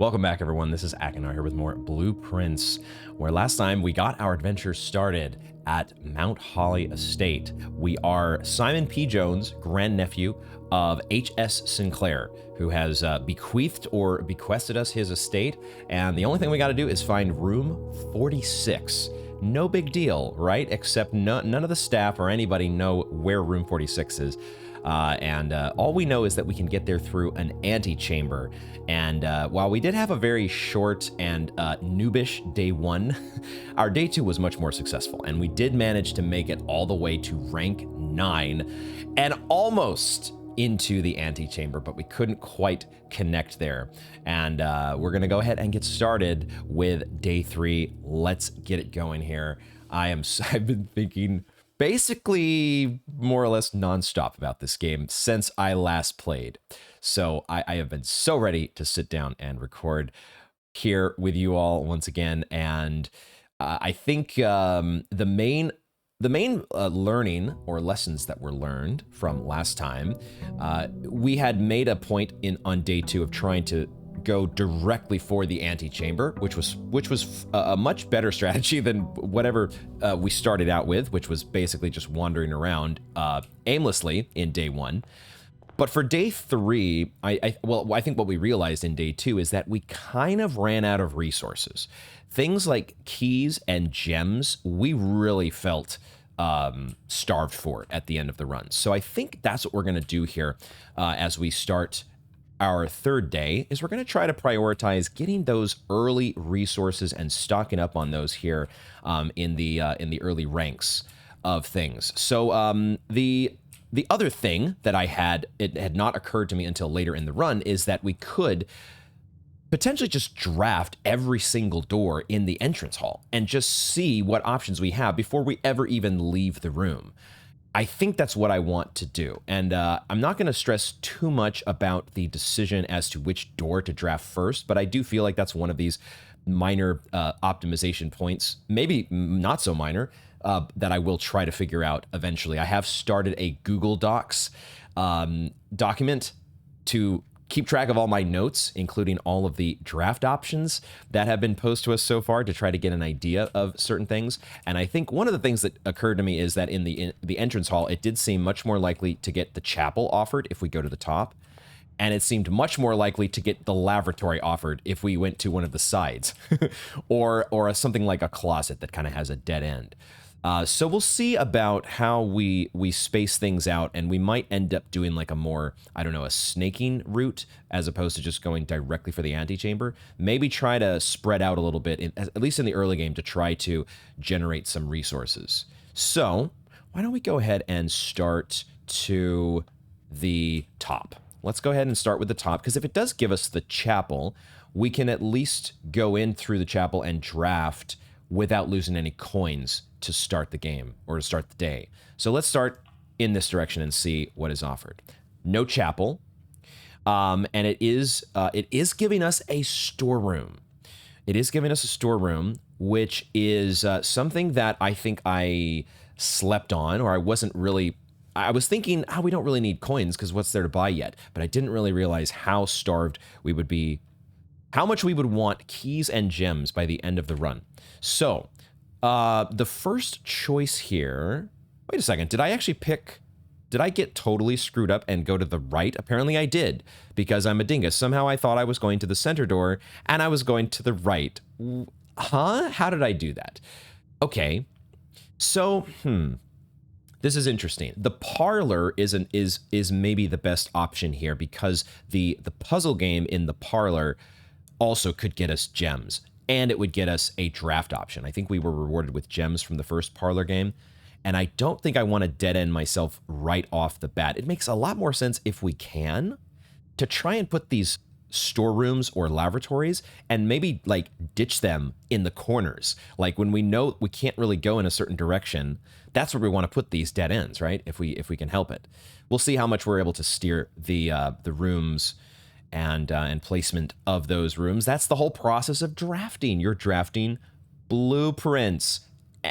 Welcome back, everyone. This is Akinar here with more Blueprints, where last time we got our adventure started at Mount Holly Estate. We are Simon P. Jones, grandnephew of H.S. Sinclair, who has bequeathed or bequested us his estate, and the only thing we got to do is find room 46. No big deal, right? Except none of the staff or anybody know where room 46 is. All we know is that we can get there through an antechamber. And while we did have a very short and noobish day one, our day two was much more successful. And we did manage to make it all the way to rank 9 and almost into the antechamber, but we couldn't quite connect there. And we're going to go ahead and get started with day 3. Let's get it going here. I've been thinking basically more or less nonstop about this game since I last played. So I have been so ready to sit down and record here with you all once again. And I think the main learning or lessons that were learned from last time, we had made a point on day 2 of trying to go directly for the antechamber, which was a much better strategy than whatever we started out with, which was basically just wandering around aimlessly in day 1. But for day 3, I think what we realized in day 2 is that we kind of ran out of resources. Things like keys and gems, we really felt starved for at the end of the run. So I think that's what we're going to do here as we start our third day, is we're going to try to prioritize getting those early resources and stocking up on those here in the early ranks of things. So the other thing that it had not occurred to me until later in the run, is that we could potentially just draft every single door in the entrance hall and just see what options we have before we ever even leave the room. I think that's what I want to do. And I'm not going to stress too much about the decision as to which door to draft first, but I do feel like that's one of these minor optimization points, maybe not so minor, that I will try to figure out eventually. I have started a Google Docs document to keep track of all my notes, including all of the draft options that have been posed to us so far, to try to get an idea of certain things. And I think one of the things that occurred to me is that in the entrance hall, it did seem much more likely to get the chapel offered if we go to the top. And it seemed much more likely to get the lavatory offered if we went to one of the sides or something like a closet that kind of has a dead end. So we'll see about how we space things out, and we might end up doing like a more, I don't know, a snaking route as opposed to just going directly for the antechamber. Maybe try to spread out a little bit, at least in the early game, to try to generate some resources. So why don't we go ahead and start to the top? Let's go ahead and start with the top, because if it does give us the chapel, we can at least go in through the chapel and draft without losing any coins to start the game or to start the day. So let's start in this direction and see what is offered. No chapel, and it is giving us a storeroom. It is giving us a storeroom, which is something that I think I slept on, or I wasn't really. I was thinking, we don't really need coins because what's there to buy yet? But I didn't really realize how starved we would be, how much we would want keys and gems by the end of the run. So the first choice here, wait a second, did I get totally screwed up and go to the right? Apparently I did, because I'm a dingus. Somehow I thought I was going to the center door and I was going to the right. Huh? How did I do that? Okay. So, this is interesting. The parlor is maybe the best option here, because the puzzle game in the parlor also could get us gems, and it would get us a draft option. I think we were rewarded with gems from the first parlor game, and I don't think I want to dead end myself right off the bat. It makes a lot more sense if we can to try and put these storerooms or lavatories and maybe like ditch them in the corners. Like when we know we can't really go in a certain direction, that's where we want to put these dead ends, right? If we can help it. We'll see how much we're able to steer the rooms and placement of those rooms. That's the whole process of drafting. You're drafting blueprints,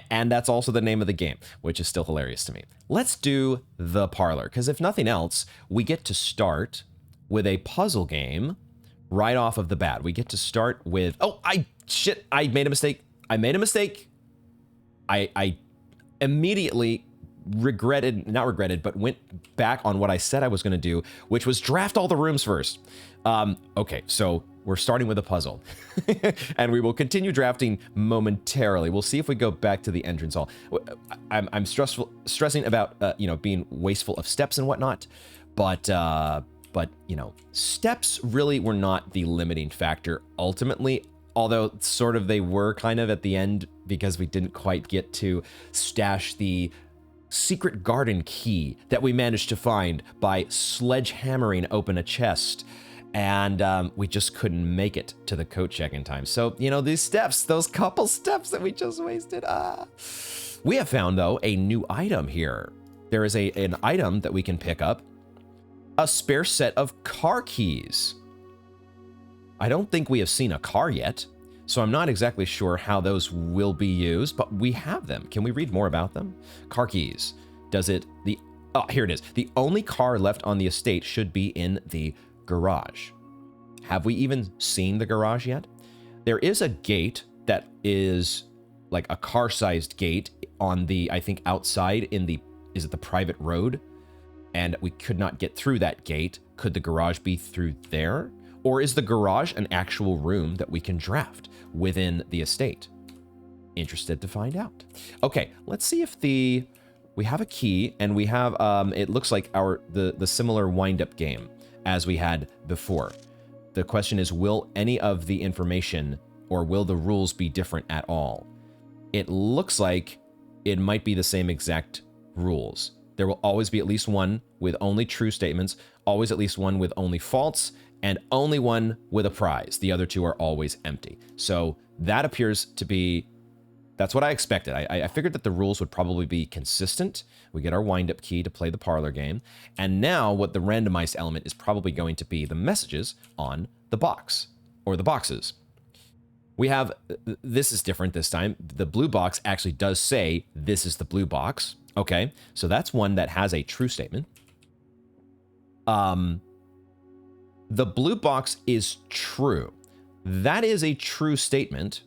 and that's also the name of the game, which is still hilarious to me. Let's do the parlor, because if nothing else, we get to start with a puzzle game right off of the bat. We get to start with, oh, shit, I made a mistake. I immediately not regretted, but went back on what I said I was going to do, which was draft all the rooms first. Okay, so we're starting with a puzzle, and we will continue drafting momentarily. We'll see if we go back to the entrance hall. I'm stressing about being wasteful of steps and whatnot, but steps really were not the limiting factor ultimately. Although sort of they were kind of at the end, because we didn't quite get to stash the secret garden key that we managed to find by sledgehammering open a chest. And we just couldn't make it to the coat check in time. So, these steps, those couple steps that we just wasted. We have found, though, a new item here. There is an item that we can pick up. A spare set of car keys. I don't think we have seen a car yet, so I'm not exactly sure how those will be used, but we have them. Can we read more about them? Car keys. Here it is. The only car left on the estate should be in the garage. Have we even seen the garage yet? There is a gate that is like a car-sized gate on the, I think, outside is it the private road? And we could not get through that gate. Could the garage be through there? Or is the garage an actual room that we can draft within the estate? Interested to find out. Okay, let's see if we have a key, and we have, it looks like the similar wind-up game as we had before. The question is, will any of the information, or will the rules be different at all? It looks like it might be the same exact rules. There will always be at least one with only true statements, always at least one with only false, and only one with a prize. The other two are always empty. So that appears to be, that's what I expected. I figured that the rules would probably be consistent. We get our wind-up key to play the parlor game. And now what the randomized element is probably going to be the messages on the box, or the boxes. We have, this is different this time. The blue box actually does say, this is the blue box. Okay, so that's one that has a true statement. The blue box is true. That is a true statement.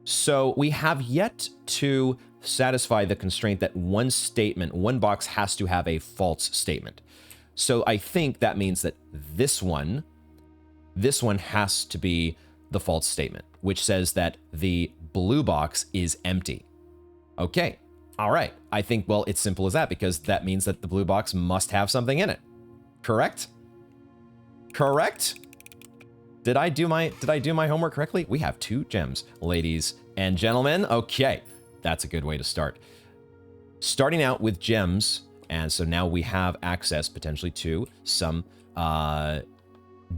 So we have yet to satisfy the constraint that one box has to have a false statement. So I think that means that this one has to be the false statement, which says that the blue box is empty. Okay, all right. I think, well, it's simple as that, because that means that the blue box must have something in it. Correct? Correct? Did I do my homework correctly? We have 2 gems, ladies and gentlemen. Okay, that's a good way to start. Starting out with gems, and so now we have access potentially to some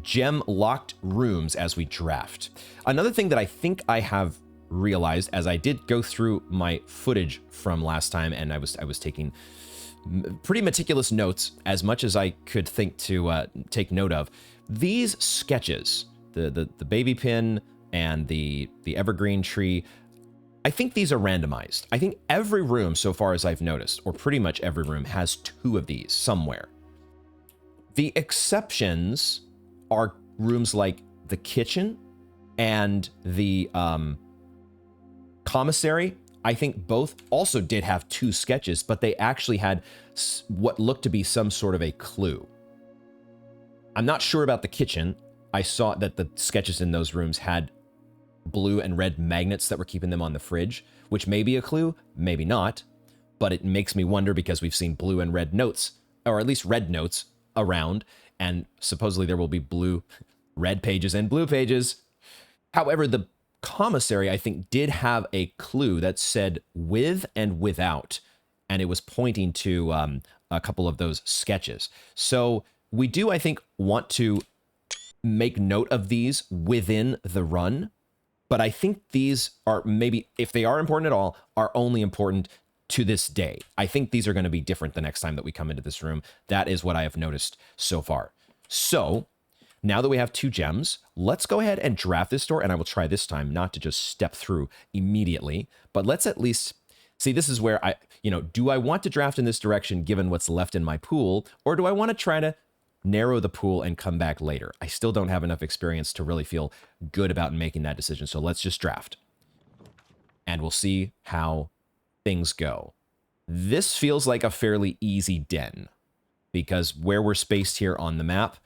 gem-locked rooms as we draft. Another thing that I think I have realized, as I did go through my footage from last time, and I was taking pretty meticulous notes, as much as I could think to take note of. These sketches, the baby pin and the evergreen tree, I think these are randomized. I think every room, so far as I've noticed, or pretty much every room, has 2 of these somewhere. The exceptions are rooms like the kitchen and the commissary. I think both also did have 2 sketches, but they actually had what looked to be some sort of a clue. I'm not sure about the kitchen. I saw that the sketches in those rooms had blue and red magnets that were keeping them on the fridge, which may be a clue, maybe not, but it makes me wonder, because we've seen blue and red notes, or at least red notes around, and supposedly there will be red pages and blue pages. However, the commissary, I think, did have a clue that said with and without, and it was pointing to a couple of those sketches. So we do, I think, want to make note of these within the run, but I think these are, maybe, if they are important at all, are only important to this day. I think these are going to be different the next time that we come into this room. That is what I have noticed so far. So now that we have 2 gems, let's go ahead and draft this door, and I will try this time not to just step through immediately, but let's at least see. This is where do I want to draft in this direction given what's left in my pool, or do I want to try to narrow the pool and come back later. I still don't have enough experience to really feel good about making that decision. So let's just draft. And we'll see how things go. This feels like a fairly easy den, because where we're spaced here on the map,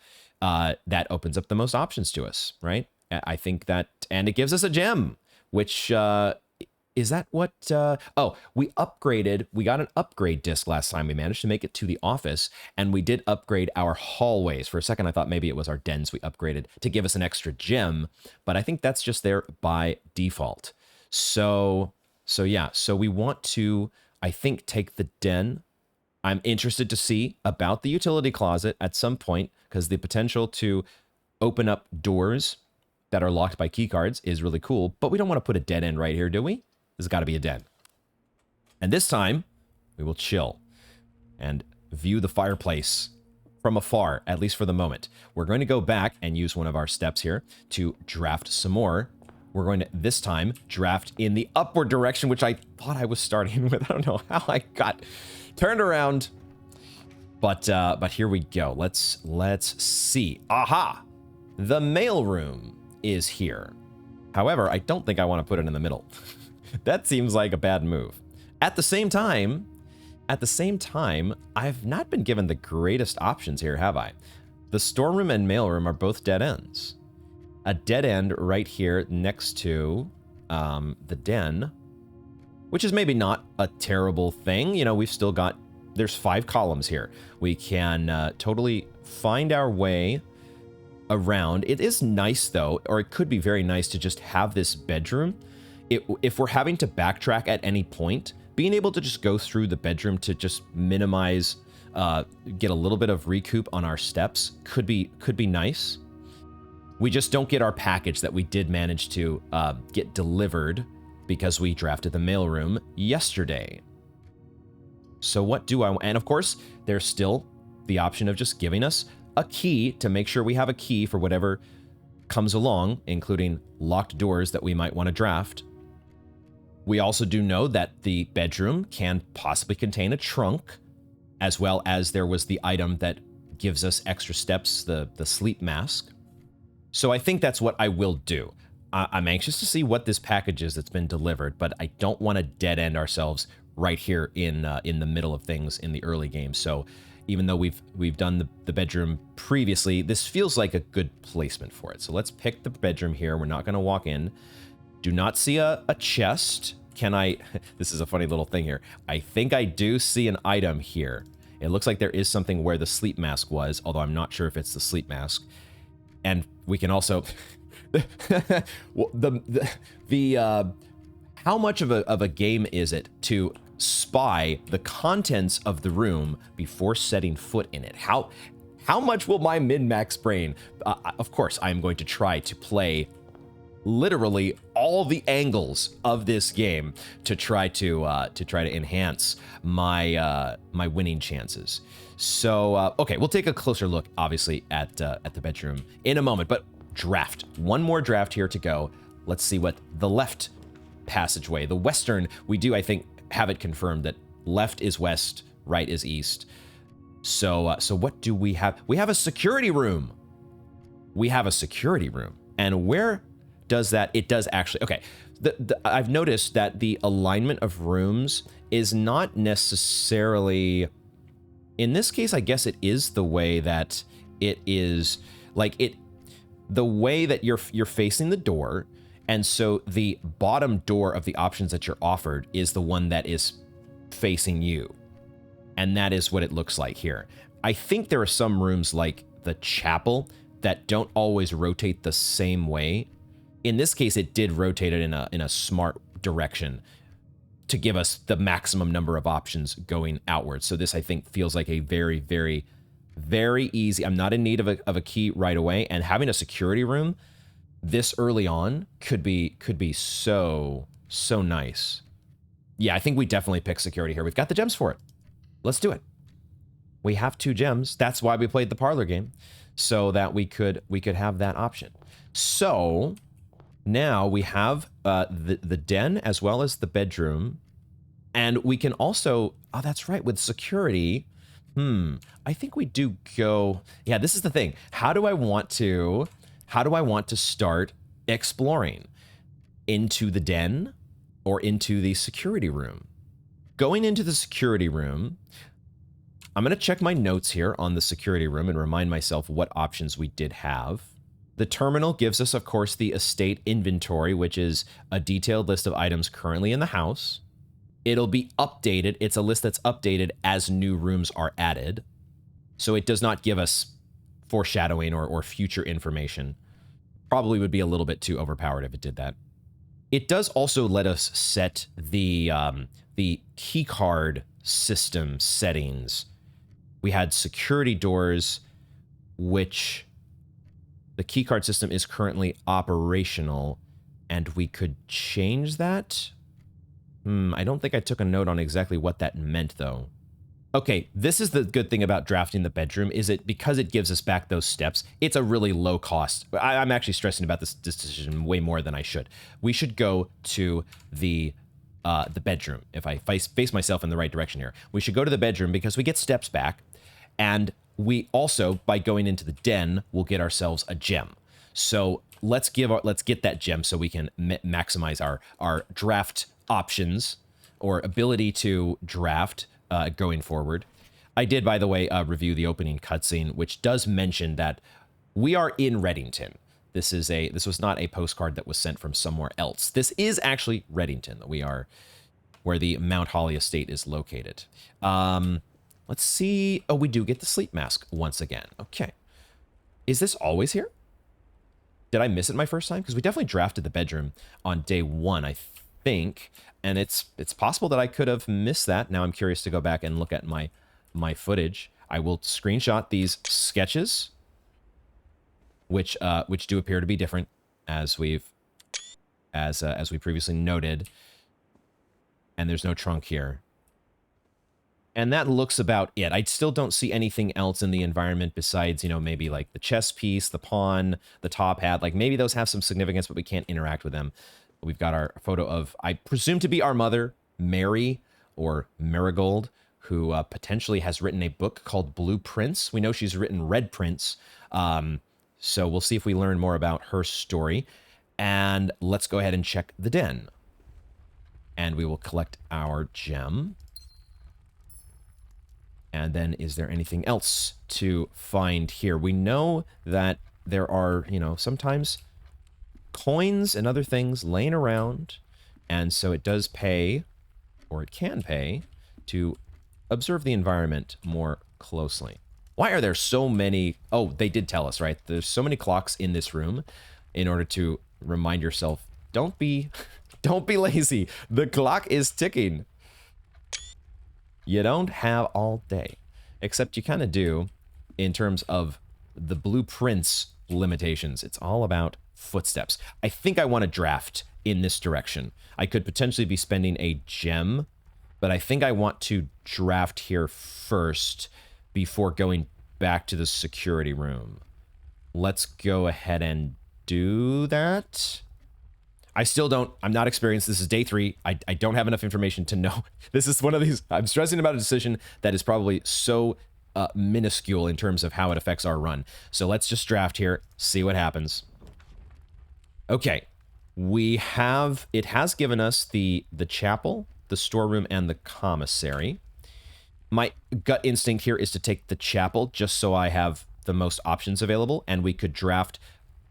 that opens up the most options to us, right? I think that, and it gives us a gem, which, is that what, oh, we upgraded, we got an upgrade disc last time. We managed to make it to the office, and we did upgrade our hallways. For a second, I thought maybe it was our dens we upgraded to give us an extra gem, but I think that's just there by default. So yeah, so we want to, I think, take the den. I'm interested to see about the utility closet at some point, because the potential to open up doors that are locked by key cards is really cool, but we don't want to put a dead end right here, do we? There's got to be a den. And this time, we will chill and view the fireplace from afar, at least for the moment. We're going to go back and use one of our steps here to draft some more. We're going to, this time, draft in the upward direction, which I thought I was starting with. I don't know how I got turned around. But here we go. Let's see. Aha! The mailroom is here. However, I don't think I want to put it in the middle. That seems like a bad move. At the same time, I've not been given the greatest options here, have I? The storeroom and mailroom are both dead ends. A dead end right here next to the den, which is maybe not a terrible thing. You know, we've still got, there's 5 columns here. We can totally find our way around. It is nice though, or it could be very nice to just have this bedroom. If we're having to backtrack at any point, being able to just go through the bedroom to just minimize, get a little bit of recoup on our steps could be nice. We just don't get our package that we did manage to get delivered because we drafted the mailroom yesterday. So what do I want? And of course, there's still the option of just giving us a key to make sure we have a key for whatever comes along, including locked doors that we might want to draft. We also do know that the bedroom can possibly contain a trunk, as well as there was the item that gives us extra steps, the sleep mask. So I think that's what I will do. I'm anxious to see what this package is that's been delivered, but I don't want to dead end ourselves right here in the middle of things in the early game. So even though we've done the bedroom previously, this feels like a good placement for it. So let's pick the bedroom here. We're not going to walk in. Do not see a chest. Can I? This is a funny little thing here. I think I do see an item here. It looks like there is something where the sleep mask was, although I'm not sure if it's the sleep mask. And we can also how much of a game is it to spy the contents of the room before setting foot in it? How much will my min-max brain? Of course, I am going to try to play literally all the angles of this game to try to enhance my my winning chances. So okay, we'll take a closer look, obviously, at the bedroom in a moment. But draft, one more draft here to go. Let's see what the left passageway, the western. We do, I think, have it confirmed that left is west, right is east. So what do we have? We have a security room. We have a security room, and where does that? It does actually. Okay, I've noticed that the alignment of rooms is not necessarily. In this case, I guess it is the way that it is, like the way that you're facing the door, and so the bottom door of the options that you're offered is the one that is facing you, and that is what it looks like here. I think there are some rooms like the chapel that don't always rotate the same way. In this case, it did rotate it in a smart direction to give us the maximum number of options going outwards. So this, I think, feels like a very, very, very easy. I'm not in need of a key right away, and having a security room this early on could be so nice. Yeah, I think we definitely pick security here. We've got the gems for it. Let's do it. We have 2 gems. That's why we played the Parlor game, so that we could have that option. So now we have the den as well as the bedroom, and we can also, oh, that's right, with security, I think we do go... Yeah, this is the thing. How do I want to start exploring? Into the den or into the security room? Going into the security room, I'm going to check my notes here on the security room and remind myself what options we did have. The terminal gives us, of course, the estate inventory, which is a detailed list of items currently in the house. It'll be updated. It's a list that's updated as new rooms are added. So it does not give us foreshadowing or future information. Probably would be a little bit too overpowered if it did that. It does also let us set the keycard system settings. We had security doors, which the keycard system is currently operational, and we could change that. I don't think I took a note on exactly what that meant, though. Okay, this is the good thing about drafting the bedroom, is it because it gives us back those steps, it's a really low cost. I'm actually stressing about this decision way more than I should. We should go to the bedroom. If I face myself in the right direction here, we should go to the bedroom because we get steps back, and we also, by going into the den, will get ourselves a gem. So let's get that gem so we can maximize our draft options or ability to draft. Going forward. I did, by the way, review the opening cutscene, which does mention that we are in Reddington. This was not a postcard that was sent from somewhere else. This is actually Reddington. We are where the Mount Holly estate is located. Let's see. Oh, we do get the sleep mask once again. Okay. Is this always here? Did I miss it my first time? Because we definitely drafted the bedroom on day 1, I think. And it's possible that I could have missed that. Now I'm curious to go back and look at my footage. I will screenshot these sketches, which do appear to be different, as we previously noted. And there's no trunk here. And that looks about it. I still don't see anything else in the environment besides, maybe like the chess piece, the pawn, the top hat. Like maybe those have some significance, but we can't interact with them. We've got our photo of, I presume to be our mother, Mary, or Marigold, who potentially has written a book called Blue Prince. We know she's written Red Prince. So we'll see if we learn more about her story. And let's go ahead and check the den. And we will collect our gem. And then is there anything else to find here? We know that there are, sometimes coins and other things laying around, and so it does pay, or it can pay, to observe the environment more closely. Why are there so many... Oh, they did tell us, right? There's so many clocks in this room in order to remind yourself, don't be lazy. The clock is ticking. You don't have all day, except you kind of do in terms of the blueprints limitations. It's all about footsteps. I think I want to draft in this direction. I could potentially be spending a gem, but I think I want to draft here first before going back to the security room. Let's go ahead and do that. I'm not experienced. This is day 3. I don't have enough information to know. This is one of these, I'm stressing about a decision that is probably so minuscule in terms of how it affects our run. So let's just draft here, see what happens. Okay, it has given us the chapel, the storeroom, and the commissary. My gut instinct here is to take the chapel just so I have the most options available, and we could draft,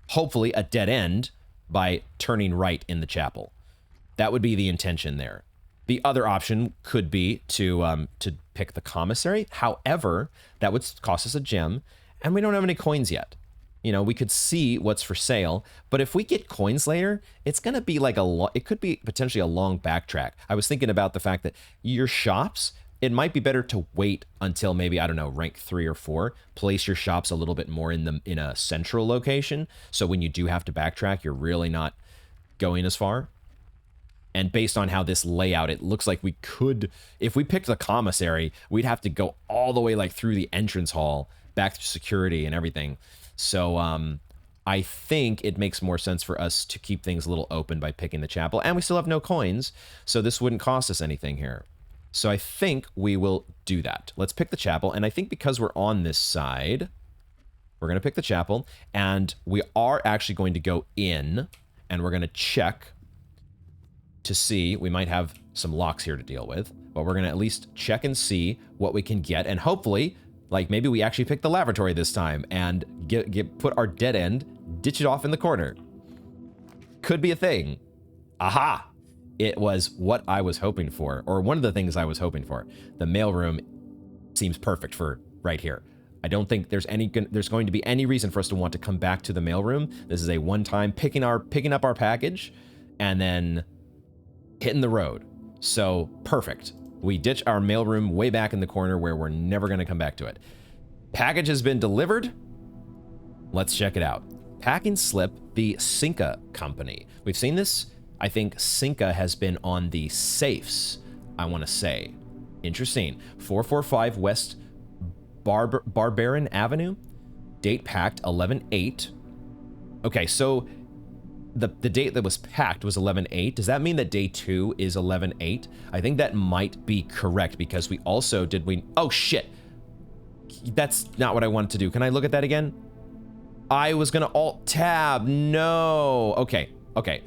hopefully, a dead end by turning right in the chapel. That would be the intention there. The other option could be to pick the commissary. However, that would cost us a gem, and we don't have any coins yet. We could see what's for sale, but if we get coins later, it's going to be like it could be potentially a long backtrack. I was thinking about the fact that your shops, it might be better to wait until maybe, I don't know, rank 3 or 4, place your shops a little bit more in a central location. So when you do have to backtrack, you're really not going as far. And based on how this layout, it looks like we could, if we picked the commissary, we'd have to go all the way like through the entrance hall, back through security and everything. So I think it makes more sense for us to keep things a little open by picking the chapel. And we still have no coins, so this wouldn't cost us anything here. So I think we will do that. Let's pick the chapel. And I think because we're on this side, we're going to pick the chapel. And we are actually going to go in and we're going to check to see. We might have some locks here to deal with, but we're going to at least check and see what we can get. And hopefully, like maybe we actually pick the lavatory this time and put our dead end, ditch it off in the corner. Could be a thing. Aha! It was what I was hoping for, or one of the things I was hoping for. The mailroom seems perfect for right here. I don't think there's going to be any reason for us to want to come back to the mailroom. This is a one-time picking up our package and then hitting the road. So perfect. We ditch our mailroom way back in the corner where we're never going to come back to it. Package has been delivered. Let's check it out. Packing slip, the Cinca company. We've seen this. I think Cinca has been on the safes, I want to say. Interesting. 445 West Barbaran Avenue. Date packed 11/8. Okay, so the date that was packed was 11/8. Does that mean that day 2 is 11/8? I think that might be correct because we also oh shit. That's not what I wanted to do. Can I look at that again? I was gonna alt tab. No. Okay. Can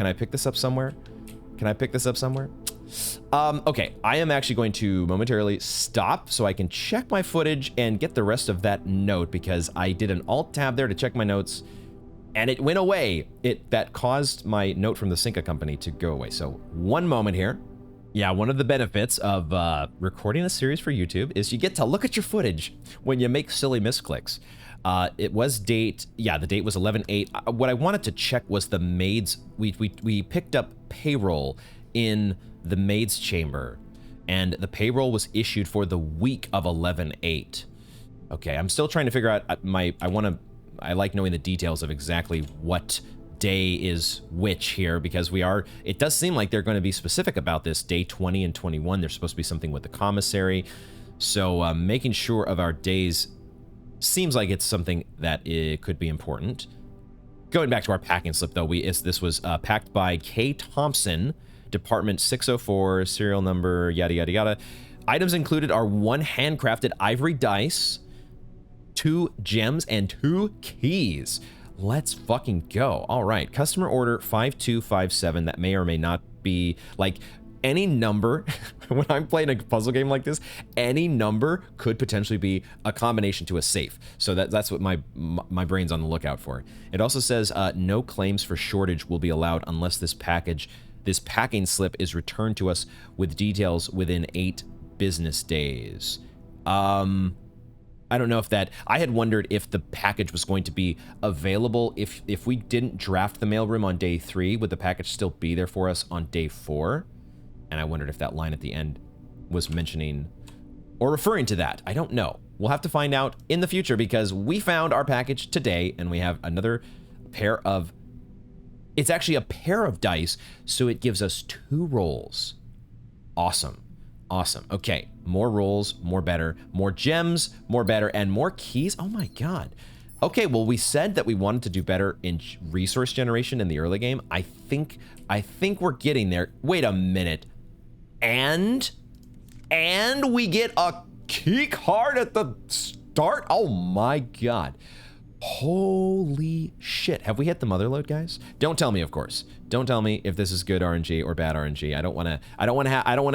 I pick this up somewhere? Okay, I am actually going to momentarily stop so I can check my footage and get the rest of that note because I did an alt tab there to check my notes and it went away. That caused my note from the Cinca company to go away. So one moment here. Yeah, one of the benefits of recording a series for YouTube is you get to look at your footage when you make silly misclicks. It was the date was 11/8. What I wanted to check was the maids. We picked up payroll in the maid's chamber, and the payroll was issued for the week of 11/8. Okay, I'm still trying to figure out I like knowing the details of exactly what day is which here because it does seem like they're going to be specific about this. Day 20 and 21, there's supposed to be something with the commissary. So making sure of our days seems like it's something that it could be important. Going back to our packing slip though, this was packed by K. Thompson, Department 604, serial number, yada, yada, yada. Items included are 1 handcrafted ivory dice, 2 gems, and 2 keys. Let's fucking go. All right, customer order 5257. That may or may not be, like, any number. When I'm playing a puzzle game like this, any number could potentially be a combination to a safe. So that's what my brain's on the lookout for. It also says no claims for shortage will be allowed unless this packing slip is returned to us with details within 8 business days. I don't know if I had wondered if the package was going to be available if we didn't draft the mailroom on day 3, would the package still be there for us on day 4? And I wondered if that line at the end was mentioning or referring to that. I don't know. We'll have to find out in the future because we found our package today and we have another pair of, it's actually a pair of dice, so it gives us 2 rolls. Awesome. Awesome. Okay, more rolls, more better, more gems, more better, and more keys. Oh my god. Okay, well, we said that we wanted to do better in resource generation in the early game. I think we're getting there. Wait a minute. And we get a key card at the start? Oh my god. Holy shit. Have we hit the mother load, guys? Don't tell me, of course. Don't tell me if this is good RNG or bad RNG. I don't want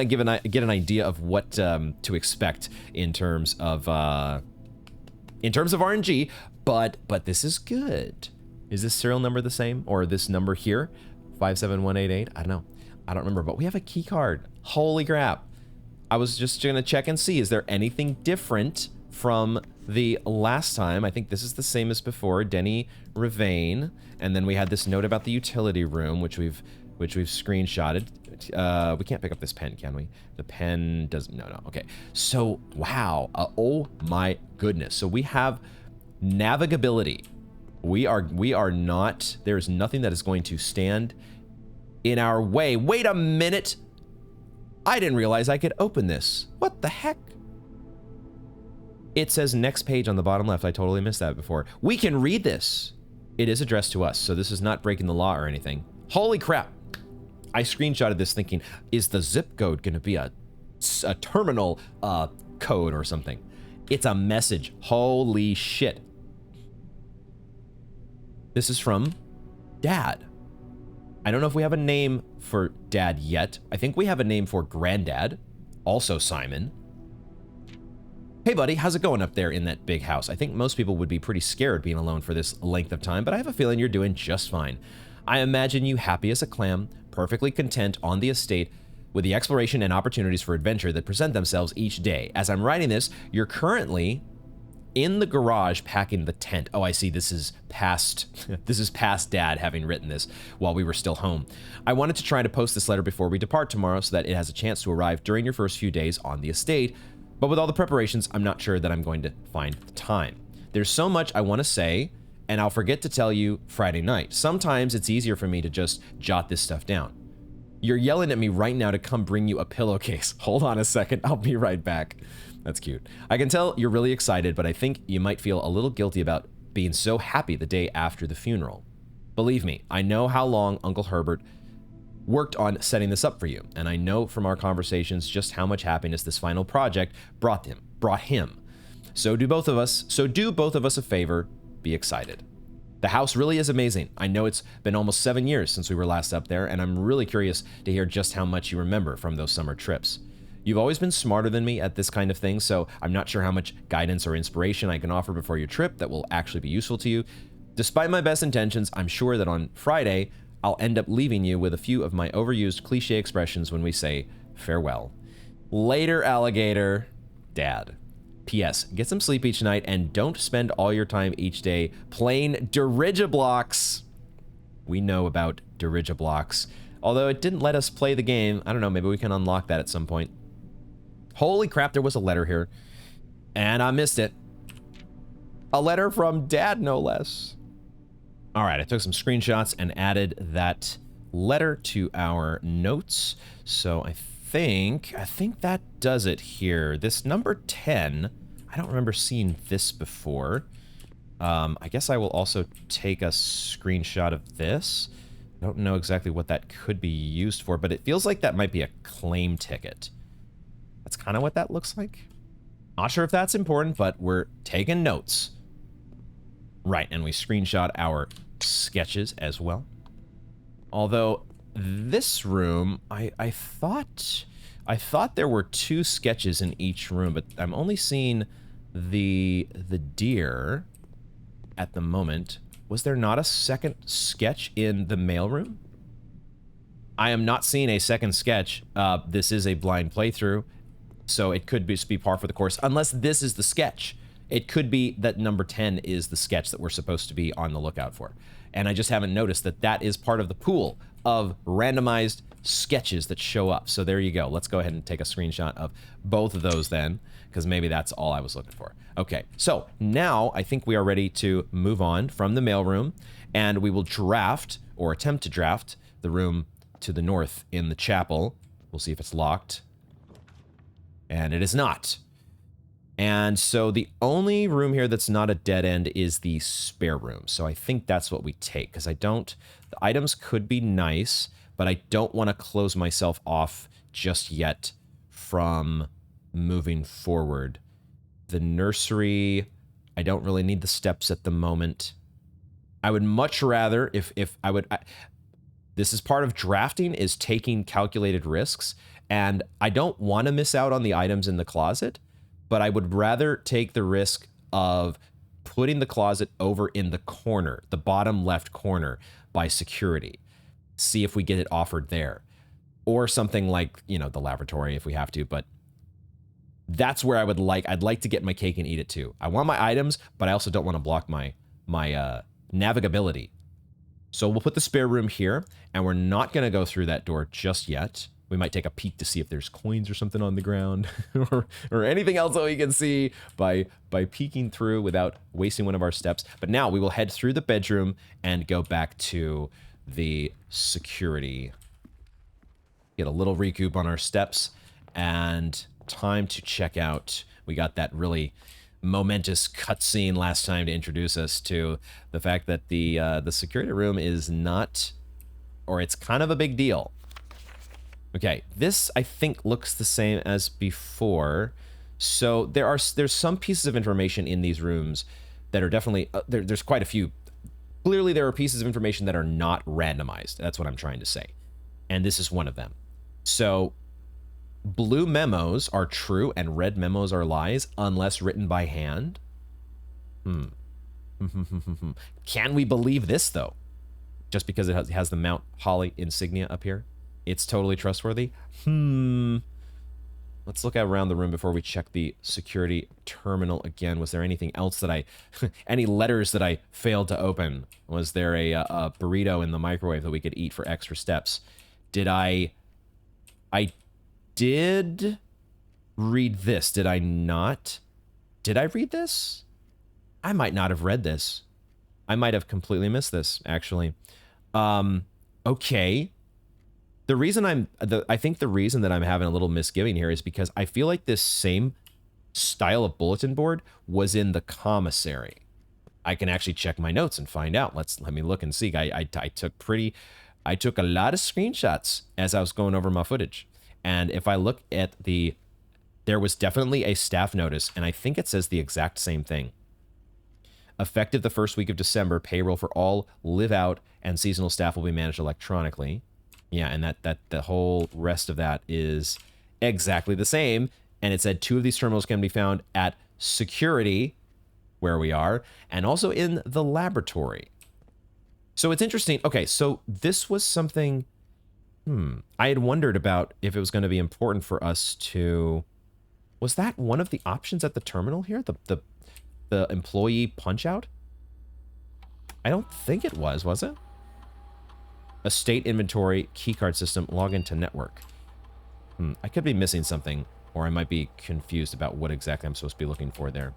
to get an idea of what to expect in terms of RNG, but this is good. Is this serial number the same, or this number here, 57188? I don't know. I don't remember, but we have a key card. Holy crap. I was just going to check and see, is there anything different from the last time? I think this is the same as before, Denny Ravane, and then we had this note about the utility room, which we've screenshotted. We can't pick up this pen, can we? The pen doesn't. No. Okay. So wow. Oh my goodness. So we have navigability. We are not. There is nothing that is going to stand in our way. Wait a minute. I didn't realize I could open this. What the heck? It says next page on the bottom left. I totally missed that before. We can read this. It is addressed to us, so this is not breaking the law or anything. Holy crap. I screenshotted this thinking, is the zip code going to be a terminal code or something? It's a message. Holy shit. This is from Dad. I don't know if we have a name for Dad yet. I think we have a name for Granddad, also Simon. Hey buddy, how's it going up there in that big house? I think most people would be pretty scared being alone for this length of time, but I have a feeling you're doing just fine. I imagine you happy as a clam, perfectly content on the estate with the exploration and opportunities for adventure that present themselves each day. As I'm writing this, you're currently in the garage packing the tent. Oh, I see. This is past Dad having written this while we were still home. I wanted to try to post this letter before we depart tomorrow so that it has a chance to arrive during your first few days on the estate. But with all the preparations, I'm not sure that I'm going to find the time. There's so much I want to say, and I'll forget to tell you Friday night. Sometimes it's easier for me to just jot this stuff down. You're yelling at me right now to come bring you a pillowcase. Hold on a second, I'll be right back. That's cute. I can tell you're really excited, but I think you might feel a little guilty about being so happy the day after the funeral. Believe me, I know how long Uncle Herbert worked on setting this up for you, and I know from our conversations just how much happiness this final project brought him. So do both of us a favor, be excited. The house really is amazing. I know it's been almost 7 years since we were last up there, and I'm really curious to hear just how much you remember from those summer trips. You've always been smarter than me at this kind of thing, so I'm not sure how much guidance or inspiration I can offer before your trip that will actually be useful to you. Despite my best intentions, I'm sure that on Friday, I'll end up leaving you with a few of my overused cliche expressions when we say farewell. Later, alligator. Dad. P.S. Get some sleep each night and don't spend all your time each day playing dirigiblocks. We know about dirigiblocks. Although it didn't let us play the game. I don't know, maybe we can unlock that at some point. Holy crap, there was a letter here. And I missed it. A letter from Dad, no less. All right, I took some screenshots and added that letter to our notes. So I think that does it here. This number 10, I don't remember seeing this before. I guess I will also take a screenshot of this. I don't know exactly what that could be used for, but it feels like that might be a claim ticket. That's kind of what that looks like. Not sure if that's important, but we're taking notes. Right, and we screenshot our sketches as well. Although this room, I thought there were 2 sketches in each room, but I'm only seeing the deer at the moment. Was there not a second sketch in the mailroom? I am not seeing a second sketch. This is a blind playthrough, so it could be par for the course, unless this is the sketch. It could be that number 10 is the sketch that we're supposed to be on the lookout for. And I just haven't noticed that that is part of the pool of randomized sketches that show up. So there you go. Let's go ahead and take a screenshot of both of those then, because maybe that's all I was looking for. Okay, so now I think we are ready to move on from the mailroom, and we will draft, or attempt to draft, the room to the north in the chapel. We'll see if it's locked. And it is not. And so the only room here that's not a dead end is the spare room. So I think that's what we take, because the items could be nice, but I don't want to close myself off just yet from moving forward. The nursery, I don't really need the steps at the moment. I would much rather, this is part of drafting, is taking calculated risks, and I don't want to miss out on the items in the closet, but I would rather take the risk of putting the closet over in the corner, the bottom left corner, by security. See if we get it offered there. Or something like, you know, the laboratory if we have to, but that's where I'd like to get my cake and eat it too. I want my items, but I also don't want to block my navigability. So we'll put the spare room here, and we're not going to go through that door just yet. We might take a peek to see if there's coins or something on the ground or anything else that we can see by peeking through without wasting one of our steps. But now we will head through the bedroom and go back to the security. Get a little recoup on our steps, and time to check out. We got that really momentous cutscene last time to introduce us to the fact that the security room is not, or it's kind of a big deal. Okay, this I think looks the same as before. So there's some pieces of information in these rooms that are definitely there's quite a few. Clearly, there are pieces of information that are not randomized. That's what I'm trying to say, and this is one of them. So blue memos are true and red memos are lies unless written by hand. Can we believe this though? Just because it has the Mount Holly insignia up here, it's totally trustworthy. Let's look around the room before we check the security terminal again. Was there anything else that I, any letters that I failed to open? Was there a burrito in the microwave that we could eat for extra steps? Did I did read this, did I not? Did I read this? I might not have read this. I might have completely missed this, actually. Okay. The reason I think the reason that I'm having a little misgiving here is because I feel like this same style of bulletin board was in the commissary. I can actually check my notes and find out. Let me look and see. I took a lot of screenshots as I was going over my footage. And if I look at there was definitely a staff notice, and I think it says the exact same thing. Effective the first week of December, payroll for all live-out and seasonal staff will be managed electronically. Yeah, and that the whole rest of that is exactly the same. And it said 2 of these terminals can be found at security, where we are, and also in the laboratory. So it's interesting. Okay, so this was something I had wondered about if it was going to be important for us to... Was that one of the options at the terminal here? The employee punch-out? I don't think it was it? Estate inventory, keycard system, log into network. I could be missing something, or I might be confused about what exactly I'm supposed to be looking for there.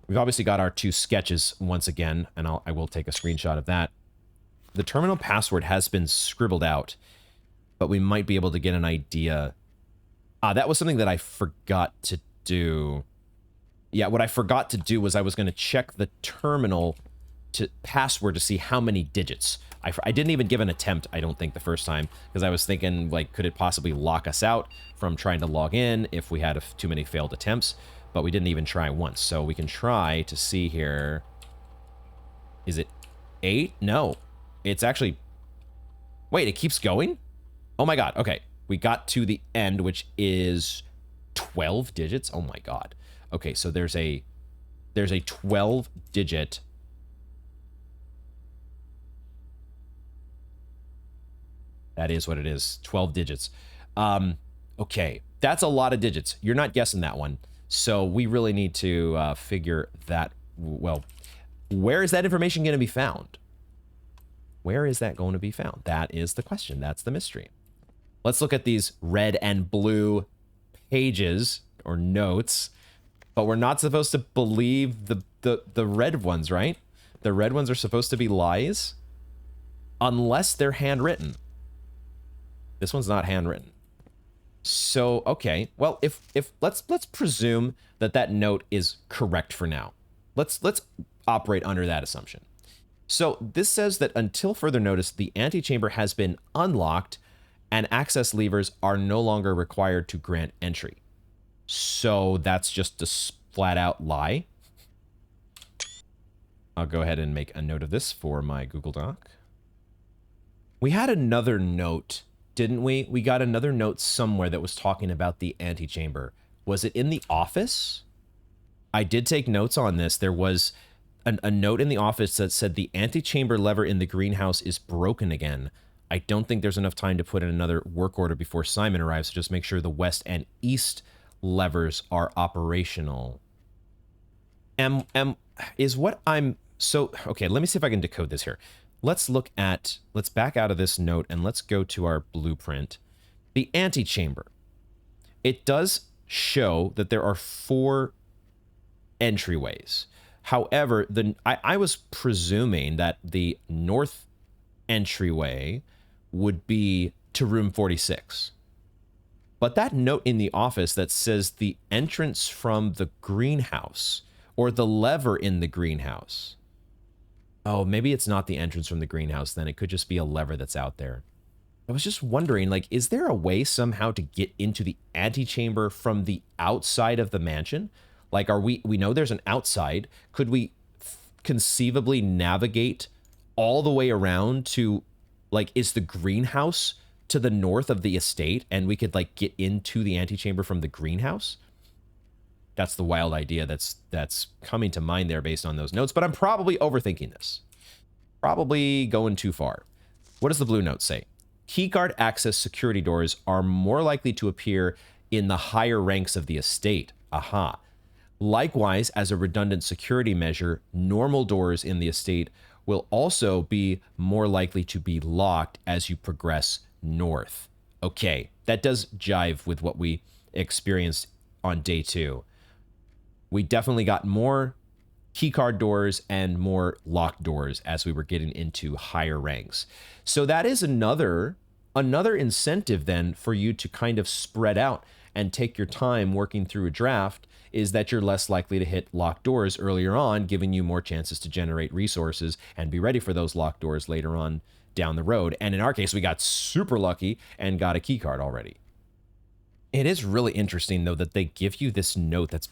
We've obviously got our 2 sketches once again, and I will take a screenshot of that. The terminal password has been scribbled out, but we might be able to get an idea. That was something that I forgot to do. Yeah, what I forgot to do was I was going to check the terminal password to see how many digits. I didn't even give an attempt, I don't think, the first time, because I was thinking, like, could it possibly lock us out from trying to log in if we had too many failed attempts? But we didn't even try once, so we can try to see here. Is it 8? No, it's actually... Wait, it keeps going? Oh my god, okay. We got to the end, which is 12 digits? Oh my god. Okay, so there's a 12-digit... That is what it is. 12 digits. Okay, that's a lot of digits. You're not guessing that one. So we really need to figure that... Well, where is that information going to be found? Where is that going to be found? That is the question. That's the mystery. Let's look at these red and blue pages or notes. But we're not supposed to believe the red ones, right? The red ones are supposed to be lies. Unless they're handwritten. This one's not handwritten. So, okay. Well, if let's presume that note is correct for now. Let's operate under that assumption. So, this says that until further notice, the antechamber has been unlocked and access levers are no longer required to grant entry. So, that's just a flat out lie. I'll go ahead and make a note of this for my Google Doc. We had another note, didn't we? We got another note somewhere that was talking about the antechamber. Was it in the office? I did take notes on this. There was a note in the office that said the antechamber lever in the greenhouse is broken again. I don't think there's enough time to put in another work order before Simon arrives, so just make sure the west and east levers are operational. Is what I'm... So, okay, let me see if I can decode this here. Let's back out of this note and let's go to our blueprint. The antechamber. It does show that there are 4 entryways. However, I was presuming that the north entryway would be to room 46. But that note in the office that says the entrance from the greenhouse or the lever in the greenhouse. Oh, maybe it's not the entrance from the greenhouse then. It could just be a lever that's out there. I was just wondering, like, is there a way somehow to get into the antechamber from the outside of the mansion? Like, we know there's an outside. Could we conceivably navigate all the way around to, like, is the greenhouse to the north of the estate and we could, like, get into the antechamber from the greenhouse? That's the wild idea that's coming to mind there based on those notes, but I'm probably overthinking this. Probably going too far. What does the blue note say? Keycard access security doors are more likely to appear in the higher ranks of the estate. Aha. Likewise, as a redundant security measure, normal doors in the estate will also be more likely to be locked as you progress north. Okay, that does jive with what we experienced on day 2. We definitely got more keycard doors and more locked doors as we were getting into higher ranks. So that is another incentive then for you to kind of spread out and take your time working through a draft, is that you're less likely to hit locked doors earlier on, giving you more chances to generate resources and be ready for those locked doors later on down the road. And in our case, we got super lucky and got a keycard already. It is really interesting, though, that they give you this note that's,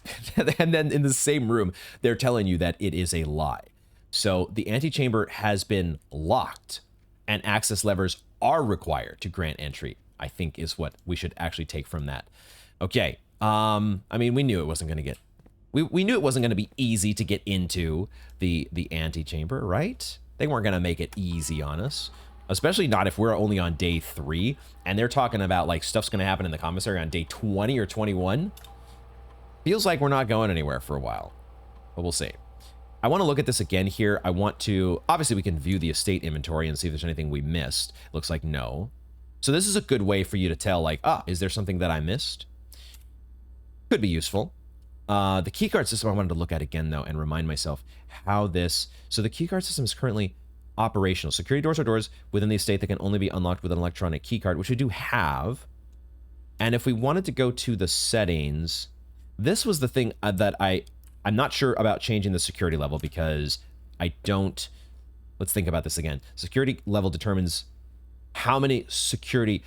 and then in the same room, they're telling you that it is a lie. So the antechamber has been locked, and access levers are required to grant entry, I think is what we should actually take from that. Okay, I mean, we knew it wasn't going to get, we knew it wasn't going to be easy to get into the antechamber, right? They weren't going to make it easy on us. Especially not if we're only on day 3 and they're talking about like stuff's going to happen in the commissary on day 20 or 21. Feels like we're not going anywhere for a while, but we'll see. I want to look at this again here. I want to, obviously we can view the estate inventory and see if there's anything we missed. Looks like no. So this is a good way for you to tell, like, is there something that I missed? Could be useful. The keycard system I wanted to look at again though and remind myself how this, so the keycard system is currently operational. Security doors are doors within the estate that can only be unlocked with an electronic keycard, which we do have. And if we wanted to go to the settings, this was the thing that I'm not sure about changing the security level because I don't, let's think about this again. Security level determines how many security,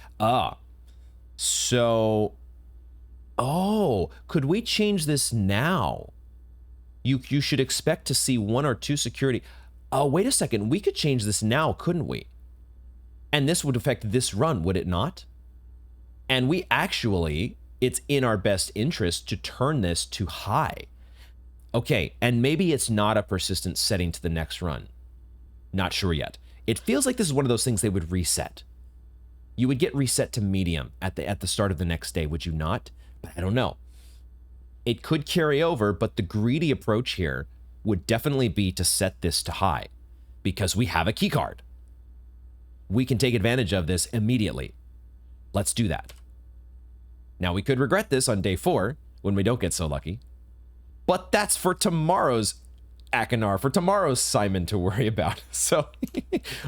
so, could we change this now? You should expect to see 1 or 2 security. Oh, wait a second. We could change this now, couldn't we? And this would affect this run, would it not? And we actually, it's in our best interest to turn this to high. Okay, and maybe it's not a persistent setting to the next run. Not sure yet. It feels like this is one of those things they would reset. You would get reset to medium at the start of the next day, would you not? But I don't know. It could carry over, but the greedy approach here would definitely be to set this to high because we have a key card. We can take advantage of this immediately. Let's do that. Now we could regret this on day 4 when we don't get so lucky, but that's for tomorrow's Akinar, for tomorrow's Simon to worry about. So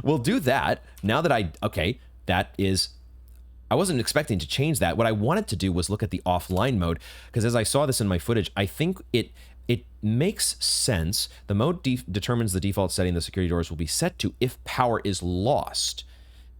we'll do that now that okay, that is, I wasn't expecting to change that. What I wanted to do was look at the offline mode because as I saw this in my footage, I think it makes sense. The mode determines the default setting the security doors will be set to if power is lost.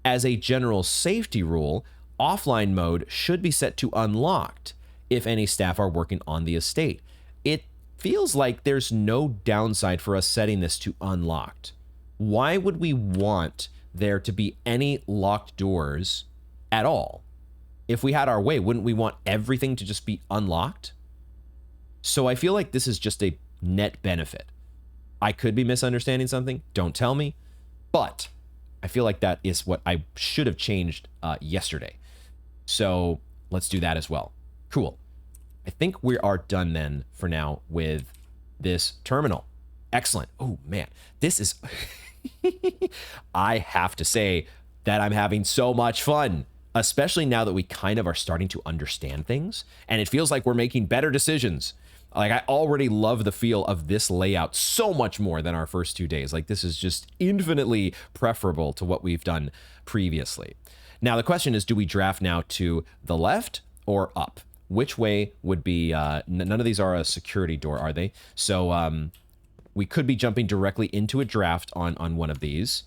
As a general safety rule, offline mode should be set to unlocked if any staff are working on the estate. It feels like there's no downside for us setting this to unlocked. Why would we want there to be any locked doors at all? If we had our way, wouldn't we want everything to just be unlocked? So I feel like this is just a net benefit. I could be misunderstanding something. Don't tell me. But I feel like that is what I should have changed yesterday. So let's do that as well. Cool. I think we are done then for now with this terminal. Excellent. Oh, man. This is... I have to say that I'm having so much fun, especially now that we kind of are starting to understand things. And it feels like we're making better decisions. Like, I already love the feel of this layout so much more than our first 2 days. Like, this is just infinitely preferable to what we've done previously. Now, the question is, do we draft now to the left or up? Which way would be, none of these are a security door, are they? So we could be jumping directly into a draft on one of these.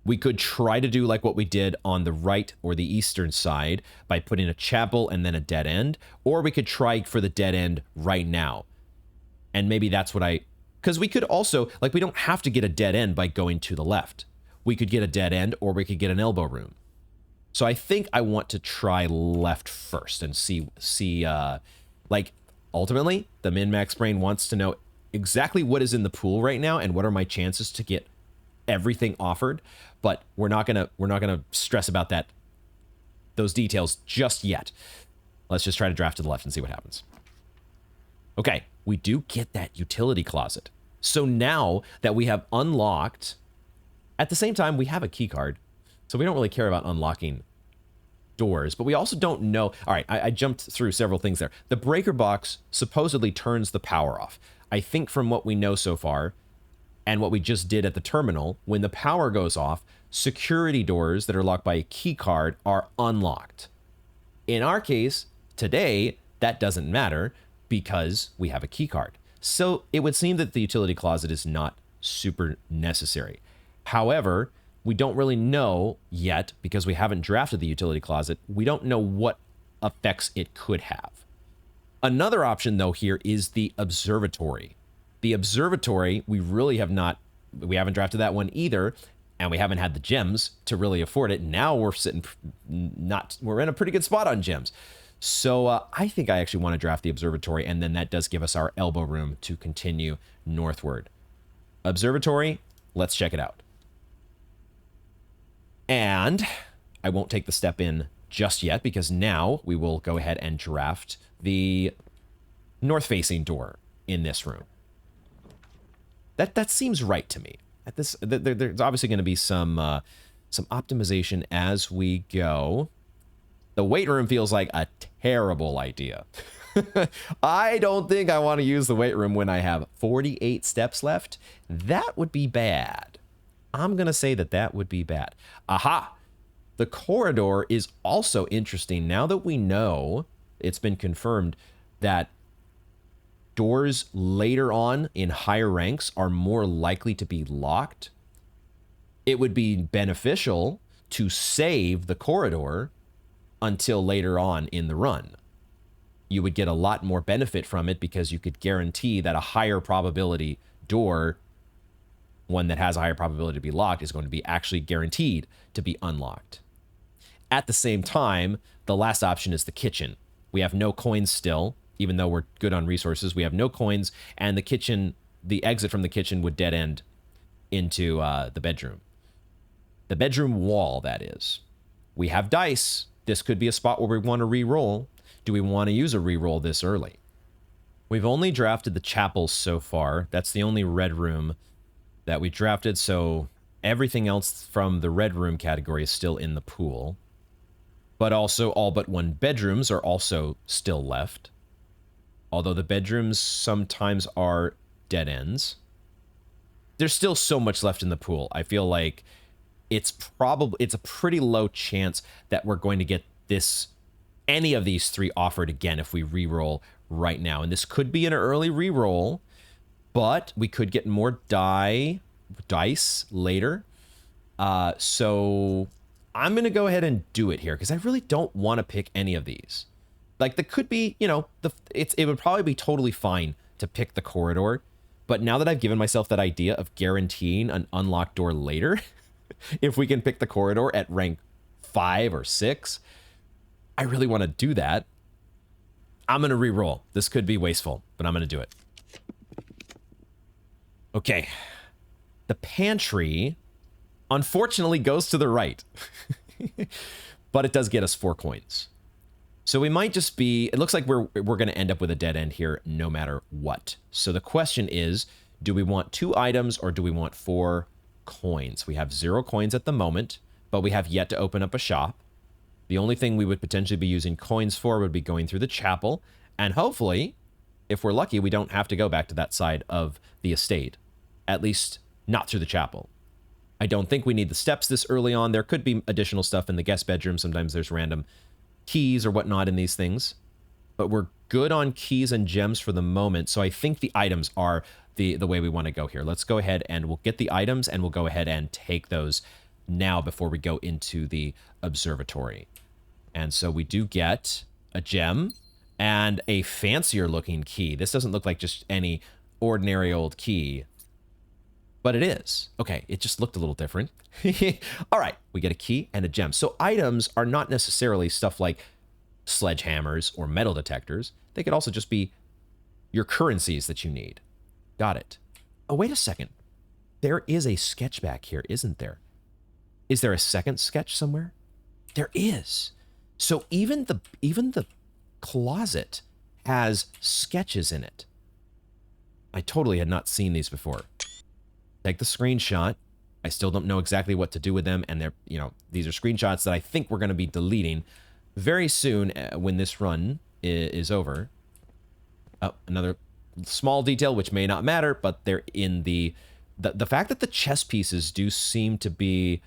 We could try to do like what we did on the right or the eastern side by putting a chapel and then a dead end, or we could try for the dead end right now. And maybe that's what because we could also, like, we don't have to get a dead end by going to the left. We could get a dead end, or we could get an elbow room. So I think I want to try left first and see, like, ultimately, the min-max brain wants to know exactly what is in the pool right now and what are my chances to get everything offered. But we're not gonna stress about those details just yet. Let's just try to draft to the left and see what happens. Okay, we do get that utility closet. So now that we have unlocked, at the same time, we have a key card. So we don't really care about unlocking doors, but we also don't know. All right, I jumped through several things there. The breaker box supposedly turns the power off. I think from what we know so far, and what we just did at the terminal, when the power goes off, security doors that are locked by a key card are unlocked. In our case, today, that doesn't matter because we have a key card. So it would seem that the utility closet is not super necessary. However, we don't really know yet, because we haven't drafted the utility closet, we don't know what effects it could have. Another option, though, here is the observatory. The observatory, we haven't drafted that one either, and we haven't had the gems to really afford it. Now we're we're in a pretty good spot on gems. So I think I actually want to draft the observatory, and then that does give us our elbow room to continue northward. Observatory, let's check it out. And I won't take the step in just yet, because now we will go ahead and draft the north-facing door in this room. That seems right to me. There's obviously going to be some optimization as we go. The weight room feels like a terrible idea. I don't think I want to use the weight room when I have 48 steps left. That would be bad. I'm going to say that would be bad. Aha! The corridor is also interesting now that we know, it's been confirmed, that doors later on in higher ranks are more likely to be locked. It would be beneficial to save the corridor until later on in the run. You would get a lot more benefit from it because you could guarantee that a higher probability door, one that has a higher probability to be locked, is going to be actually guaranteed to be unlocked. At the same time, the last option is the kitchen. We have no coins still, even though we're good on resources. We have no coins, and the kitchen, the exit from the kitchen would dead end into the bedroom. The bedroom wall, that is. We have dice. This could be a spot where we want to re-roll. Do we want to use a re-roll this early? We've only drafted the chapel so far. That's the only red room that we drafted, so everything else from the red room category is still in the pool. But also all but one bedrooms are also still left. Although the bedrooms sometimes are dead ends. There's still so much left in the pool. I feel like it's a pretty low chance that we're going to get any of these three offered again if we re-roll right now. And this could be an early re-roll, but we could get more dice later. So I'm going to go ahead and do it here because I really don't want to pick any of these. Like, there could be, it would probably be totally fine to pick the corridor. But now that I've given myself that idea of guaranteeing an unlocked door later, if we can pick the corridor at rank 5 or 6, I really want to do that. I'm going to re-roll. This could be wasteful, but I'm going to do it. Okay. The pantry, unfortunately, goes to the right. But it does get us 4 coins. So we might just be... It looks like we're going to end up with a dead end here no matter what. So the question is, do we want 2 items or do we want 4 coins? We have 0 coins at the moment, but we have yet to open up a shop. The only thing we would potentially be using coins for would be going through the chapel. And hopefully, if we're lucky, we don't have to go back to that side of the estate. At least, not through the chapel. I don't think we need the steps this early on. There could be additional stuff in the guest bedroom. Sometimes there's random keys or whatnot in these things. But we're good on keys and gems for the moment. So I think the items are the way we want to go here. Let's go ahead and we'll get the items and we'll go ahead and take those now before we go into the observatory. And so we do get a gem and a fancier looking key. This doesn't look like just any ordinary old key, but it is. Okay, it just looked a little different. All right, we get a key and a gem. So items are not necessarily stuff like sledgehammers or metal detectors. They could also just be your currencies that you need. Got it. Oh, wait a second. There is a sketch back here, isn't there? Is there a second sketch somewhere? There is. So even the closet has sketches in it. I totally had not seen these before. Take the screenshot. I still don't know exactly what to do with them, and they're, you know, these are screenshots that I think we're going to be deleting very soon when this run is over. Oh, another small detail which may not matter, but they're in the fact that the chess pieces do seem to be,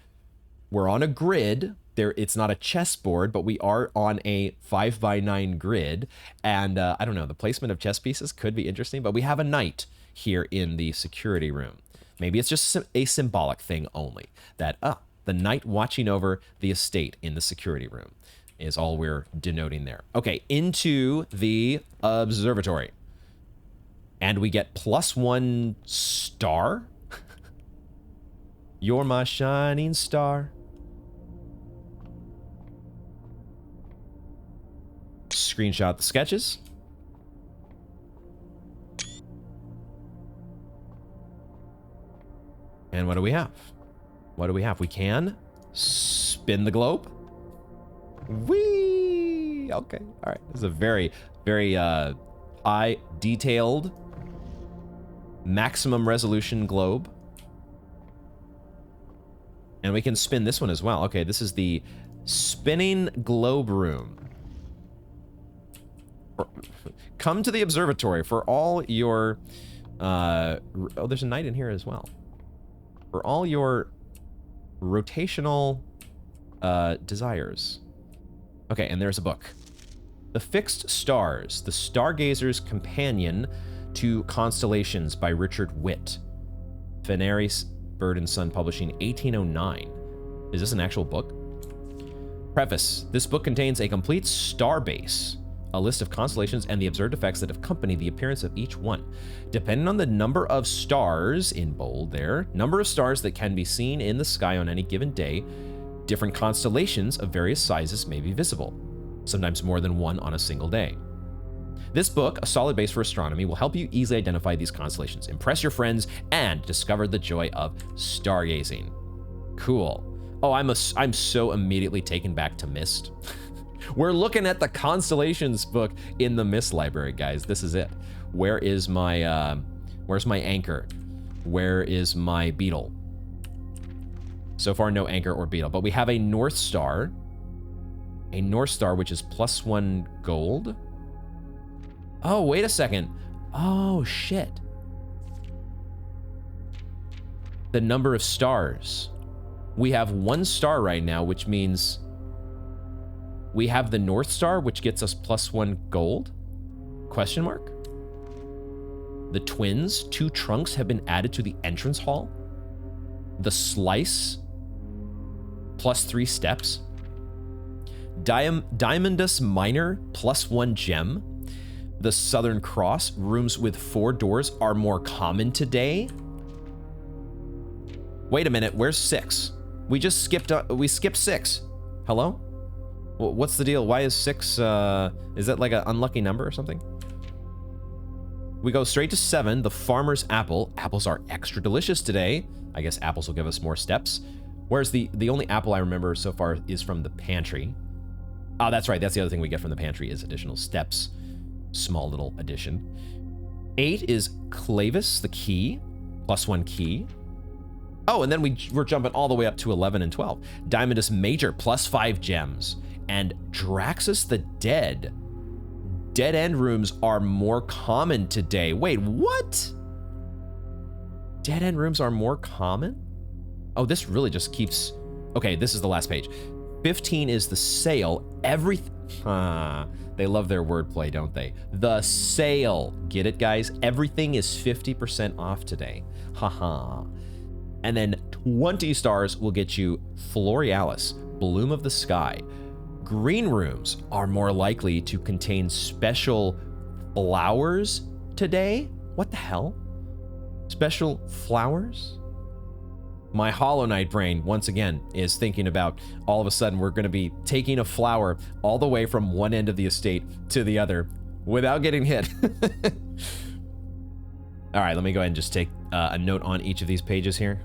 we're on a grid. It's not a chessboard, but we are on a 5x9 grid, and I don't know, the placement of chess pieces could be interesting, but we have a knight here in the security room. Maybe it's just a symbolic thing only, that the knight watching over the estate in the security room is all we're denoting there. Okay, into the observatory. And we get +1 star. You're my shining star. Screenshot the sketches. And what do we have? What do we have? We can spin the globe. Whee! Okay, all right. This is a very, very high detailed, maximum resolution globe. And we can spin this one as well. Okay, this is the spinning globe room. Come to the observatory for all your... oh, there's a knight in here as well. For all your rotational desires. Okay, and there's a book. The Fixed Stars, The Stargazer's Companion to Constellations by Richard Witt. Veneris, Bird and Son Publishing, 1809. Is this an actual book? Preface. This book contains a complete star base, a list of constellations, and the observed effects that accompany the appearance of each one. Depending on the number of stars, in bold there, number of stars that can be seen in the sky on any given day, different constellations of various sizes may be visible, sometimes more than one on a single day. This book, a solid base for astronomy, will help you easily identify these constellations, impress your friends, and discover the joy of stargazing. Cool. Oh, I'm so immediately taken back to Mist. We're looking at the constellations book in the Mist library, guys. This is it. Where is my, where's my anchor? Where is my beetle? So far, no anchor or beetle, but we have a North Star. A North Star, which is +1 gold. Oh, wait a second. Oh, shit. The number of stars. We have 1 star right now, which means we have the North Star, which gets us +1 gold? Question mark? The twins, 2 trunks have been added to the entrance hall. The slice, +3 steps. Diamondus Minor, +1 gem. The Southern Cross, rooms with 4 doors are more common today. Wait a minute, where's 6? We just skipped, we skipped 6. Hello? What's the deal? Why is 6, is that like an unlucky number or something? We go straight to 7, the Farmer's Apple. Apples are extra delicious today. I guess apples will give us more steps. Whereas the only apple I remember so far is from the pantry. Oh, that's right, that's the other thing we get from the pantry is additional steps. Small little addition. 8 is Clavis, the key, +1 key. Oh, and then we're jumping all the way up to 11 and 12. Diamondus Major, +5 gems. And Draxus the Dead. Dead end rooms are more common today. Wait, what? Dead end rooms are more common? Oh, this really just keeps... Okay, this is the last page. 15 is the sale. They love their wordplay, don't they? The sale. Get it, guys? Everything is 50% off today. Haha. And then 20 stars will get you Florealis, Bloom of the Sky. Green rooms are more likely to contain special flowers today. What the hell? Special flowers? My Hollow Knight brain, once again, is thinking about all of a sudden we're going to be taking a flower all the way from one end of the estate to the other without getting hit. All right, let me go ahead and just take a note on each of these pages here.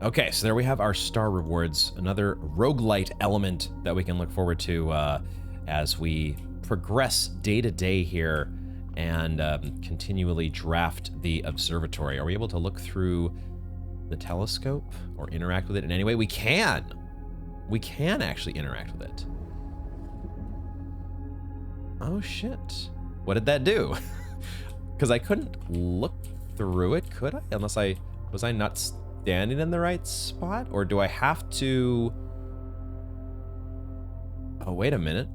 Okay, so there we have our star rewards, another roguelite element that we can look forward to as we progress day to day here and continually draft the observatory. Are we able to look through the telescope or interact with it in any way? We can. We can actually interact with it. Oh shit. What did that do? Because I couldn't look through it, could I? Unless was I not standing in the right spot? Or do I have to... Oh, wait a minute.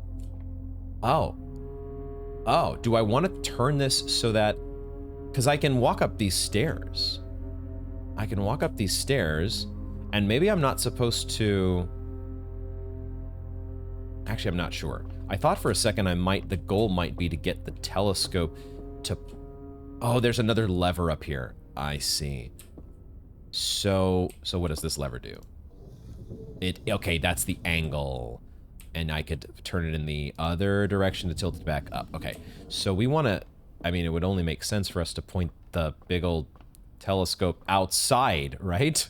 Oh, do I want to turn this so that... Because I can walk up these stairs. I can walk up these stairs, and maybe I'm not supposed to... Actually, I'm not sure. I thought for a second the goal might be to get the telescope to... Oh, there's another lever up here. I see. So what does this lever do? Okay, that's the angle. And I could turn it in the other direction to tilt it back up. Okay, so we want to... I mean, it would only make sense for us to point the big old telescope outside, right?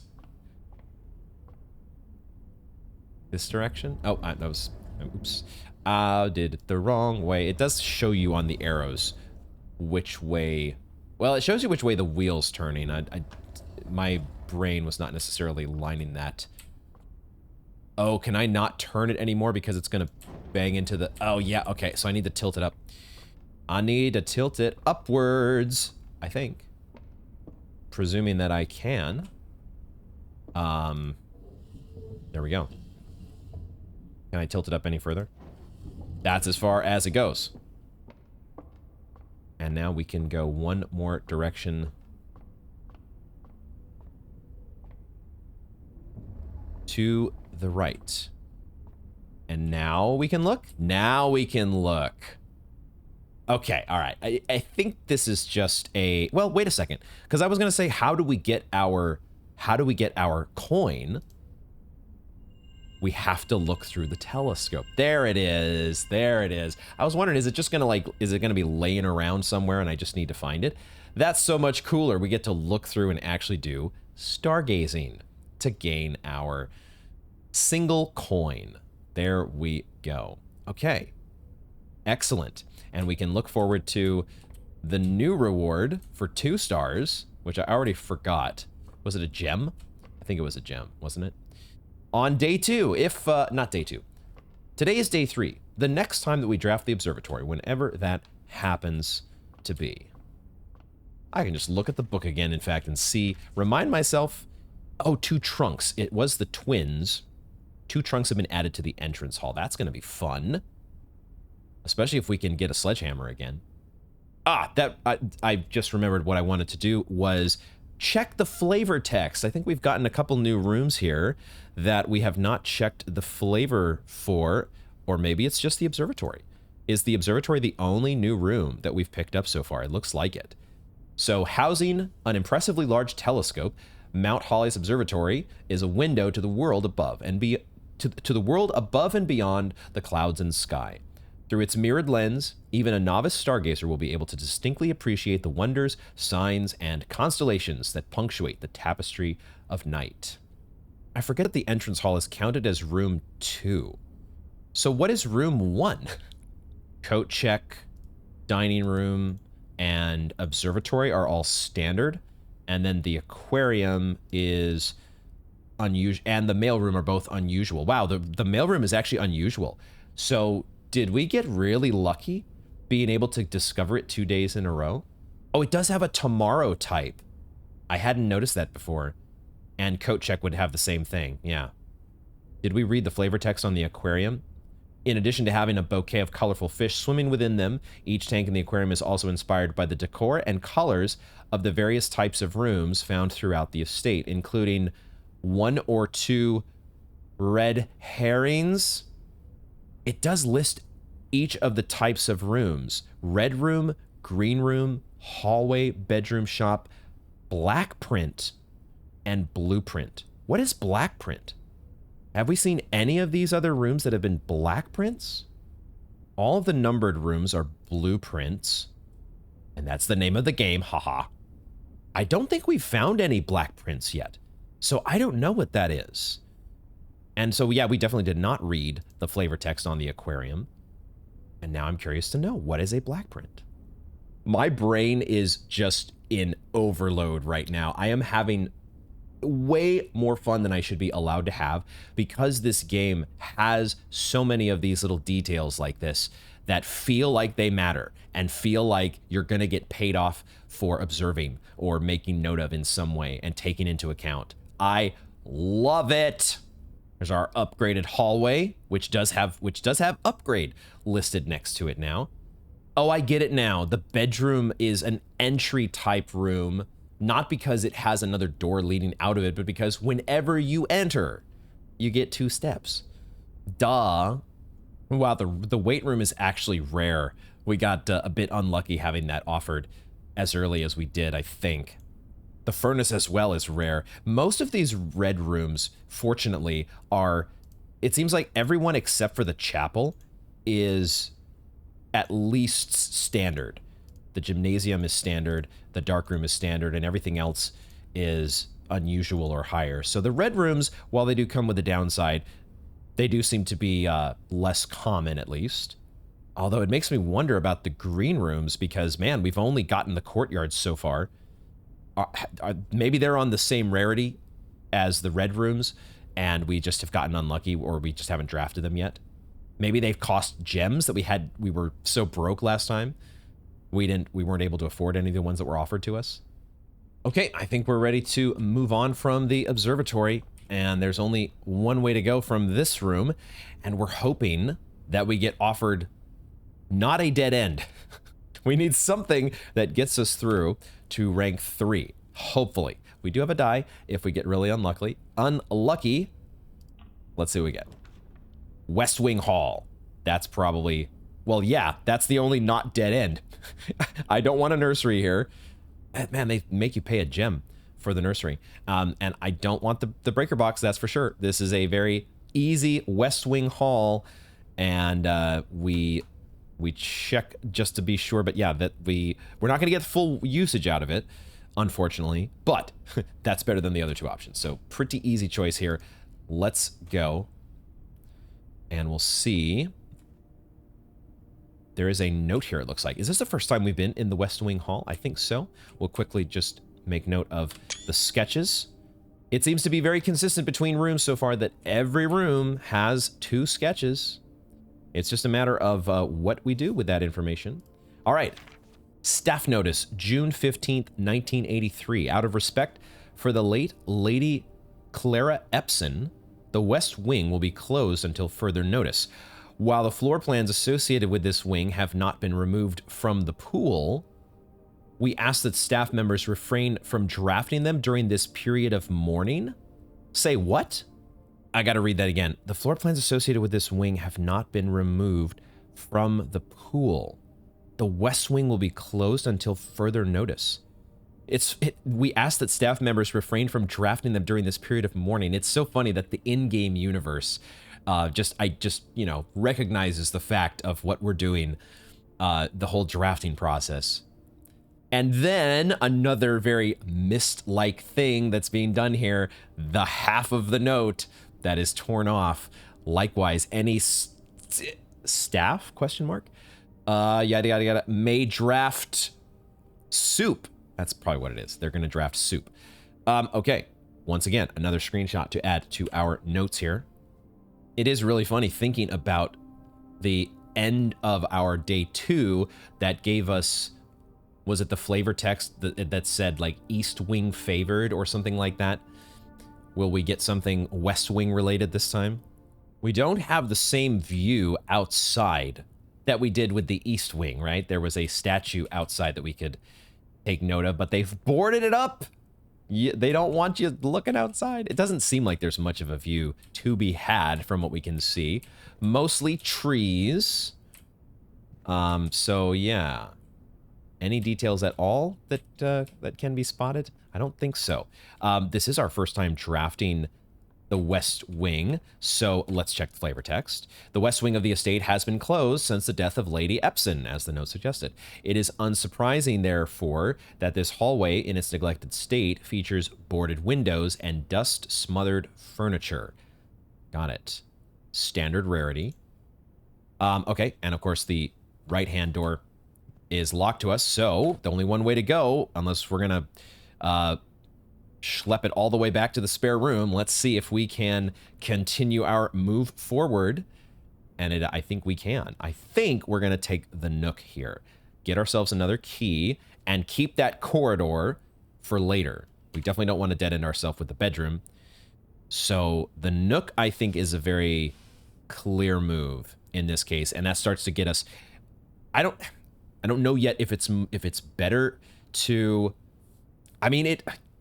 This direction? Oh, that was... Oops. I did it the wrong way. It does show you on the arrows which way... Well, it shows you which way the wheel's turning. My brain was not necessarily lining that. Oh, can I not turn it anymore because it's going to bang into the... Oh, yeah, okay, so I need to tilt it up. I need to tilt it upwards, I think. Presuming that I can. There we go. Can I tilt it up any further? That's as far as it goes. And now we can go one more direction. To the right. And now we can look? Now we can look. Okay, all right. I think this is just a... Well, wait a second. Because I was going to say, how do we get our coin? We have to look through the telescope. There it is. There it is. I was wondering, is it just going to is it going to be laying around somewhere and I just need to find it? That's so much cooler. We get to look through and actually do stargazing to gain our single coin. There we go. Okay. Excellent. And we can look forward to the new reward for 2 stars, which I already forgot. Was it a gem? I think it was a gem, wasn't it? On day 2, if, not day 2. Today is day 3. The next time that we draft the observatory, whenever that happens to be. I can just look at the book again, in fact, and see, remind myself, oh, 2 trunks. It was the twins. 2 trunks have been added to the entrance hall. That's going to be fun. Especially if we can get a sledgehammer again. I just remembered what I wanted to do was check the flavor text. I think we've gotten a couple new rooms here that we have not checked the flavor for, or maybe it's just the observatory. Is the observatory the only new room that we've picked up so far? It looks like it. So housing an impressively large telescope, Mount Holly's observatory is a window to the world above and to the world above and beyond the clouds and sky. Through its mirrored lens, even a novice stargazer will be able to distinctly appreciate the wonders, signs, and constellations that punctuate the tapestry of night. I forget that the entrance hall is counted as room 2. So what is room 1? Coat check, dining room, and observatory are all standard. And then the aquarium is unusual, and the mailroom are both unusual. Wow, the mailroom is actually unusual. So did we get really lucky being able to discover it 2 days in a row? Oh, it does have a tomorrow type. I hadn't noticed that before. And coat check would have the same thing, yeah. Did we read the flavor text on the aquarium? In addition to having a bouquet of colorful fish swimming within them, each tank in the aquarium is also inspired by the decor and colors of the various types of rooms found throughout the estate, including 1 or 2 red herrings. It does list each of the types of rooms. Red room, green room, hallway, bedroom, shop, black print, and blueprint. What is black print? Have we seen any of these other rooms that have been black prints? All of the numbered rooms are blueprints, and that's the name of the game, haha. I don't think we've found any black prints yet, so I don't know what that is. And so, yeah, we definitely did not read the flavor text on the aquarium. And now I'm curious to know, what is a black print? My brain is just in overload right now. I am having way more fun than I should be allowed to have because this game has so many of these little details like this that feel like they matter and feel like you're going to get paid off for observing or making note of in some way and taking into account. I love it. There's our upgraded hallway, which does have upgrade listed next to it now. Oh, I get it now. The bedroom is an entry type room, not because it has another door leading out of it, but because whenever you enter, you get 2 steps. Duh. Wow, the weight room is actually rare. We got a bit unlucky having that offered as early as we did, I think. The furnace as well is rare. Most of these red rooms, fortunately, are... It seems like everyone except for the chapel is at least standard. The gymnasium is standard, the dark room is standard, and everything else is unusual or higher. So the red rooms, while they do come with a downside, they do seem to be less common, at least. Although it makes me wonder about the green rooms because, man, we've only gotten the courtyards so far. Maybe they're on the same rarity as the red rooms, and we just have gotten unlucky, or we just haven't drafted them yet. Maybe they've cost gems that we were so broke last time. We weren't able to afford any of the ones that were offered to us. Okay, I think we're ready to move on from the observatory, and there's only one way to go from this room, and we're hoping that we get offered not a dead end. We need something that gets us through to rank 3, hopefully. We do have a die if we get really unlucky. Let's see what we get. West Wing Hall. That's probably, well, yeah, that's the only not dead end. I don't want a nursery here. Man, they make you pay a gem for the nursery. And I don't want the breaker box, that's for sure. This is a very easy West Wing Hall, and we check just to be sure, but yeah, that we're not going to get full usage out of it, unfortunately, but that's better than the other 2 options. So pretty easy choice here. Let's go, and we'll see. There is a note here, it looks like. Is this the first time we've been in the West Wing Hall? I think so. We'll quickly just make note of the sketches. It seems to be very consistent between rooms so far that every room has 2 sketches. It's just a matter of what we do with that information. All right. Staff notice, June 15th, 1983. Out of respect for the late Lady Clara Epson, the West Wing will be closed until further notice. While the floor plans associated with this wing have not been removed from the pool, we ask that staff members refrain from drafting them during this period of mourning. Say what? I gotta read that again. The floor plans associated with this wing have not been removed from the pool. The West Wing will be closed until further notice. We ask that staff members refrain from drafting them during this period of mourning. It's so funny that the in-game universe you know, recognizes the fact of what we're doing, the whole drafting process. And then another very mist-like thing that's being done here, the half of the note that is torn off. Likewise, any staff, question mark? Yada, yada, yada, may draft soup. That's probably what it is. They're going to draft soup. Okay. Once again, another screenshot to add to our notes here. It is really funny thinking about the end of our day 2 that gave us, was it the flavor text that said like East Wing favored or something like that? Will we get something West Wing related this time? We don't have the same view outside that we did with the East Wing, right? There was a statue outside that we could take note of, but they've boarded it up. They don't want you looking outside. It doesn't seem like there's much of a view to be had from what we can see. Mostly trees. So yeah. Any details at all that that can be spotted? I don't think so. This is our first time drafting the West Wing, so let's check the flavor text. The West Wing of the estate has been closed since the death of Lady Epson, as the note suggested. It is unsurprising, therefore, that this hallway in its neglected state features boarded windows and dust-smothered furniture. Got it. Standard rarity. Okay, and of course the right-hand door is locked to us, so the only one way to go, unless we're gonna schlep it all the way back to the spare room. Let's see if we can continue our move forward. And I think we can. I think we're going to take the nook here. Get ourselves another key and keep that corridor for later. We definitely don't want to dead end ourselves with the bedroom. So the nook, I think, is a very clear move in this case. And that starts to get us... I don't know yet if it's better to... I mean,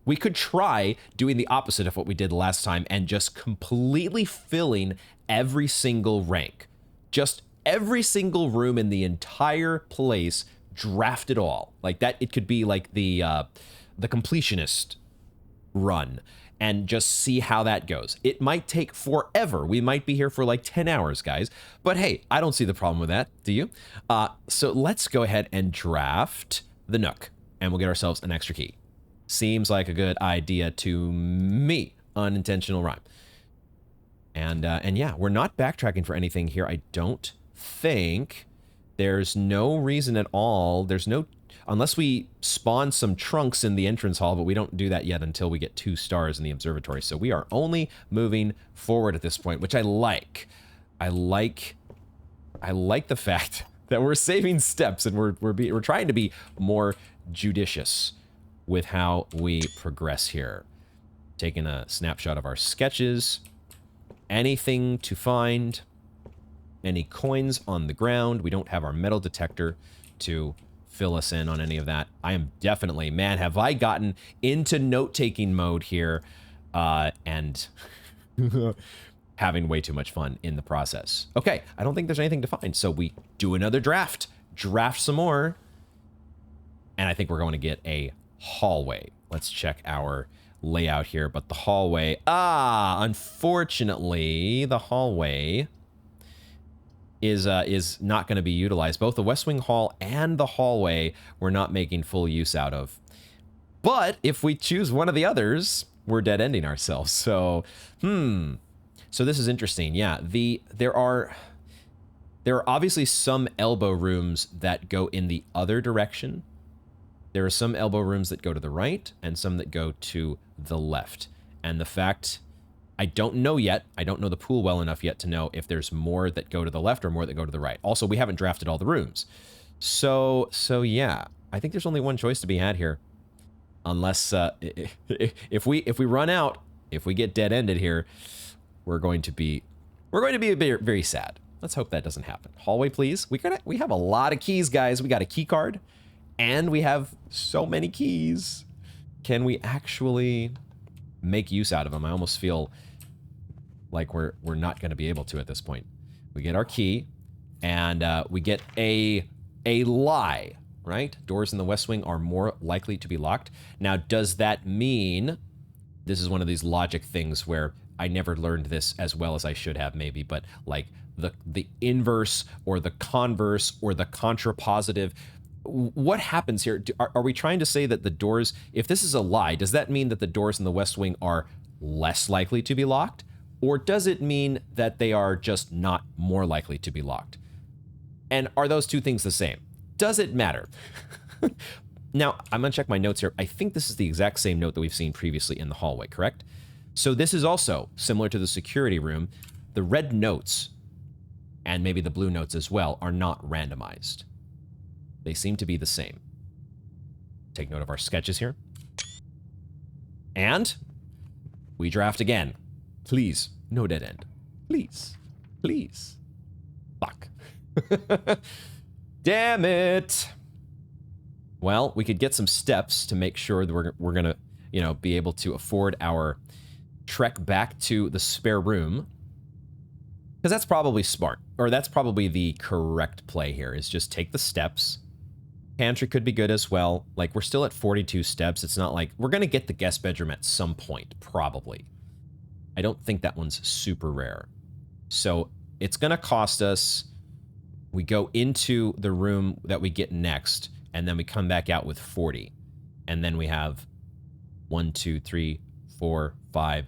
we could try doing the opposite of what we did last time and just completely filling every single rank. Just every single room in the entire place, draft it all. Like that, it could be like the completionist run and just see how that goes. It might take forever. We might be here for like 10 hours, guys. But hey, I don't see the problem with that, do you? So let's go ahead and draft the nook and we'll get ourselves an extra key. Seems like a good idea to me. Unintentional rhyme. And yeah, we're not backtracking for anything here. I don't think. There's no reason at all. There's no... Unless we spawn some trunks in the entrance hall, but we don't do that yet until we get 2 stars in the observatory. So we are only moving forward at this point, which I like. I like the fact that we're saving steps and we're trying to be more judicious with how we progress here. Taking a snapshot of our sketches. Anything to find? Any coins on the ground? We don't have our metal detector to fill us in on any of that. I am definitely, man, have I gotten into note-taking mode here and having way too much fun in the process. Okay, I don't think there's anything to find, so we do another draft some more, and I think we're going to get a hallway. Let's check our layout here, but the hallway, unfortunately, the hallway is not going to be utilized. Both the West Wing Hall and the hallway we're not making full use out of. But if we choose one of the others, we're dead-ending ourselves. So, so this is interesting. Yeah, there are obviously some elbow rooms that go in the other direction. There are some elbow rooms that go to the right and some that go to the left. And the fact, I don't know yet, I don't know the pool well enough yet to know if there's more that go to the left or more that go to the right. Also, we haven't drafted all the rooms. So yeah, I think there's only one choice to be had here. Unless, if we run out, if we get dead-ended here, we're going to be very, very sad. Let's hope that doesn't happen. Hallway, please. We have a lot of keys, guys. We got a key card. And we have so many keys. Can we actually make use out of them? I almost feel like we're not going to be able to at this point. We get our key, and we get a lie, right? Doors in the West Wing are more likely to be locked. Now, does that mean... This is one of these logic things where I never learned this as well as I should have, maybe, but like the inverse or the converse or the contrapositive... What happens here? Are we trying to say that the doors, if this is a lie, does that mean that the doors in the West Wing are less likely to be locked? Or does it mean that they are just not more likely to be locked? And are those two things the same? Does it matter? Now, I'm going to check my notes here. I think this is the exact same note that we've seen previously in the hallway, correct? So this is also similar to the security room. The red notes, and maybe the blue notes as well, are not randomized. They seem to be the same. Take note of our sketches here. And we draft again. Please, no dead end. Please, please. Fuck. Damn it. Well, we could get some steps to make sure that we're gonna you know, be able to afford our trek back to the spare room. Because that's probably smart, or that's probably the correct play here, is just take the steps. Pantry could be good as well. Like, we're still at 42 steps. It's not like... We're going to get the guest bedroom at some point, probably. I don't think that one's super rare. So, it's going to cost us... We go into the room that we get next, and then we come back out with 40. And then we have 1, 2, 3, 4, 5...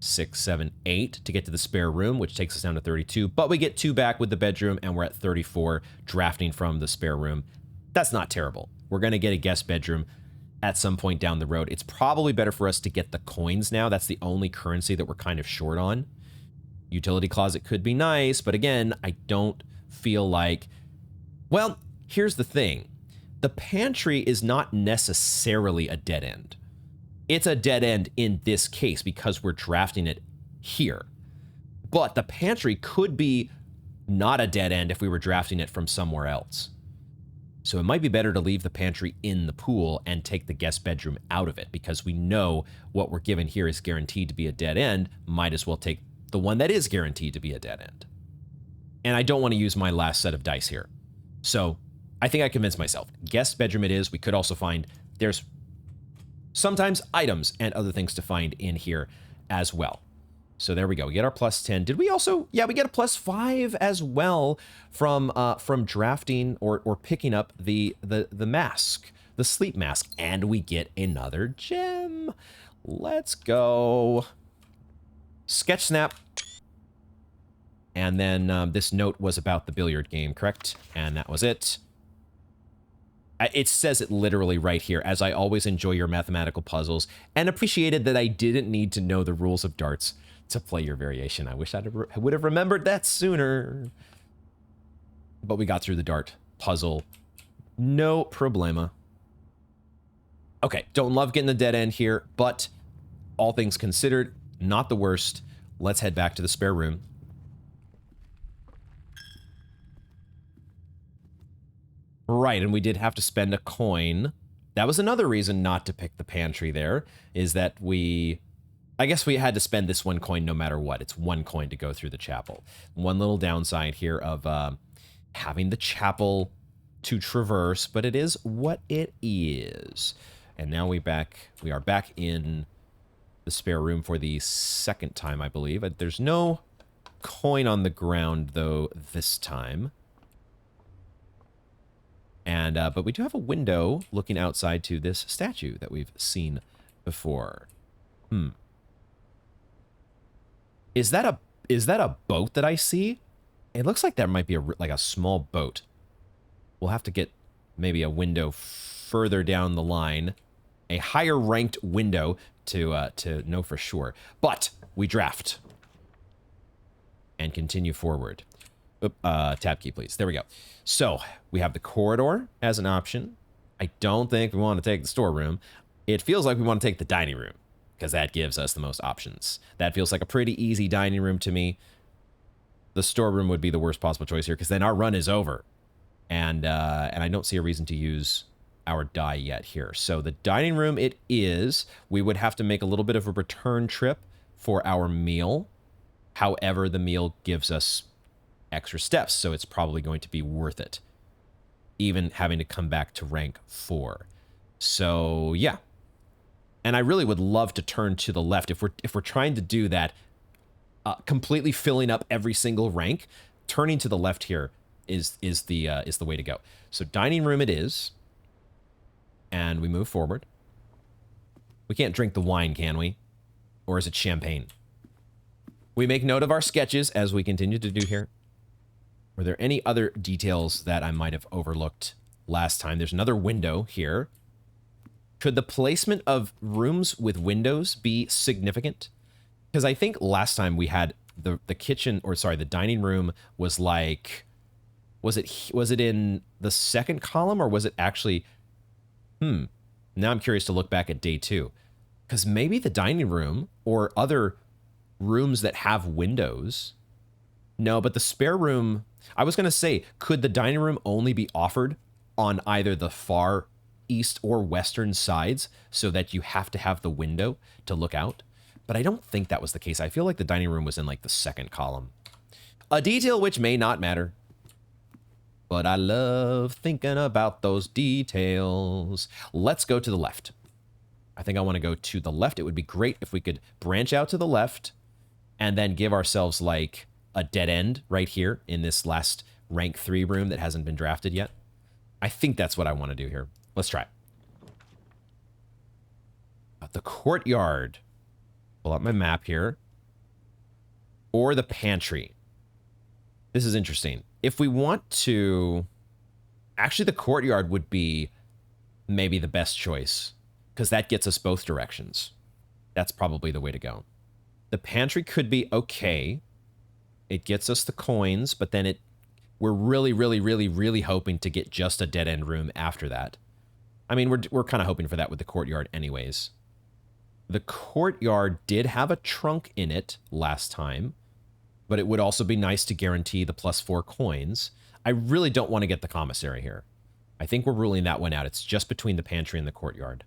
6, 7, 8 to get to the spare room, which takes us down to 32. But we get 2 back with the bedroom, and we're at 34, drafting from the spare room. That's not terrible. We're going to get a guest bedroom at some point down the road. It's probably better for us to get the coins now. That's the only currency that we're kind of short on. Utility closet could be nice, but again, I don't feel like... Well, here's the thing. The pantry is not necessarily a dead end. It's a dead end in this case because we're drafting it here. But the pantry could be not a dead end if we were drafting it from somewhere else. So it might be better to leave the pantry in the pool and take the guest bedroom out of it, because we know what we're given here is guaranteed to be a dead end. Might as well take the one that is guaranteed to be a dead end. And I don't want to use my last set of dice here. So I think I convinced myself. Guest bedroom it is. We could also find... There's sometimes items and other things to find in here as well. So there we go. We get our plus 10. Did we also... Yeah, we get a plus 5 as well from drafting or picking up the mask, the sleep mask. And we get another gem. Let's go. Sketch snap. And then this note was about the billiard game, correct? And that was it. It says it literally right here, as I always enjoy your mathematical puzzles and appreciated that I didn't need to know the rules of darts to play your variation. I wish I would have remembered that sooner. But we got through the dart puzzle. No problema. Okay, don't love getting the dead end here, but all things considered, not the worst. Let's head back to the spare room. Right, and we did have to spend a coin. That was another reason not to pick the pantry there, is that I guess we had to spend this 1 coin no matter what. It's 1 coin to go through the chapel. One little downside here of having the chapel to traverse, but it is what it is. And now we are back in the spare room for the second time, I believe. There's no coin on the ground, though, this time. And but we do have a window looking outside to this statue that we've seen before. Is that a boat that I see? It looks like that might be like a small boat. We'll have to get maybe a window further down the line, a higher ranked window to know for sure. But we draft and continue forward. Tab key, please. There we go. So we have the corridor as an option. I don't think we want to take the storeroom. It feels like we want to take the dining room because that gives us the most options. That feels like a pretty easy dining room to me. The storeroom would be the worst possible choice here because then our run is over. And I don't see a reason to use our die yet here. So the dining room it is. We would have to make a little bit of a return trip for our meal. However, the meal gives us extra steps, so it's probably going to be worth it, even having to come back to rank 4. So yeah, and I really would love to turn to the left if we're trying to do that, completely filling up every single rank. Turning to the left here is the way to go. So dining room it is, and we move forward. We can't drink the wine, can we? Or is it champagne? We make note of our sketches as we continue to do here. Were there any other details that I might have overlooked last time? There's another window here. Could the placement of rooms with windows be significant? Because I think last time we had the kitchen, or sorry, the dining room was like, was it in the second column, or was it actually, now I'm curious to look back at day 2. Because maybe the dining room or other rooms that have windows. No, but the spare room, I was going to say, could the dining room only be offered on either the far east or western sides so that you have to have the window to look out. But I don't think that was the case. I feel like the dining room was in like the second column. A detail which may not matter. But I love thinking about those details. Let's go to the left. I think I want to go to the left. It would be great if we could branch out to the left and then give ourselves like a dead end right here in this last rank 3 room that hasn't been drafted yet. I think that's what I want to do here. Let's try it. The courtyard. Pull up my map here. Or the pantry. This is interesting. If we want to... Actually, the courtyard would be maybe the best choice, because that gets us both directions. That's probably the way to go. The pantry could be okay. It gets us the coins, but then we're really, really, really, really hoping to get just a dead-end room after that. I mean, we're kind of hoping for that with the courtyard anyways. The courtyard did have a trunk in it last time, but it would also be nice to guarantee the +4 coins. I really don't want to get the commissary here. I think we're ruling that one out. It's just between the pantry and the courtyard.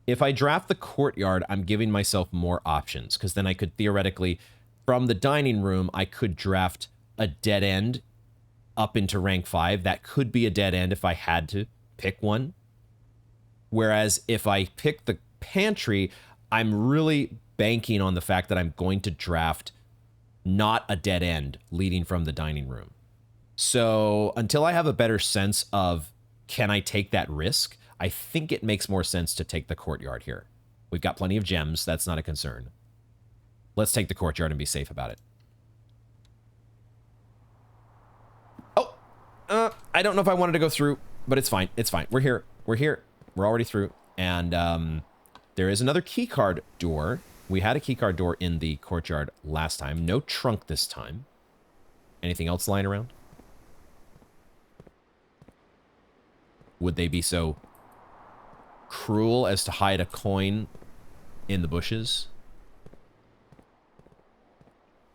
If I draft the courtyard, I'm giving myself more options, because then I could theoretically, from the dining room, I could draft a dead end up into rank 5. That could be a dead end if I had to pick one. Whereas if I pick the pantry, I'm really banking on the fact that I'm going to draft not a dead end leading from the dining room. So until I have a better sense of can I take that risk, I think it makes more sense to take the courtyard here. We've got plenty of gems. That's not a concern. Let's take the courtyard and be safe about it. Oh, I don't know if I wanted to go through, but it's fine. It's fine. We're here. We're here. We're already through. And there is another keycard door. We had a keycard door in the courtyard last time. No trunk this time. Anything else lying around? Would they be so cruel as to hide a coin in the bushes?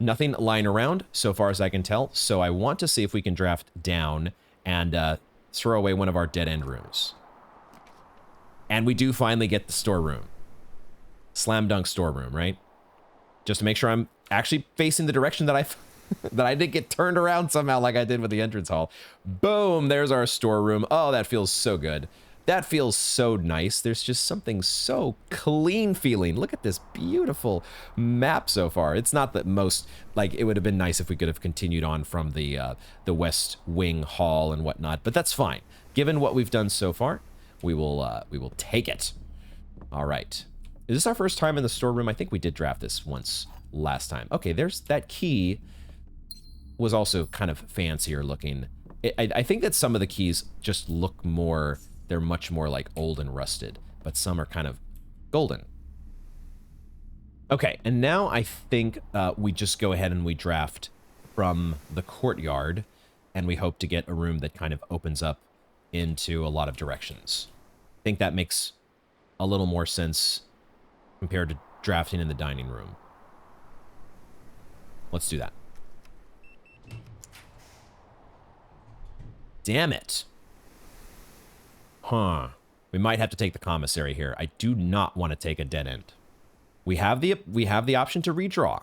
Nothing lying around so far as I can tell. So I want to see if we can draft down and throw away one of our dead end rooms. And we do finally get the storeroom. Slam dunk storeroom, right? Just to make sure I'm actually facing the direction that that I didn't get turned around somehow like I did with the entrance hall. Boom, there's our storeroom. Oh, that feels so good. That feels so nice. There's just something so clean feeling. Look at this beautiful map so far. It's not the most, like, it would have been nice if we could have continued on from the West Wing Hall and whatnot, but that's fine. Given what we've done so far, we will take it. All right. Is this our first time in the storeroom? I think we did draft this once last time. Okay, there's that key. Was also kind of fancier looking. I think that some of the keys just look more, they're much more like old and rusted, but some are kind of golden. Okay, and now I think we just go ahead and we draft from the courtyard, and we hope to get a room that kind of opens up into a lot of directions. I think that makes a little more sense compared to drafting in the dining room. Let's do that. Damn it. Huh. We might have to take the commissary here. I do not want to take a dead end. We have the option to redraw.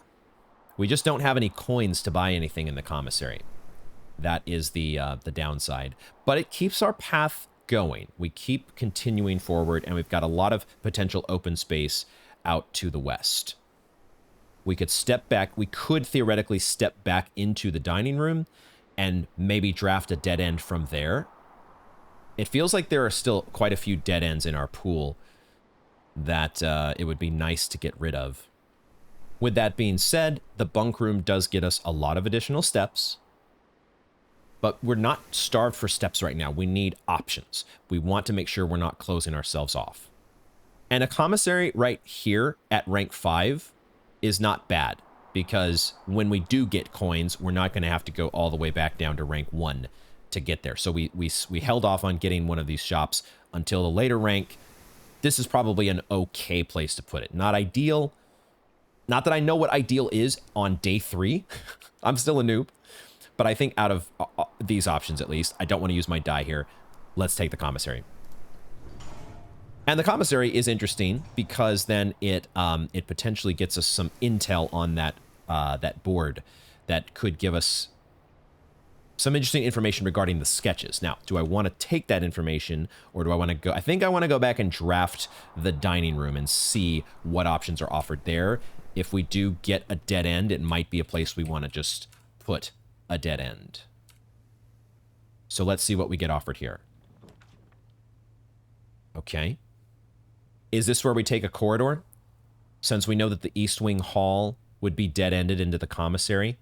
We just don't have any coins to buy anything in the commissary. That is the downside. But it keeps our path going. We keep continuing forward, and we've got a lot of potential open space out to the west. We could step back. We could theoretically step back into the dining room and maybe draft a dead end from there. It feels like there are still quite a few dead ends in our pool that it would be nice to get rid of. With that being said, the bunk room does get us a lot of additional steps, but we're not starved for steps right now. We need options. We want to make sure we're not closing ourselves off. And a commissary right here at rank 5 is not bad, because when we do get coins, we're not going to have to go all the way back down to rank 1 to get there. So we held off on getting one of these shops until a later rank. This is probably an okay place to put it. Not ideal. Not that I know what ideal is on day 3. I'm still a noob. But I think out of these options, at least, I don't want to use my die here. Let's take the commissary. And the commissary is interesting because then it potentially gets us some intel on that that board that could give us some interesting information regarding the sketches. Now, do I want to take that information, or do I want to go? I think I want to go back and draft the dining room and see what options are offered there. If we do get a dead end, it might be a place we want to just put a dead end. So let's see what we get offered here. Okay. Is this where we take a corridor? Since we know that the East Wing Hall would be dead-ended into the commissary,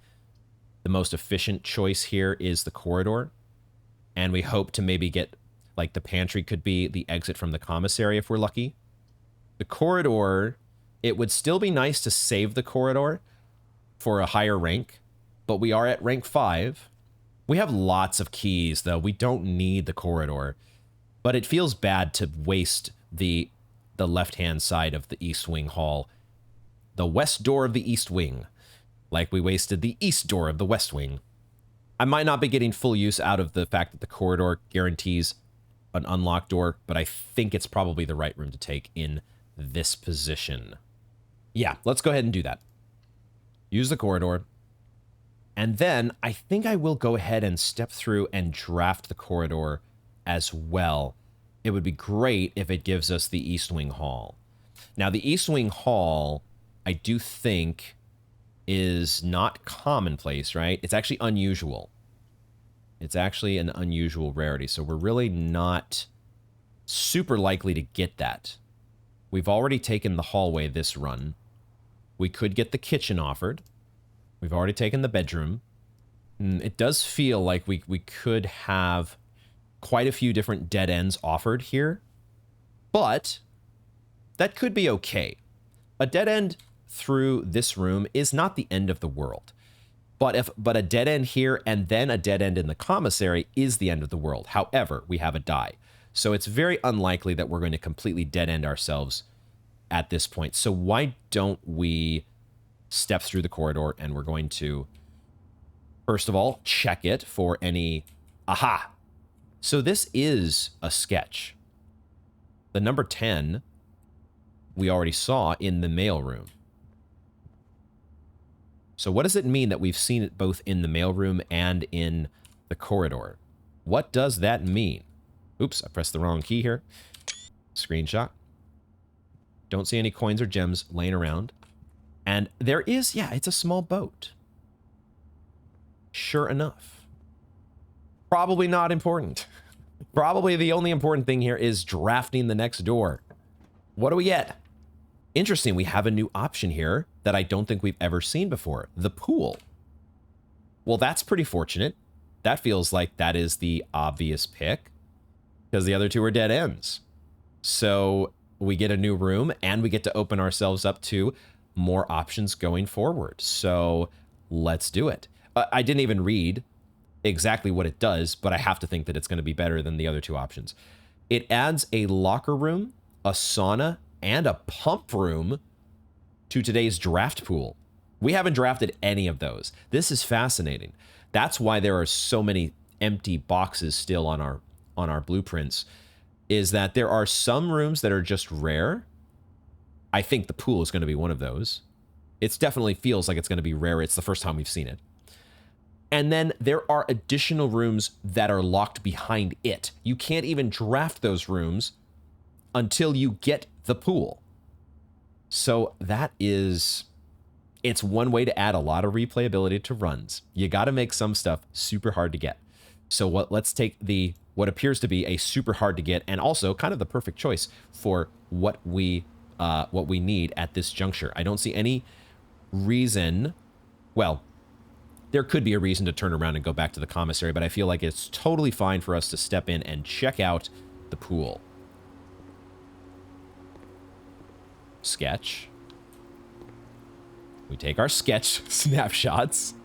the most efficient choice here is the corridor. And we hope to maybe get, like, the pantry could be the exit from the commissary if we're lucky. The corridor, it would still be nice to save the corridor for a higher rank, but we are at rank 5. We have lots of keys, though. We don't need the corridor, but it feels bad to waste the left-hand side of the East Wing Hall, the west door of the East Wing, like we wasted the east door of the West Wing. I might not be getting full use out of the fact that the corridor guarantees an unlocked door, but I think it's probably the right room to take in this position. Yeah, let's go ahead and do that. Use the corridor. And then I think I will go ahead and step through and draft the corridor as well. It would be great if it gives us the East Wing Hall. Now, the East Wing Hall, I do think, is not commonplace, right? It's actually unusual. It's actually an unusual rarity, so we're really not super likely to get that. We've already taken the hallway this run. We could get the kitchen offered. We've already taken the bedroom. It does feel like we could have quite a few different dead ends offered here, but that could be okay. A dead end through this room is not the end of the world, but a dead end here and then a dead end in the commissary is the end of the world. However, we have a die, so it's very unlikely that we're going to completely dead end ourselves at this point. So why don't we step through the corridor, and we're going to, first of all, check it for any... Aha! So this is a sketch. The number 10 we already saw in the mailroom. So what does it mean that we've seen it both in the mailroom and in the corridor? What does that mean? Oops, I pressed the wrong key here. Screenshot. Don't see any coins or gems laying around. And there is, yeah, it's a small boat. Sure enough. Probably not important. Probably the only important thing here is drafting the next door. What do we get? Interesting, we have a new option here that I don't think we've ever seen before. The pool. Well, that's pretty fortunate. That feels like that is the obvious pick, because the other two are dead ends. So we get a new room, and we get to open ourselves up to more options going forward. So let's do it. I didn't even read exactly what it does, but I have to think that it's going to be better than the other two options. It adds a locker room, a sauna, and a pump room to today's draft pool. We haven't drafted any of those. This is fascinating. That's why there are so many empty boxes still on our blueprints, is that there are some rooms that are just rare. I think the pool is going to be one of those. It definitely feels like it's going to be rare. It's the first time we've seen it. And then there are additional rooms that are locked behind it. You can't even draft those rooms until you get the pool. So that is... It's one way to add a lot of replayability to runs. You got to make some stuff super hard to get. So let's take what appears to be a super hard to get and also kind of the perfect choice for what we need at this juncture. I don't see any reason... Well... There could be a reason to turn around and go back to the commissary, but I feel like it's totally fine for us to step in and check out the pool. Sketch. We take our sketch snapshots.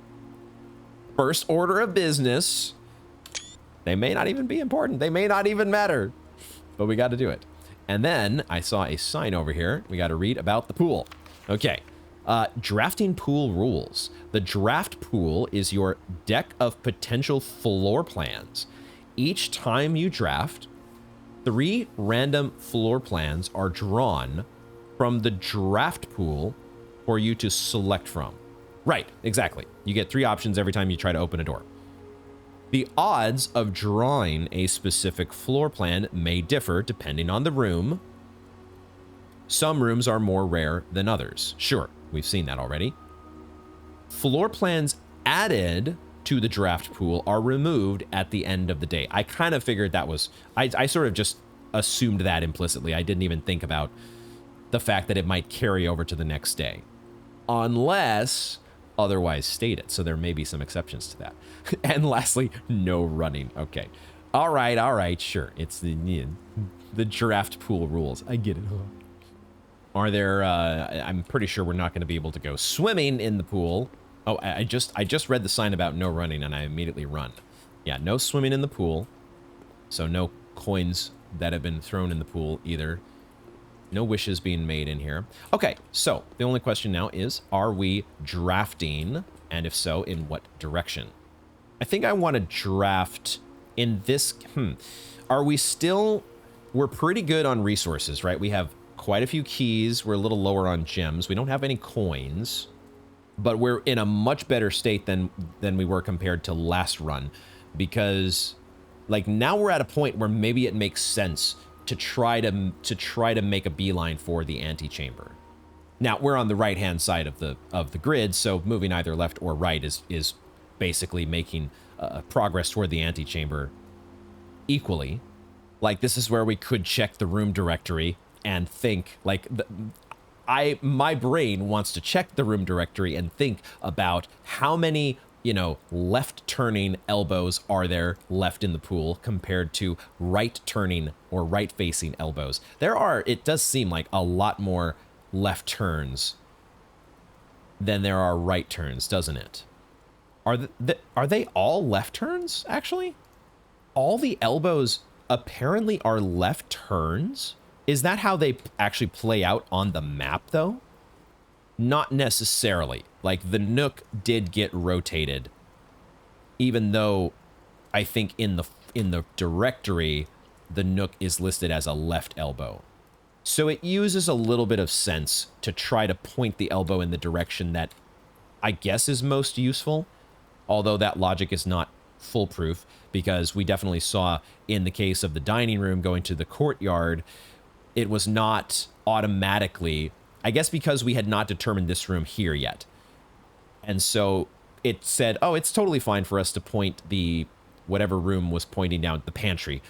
First order of business. They may not even be important. They may not even matter, but we got to do it. And then I saw a sign over here. We got to read about the pool. Okay. Drafting pool rules. The draft pool is your deck of potential floor plans. Each time you draft, 3 random floor plans are drawn from the draft pool for you to select from. Right, exactly. You get 3 options every time you try to open a door. The odds of drawing a specific floor plan may differ depending on the room. Some rooms are more rare than others. Sure, we've seen that already. Floor plans added to the draft pool are removed at the end of the day. I kind of figured that was... I sort of just assumed that implicitly. I didn't even think about the fact that it might carry over to the next day. Unless otherwise stated. So there may be some exceptions to that. And lastly, no running. Okay. All right, sure. It's the draft pool rules. I get it. Are there... I'm pretty sure we're not going to be able to go swimming in the pool. Oh, I just read the sign about no running, and I immediately run. Yeah, no swimming in the pool. So no coins that have been thrown in the pool either. No wishes being made in here. Okay, so the only question now is, are we drafting? And if so, in what direction? I think I want to draft in this... Are we still... We're pretty good on resources, right? We have quite a few keys. We're a little lower on gems. We don't have any coins. But we're in a much better state than we were compared to last run. Because, like, now we're at a point where maybe it makes sense to try to make a beeline for the antechamber. Now, we're on the right-hand side of the grid, so moving either left or right is basically making progress toward the antechamber equally. Like, this is where we could check the room directory and think, like, my brain wants to check the room directory and think about how many, left-turning elbows are there left in the pool compared to right-turning or right-facing elbows. It does seem like a lot more left turns than there are right turns, doesn't it? Are they all left turns, actually? All the elbows apparently are left turns? Is that how they actually play out on the map, though? Not necessarily. Like, the nook did get rotated, even though I think in the directory, the nook is listed as a left elbow. So it uses a little bit of sense to try to point the elbow in the direction that I guess is most useful, although that logic is not foolproof, because we definitely saw in the case of the dining room going to the courtyard, it was not automatically, I guess because we had not determined this room here yet. And so it said, oh, it's totally fine for us to point the whatever room was pointing down, the pantry.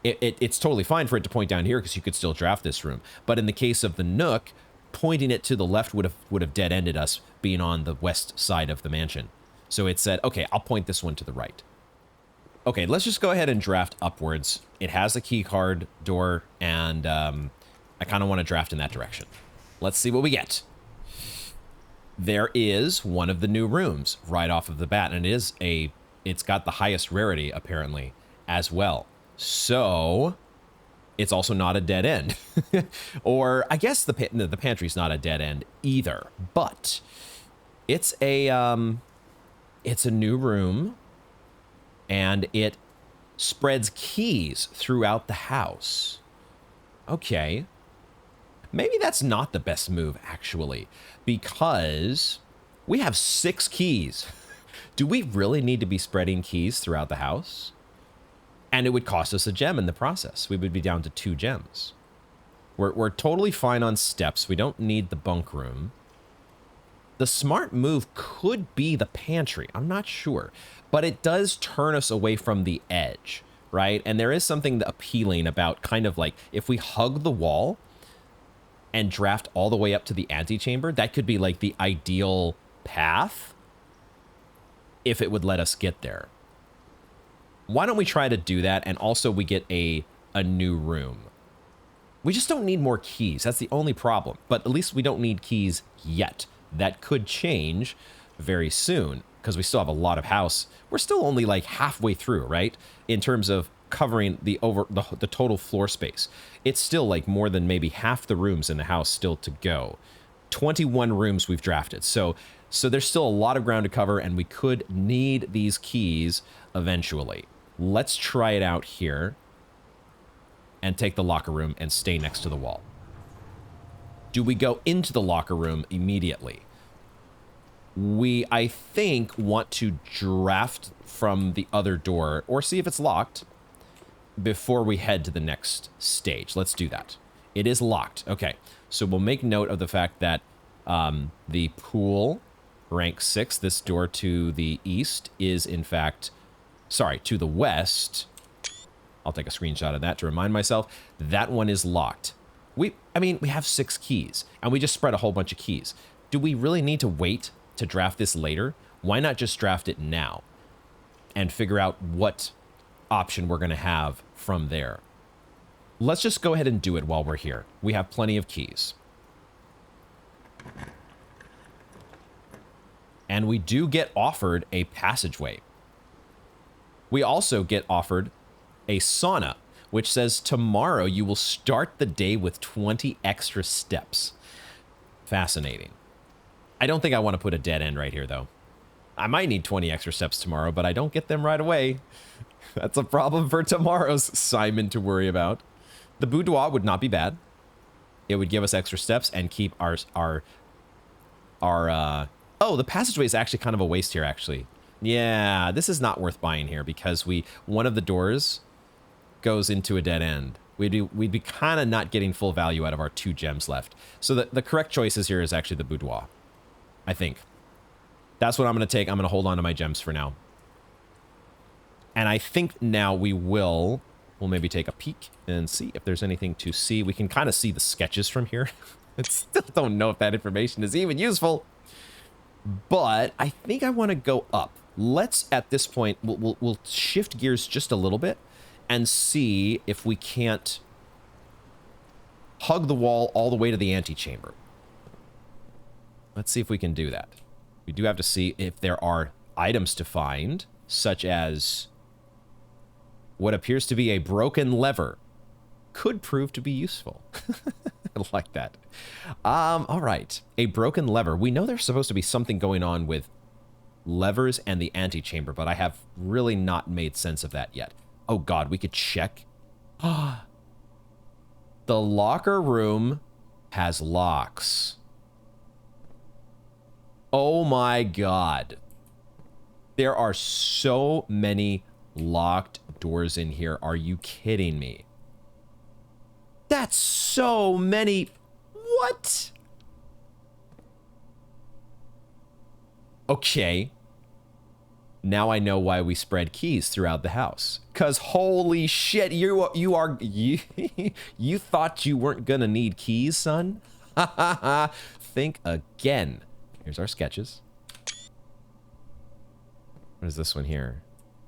It's totally fine for it to point down here because you could still draft this room. But in the case of the nook, pointing it to the left would have dead-ended us being on the west side of the mansion. So it said, okay, I'll point this one to the right. Okay, let's just go ahead and draft upwards. It has a key card door, and I kind of want to draft in that direction. Let's see what we get. There is one of the new rooms right off of the bat, and it's got the highest rarity, apparently, as well. So it's also not a dead end. Or I guess the pantry's not a dead end either, but it's a new room, and it spreads keys throughout the house. Okay. Maybe that's not the best move, actually, because we have 6 keys. Do we really need to be spreading keys throughout the house? And it would cost us a gem in the process. We would be down to 2 gems. We're totally fine on steps. We don't need the bunk room. The smart move could be the pantry. I'm not sure. But it does turn us away from the edge, right? And there is something appealing about kind of like if we hug the wall and draft all the way up to the antechamber, that could be like the ideal path if it would let us get there. Why don't we try to do that, and also we get a new room. We just don't need more keys. That's the only problem. But at least we don't need keys yet. That could change very soon, because we still have a lot of house. We're still only like halfway through, right? In terms of covering the total floor space. It's still like more than maybe half the rooms in the house still to go. 21 rooms we've drafted. So there's still a lot of ground to cover, and we could need these keys eventually. Let's try it out here. and take the locker room and stay next to the wall. Do we go into the locker room immediately? We, I think, want to draft from the other door or see if it's locked before we head to the next stage. Let's do that. It is locked. Okay, so we'll make note of the fact that the pool, rank 6, this door to the east is in fact, sorry, to the west. I'll take a screenshot of that to remind myself. That one is locked. I mean, we have 6 keys, and we just spread a whole bunch of keys. Do we really need to wait to draft this later? Why not just draft it now and figure out what option we're going to have from there? Let's just go ahead and do it while we're here. We have plenty of keys. And we do get offered a passageway. We also get offered a sauna, which says tomorrow you will start the day with 20 extra steps. Fascinating. I don't think I want to put a dead end right here, though. I might need 20 extra steps tomorrow, but I don't get them right away. That's a problem for tomorrow's Simon to worry about. The boudoir would not be bad. It would give us extra steps and keep our oh, the passageway is actually kind of a waste here, actually. Yeah, this is not worth buying here because one of the doors goes into a dead end. We'd be kind of not getting full value out of our 2 gems left. So the correct choices here is actually the boudoir, I think. That's what I'm going to take. I'm going to hold on to my gems for now. And I think now we'll maybe take a peek and see if there's anything to see. We can kind of see the sketches from here. I still don't know if that information is even useful. But I think I want to go up. Let's, at this point, we'll shift gears just a little bit and see if we can't hug the wall all the way to the antechamber. Let's see if we can do that. We do have to see if there are items to find, such as what appears to be a broken lever. Could prove to be useful. I like that. All right. A broken lever. We know there's supposed to be something going on with levers and the antechamber, but I have really not made sense of that yet. Oh God, we could check. The locker room has locks. Oh my God. There are so many locked doors in here. Are you kidding me? That's so many. What? Okay. Now I know why we spread keys throughout the house. Cause holy shit, you thought you weren't gonna need keys, son? Think again. Here's our sketches. What is this one here?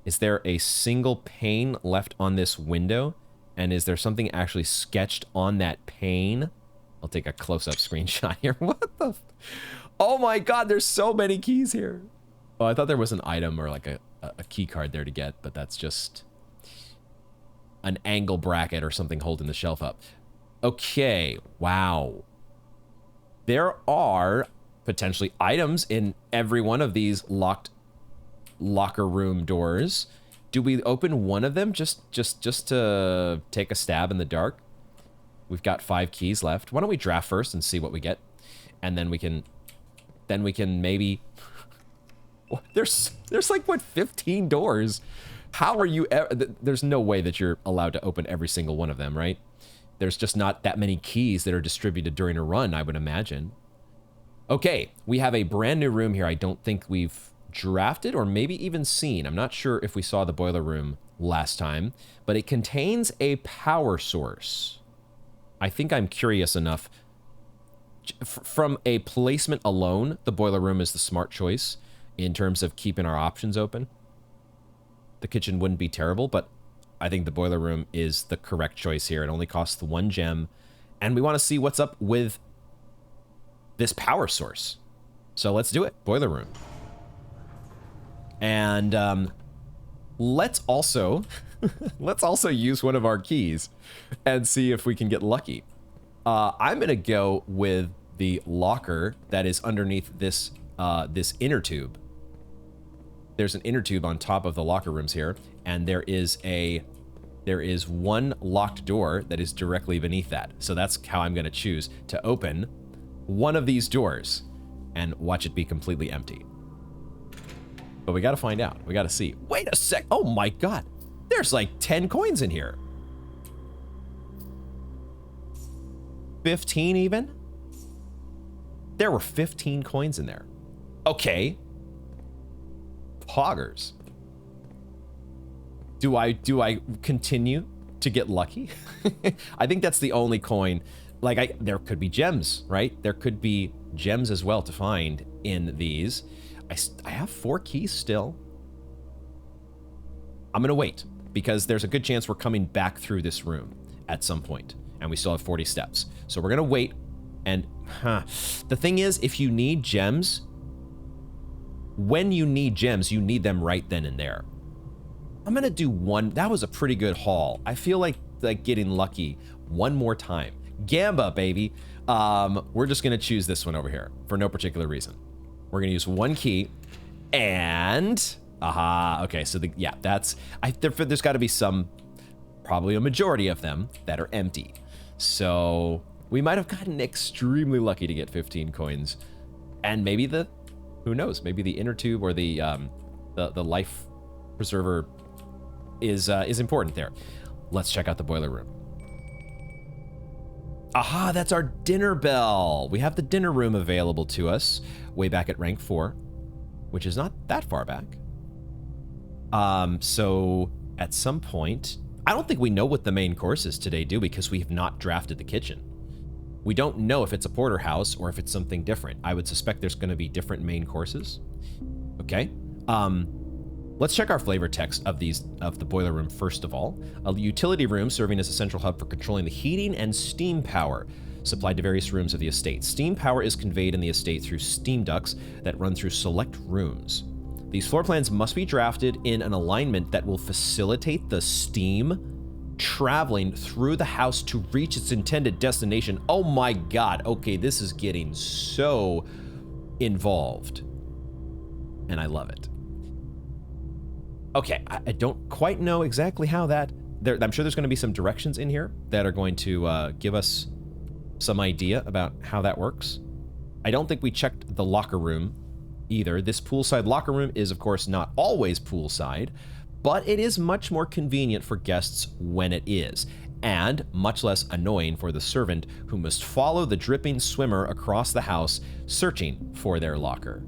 Is there a single pane left on this window? And is there something actually sketched on that pane? I'll take a close-up screenshot here. What the? Oh my God, there's so many keys here. Oh, I thought there was an item or like a key card there to get, but that's just an angle bracket or something holding the shelf up. Okay, wow. There are potentially items in every one of these locked locker room doors. Do we open one of them just to take a stab in the dark? We've got 5 keys left. Why don't we draft first and see what we get, and then we can maybe. There's like what 15 doors. How are you? There's no way that you're allowed to open every single one of them, right? There's just not that many keys that are distributed during a run, I would imagine. Okay, we have a brand new room here. I don't think we've drafted or maybe even seen. I'm not sure if we saw the boiler room last time, but it contains a power source. I think I'm curious enough. From a placement alone, the boiler room is the smart choice in terms of keeping our options open. The kitchen wouldn't be terrible, but I think the boiler room is the correct choice here. It only costs 1 gem, and we want to see what's up with this power source. So let's do it. Boiler room. And let's also use one of our keys and see if we can get lucky. I'm gonna go with the locker that is underneath this this inner tube. There's an inner tube on top of the locker rooms here, and there is there is one locked door that is directly beneath that. So that's how I'm going to choose to open one of these doors and watch it be completely empty. But we got to find out. We got to see. Wait a sec. Oh my God. There's like 10 coins in here. 15 even? There were 15 coins in there. Okay. Poggers. Do I continue to get lucky? I think that's the only coin. Like, there could be gems, right? There could be gems as well to find in these. I have 4 keys still. I'm gonna wait because there's a good chance we're coming back through this room at some point, and we still have 40 steps. So we're gonna wait. And the thing is, if you need gems, when you need gems, you need them right then and there. I'm gonna do one. That was a pretty good haul. I feel like getting lucky one more time. Gamba, baby. We're just gonna choose this one over here for no particular reason. We're gonna use 1 key, and aha. Okay, so that's there's got to be some, probably a majority of them that are empty. So we might have gotten extremely lucky to get 15 coins, and maybe who knows? Maybe the inner tube or the life preserver is important there. Let's check out the boiler room. Aha, that's our dinner bell. We have the dinner room available to us way back at rank 4, which is not that far back. So at some point, I don't think we know what the main course is today, do we? Because we have not drafted the kitchen. We don't know if it's a porterhouse or if it's something different. I would suspect there's going to be different main courses. Okay. Let's check our flavor text of the boiler room first of all. A utility room serving as a central hub for controlling the heating and steam power supplied to various rooms of the estate. Steam power is conveyed in the estate through steam ducts that run through select rooms. These floor plans must be drafted in an alignment that will facilitate the steam traveling through the house to reach its intended destination. Oh my God. Okay, this is getting so involved, and I love it. Okay, I don't quite know exactly how that... I'm sure there's going to be some directions in here that are going to give us some idea about how that works. I don't think we checked the locker room either. This poolside locker room is, of course, not always poolside, but it is much more convenient for guests when it is, and much less annoying for the servant who must follow the dripping swimmer across the house searching for their locker.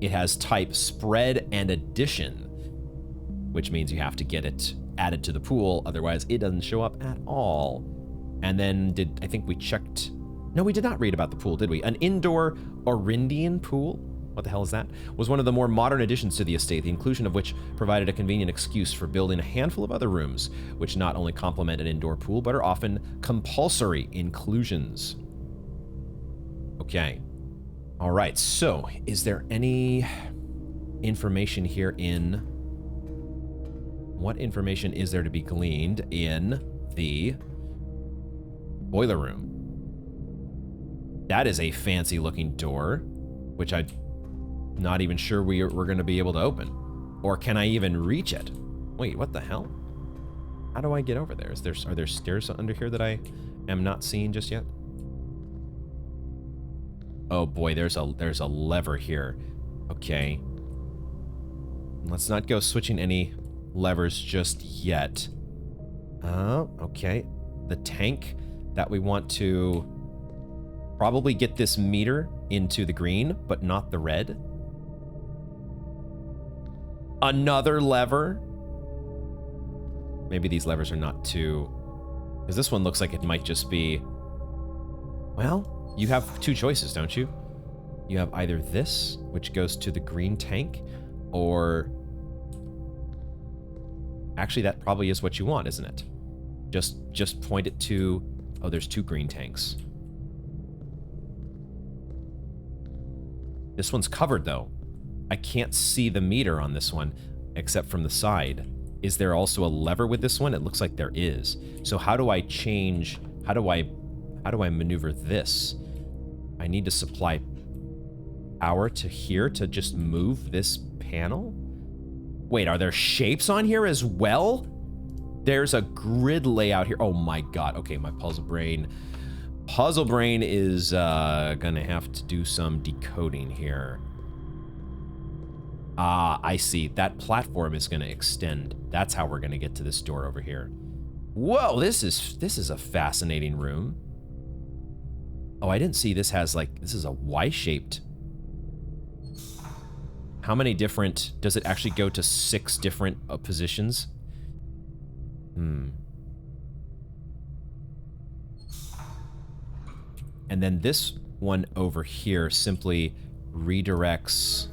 It has type spread and addition, which means you have to get it added to the pool, otherwise it doesn't show up at all. And then I think we checked... No, we did not read about the pool, did we? An indoor Orindian pool? What the hell is that? Was one of the more modern additions to the estate, the inclusion of which provided a convenient excuse for building a handful of other rooms, which not only complement an indoor pool, but are often compulsory inclusions. Okay. All right, so is there any information here in... What information is there to be gleaned in the boiler room? That is a fancy looking door, which I'm not even sure we're going to be able to open. Or can I even reach it? Wait, what the hell? How do I get over there? Are there stairs under here that I am not seeing just yet? Oh boy, there's a lever here. Okay. Let's not go switching any levers just yet. Oh, okay. The tank that we want to probably get this meter into the green, but not the red. Another lever. Maybe these levers are not too... Because this one looks like it might just be... Well, you have 2 choices, don't you? You have either this, which goes to the green tank, or... Actually, that probably is what you want, isn't it? Just point it to... Oh, there's 2 green tanks. This one's covered, though. I can't see the meter on this one, except from the side. Is there also a lever with this one? It looks like there is. So how do I change... How do I maneuver this? I need to supply power to here to just move this panel? Wait, are there shapes on here as well? There's a grid layout here. Oh my god. Okay, my puzzle brain is gonna have to do some decoding here. Ah, I see. That platform is gonna extend. That's how we're gonna get to this door over here. Whoa, this is a fascinating room. Oh, I didn't see this has like, this is a Y-shaped. How many different, does it actually go to 6 different positions? And then this one over here simply redirects.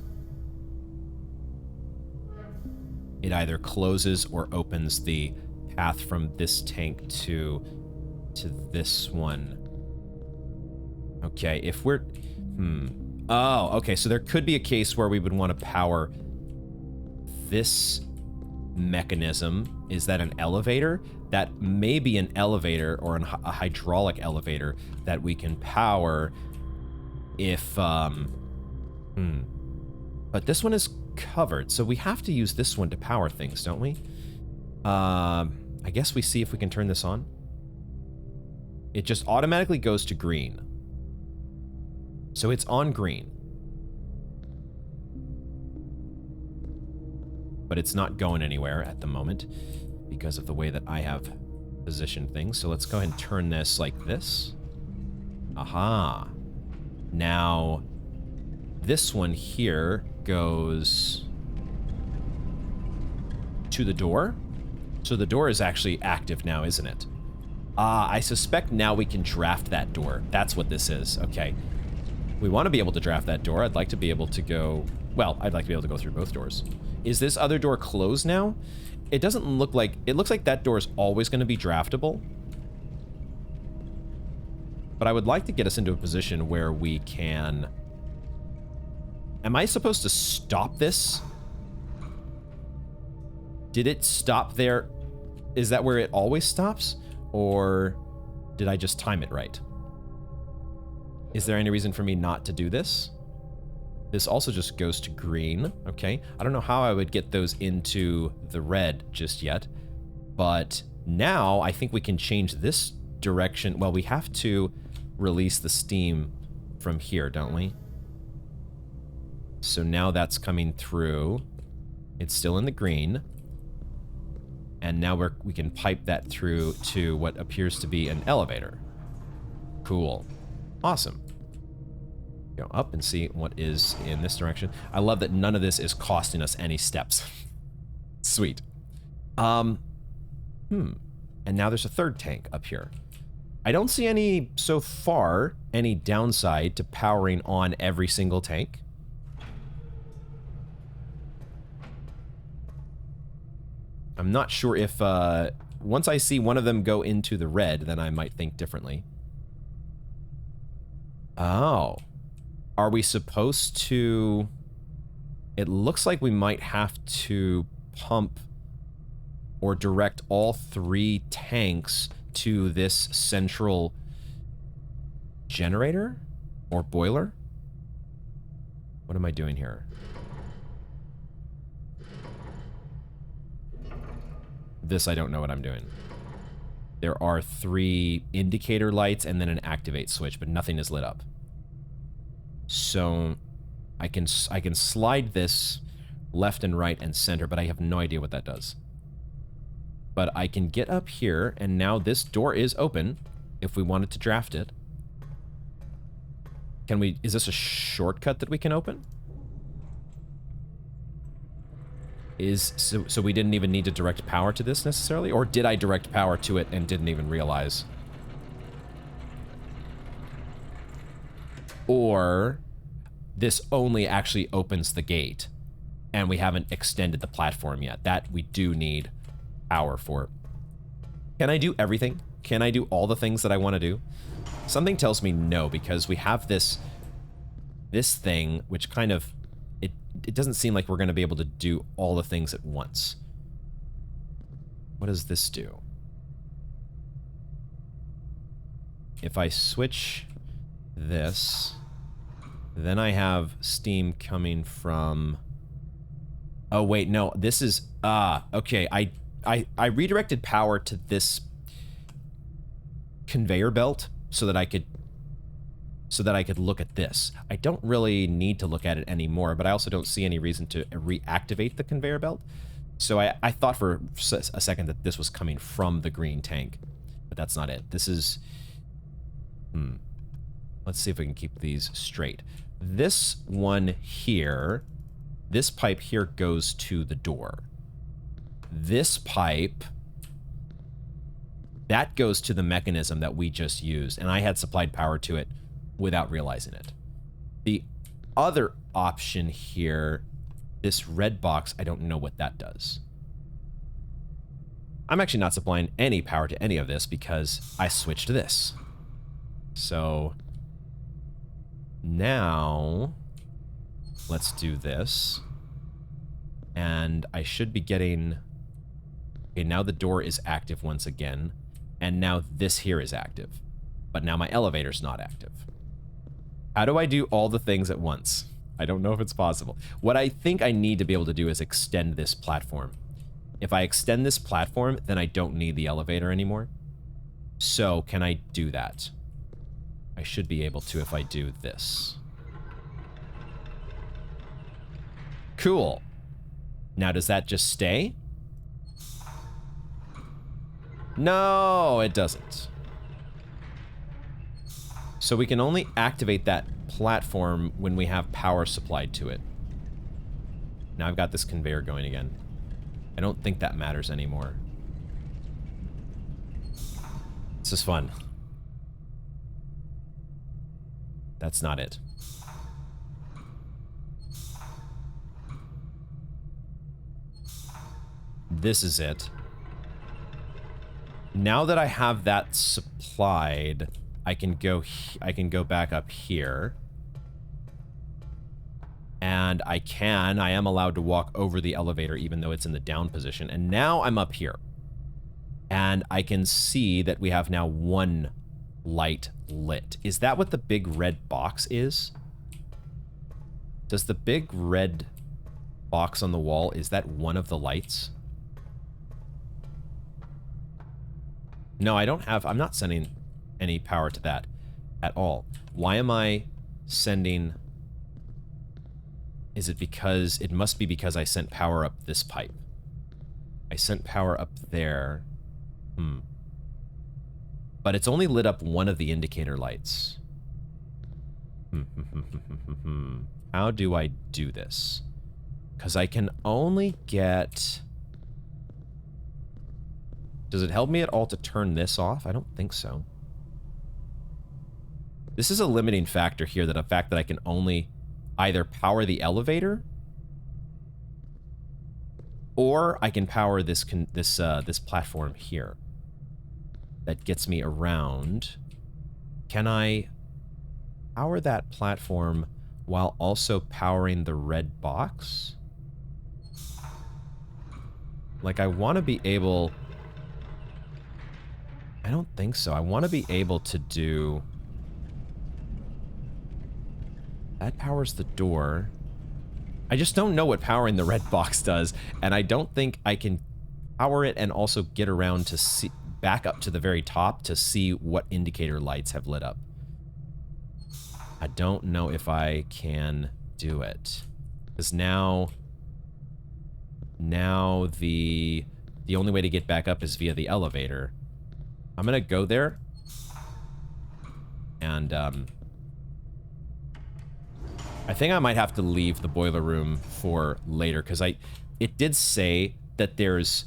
It either closes or opens the path from this tank to this one. Okay, if we're... Oh, okay, so there could be a case where we would want to power this mechanism. Is that an elevator? That may be an elevator or a hydraulic elevator that we can power if... But this one is covered, so we have to use this one to power things, don't we? I guess we see if we can turn this on. It just automatically goes to green. So it's on green. But it's not going anywhere at the moment because of the way that I have positioned things. So let's go ahead and turn this like this. Aha. Now, this one here goes to the door. So the door is actually active now, isn't it? I suspect now we can draft that door. That's what this is. Okay. We want to be able to draft that door. I'd like to be able to go... Well, I'd like to be able to go through both doors. Is this other door closed now? It doesn't look like... It looks like that door is always going to be draftable. But I would like to get us into a position where we can... Am I supposed to stop this? Did it stop there? Is that where it always stops? Or did I just time it right? Is there any reason for me not to do this? This also just goes to green. Okay. I don't know how I would get those into the red just yet. But now I think we can change this direction. Well, we have to release the steam from here, don't we? So now that's coming through. It's still in the green. And now we can pipe that through to what appears to be an elevator. Cool. Awesome. Go up and see what is in this direction. I love that none of this is costing us any steps. Sweet. And now there's a third tank up here. I don't see any, so far, any downside to powering on every single tank. I'm not sure if, once I see one of them go into the red, then I might think differently. Oh. Are we supposed to... It looks like we might have to pump or direct all 3 tanks to this central generator or boiler? What am I doing here? This, I don't know what I'm doing. There are 3 indicator lights and then an activate switch, but nothing is lit up. So I can slide this left and right and center, but I have no idea what that does. But I can get up here, and now this door is open if we wanted to draft it. Can we... Is this a shortcut that we can open? So we didn't even need to direct power to this necessarily? Or did I direct power to it and didn't even realize? Or this only actually opens the gate and we haven't extended the platform yet. That we do need power for. Can I do everything? Can I do all the things that I want to do? Something tells me no, because we have this thing which kind of... It doesn't seem like we're going to be able to do all the things at once. What does this do? If I switch this, then I have steam coming from... Oh, wait, no, this is... okay, I redirected power to this conveyor belt so that I could look at this. I don't really need to look at it anymore, but I also don't see any reason to reactivate the conveyor belt. So I thought for a second that this was coming from the green tank, but that's not it. This is... Let's see if we can keep these straight. This one here, this pipe here goes to the door. This pipe, that goes to the mechanism that we just used, and I had supplied power to it without realizing it. The other option here, this red box, I don't know what that does. I'm actually not supplying any power to any of this because I switched to this. So now let's do this. And I should be getting... Okay, now the door is active once again. And now this here is active. But now my elevator's not active. How do I do all the things at once? I don't know if it's possible. What I think I need to be able to do is extend this platform. If I extend this platform, then I don't need the elevator anymore. So, can I do that? I should be able to if I do this. Cool. Now, does that just stay? No, it doesn't. So we can only activate that platform when we have power supplied to it. Now I've got this conveyor going again. I don't think that matters anymore. This is fun. That's not it. This is it. Now that I have that supplied, I can go back up here. And I am allowed to walk over the elevator even though it's in the down position. And now I'm up here. And I can see that we have now one light lit. Is that what the big red box is? Does the big red box on the wall, is that one of the lights? No, I don't have... I'm not sending any power to that at all. Why am I sending... Is it because... It must be because I sent power up this pipe. I sent power up there. But it's only lit up one of the indicator lights. How do I do this? Because I can only get... Does it help me at all to turn this off? I don't think so. This is a limiting factor here, that the fact that I can only either power the elevator or I can power this this platform here. That gets me around. Can I power that platform while also powering the red box? Like, I want to be able... I don't think so. I want to be able to do... That powers the door. I just don't know what powering the red box does, and I don't think I can power it and also get around to see... back up to the very top to see what indicator lights have lit up. I don't know if I can do it. Because now the only way to get back up is via the elevator. I'm gonna go there. And, I think I might have to leave the boiler room for later, because it did say that there's...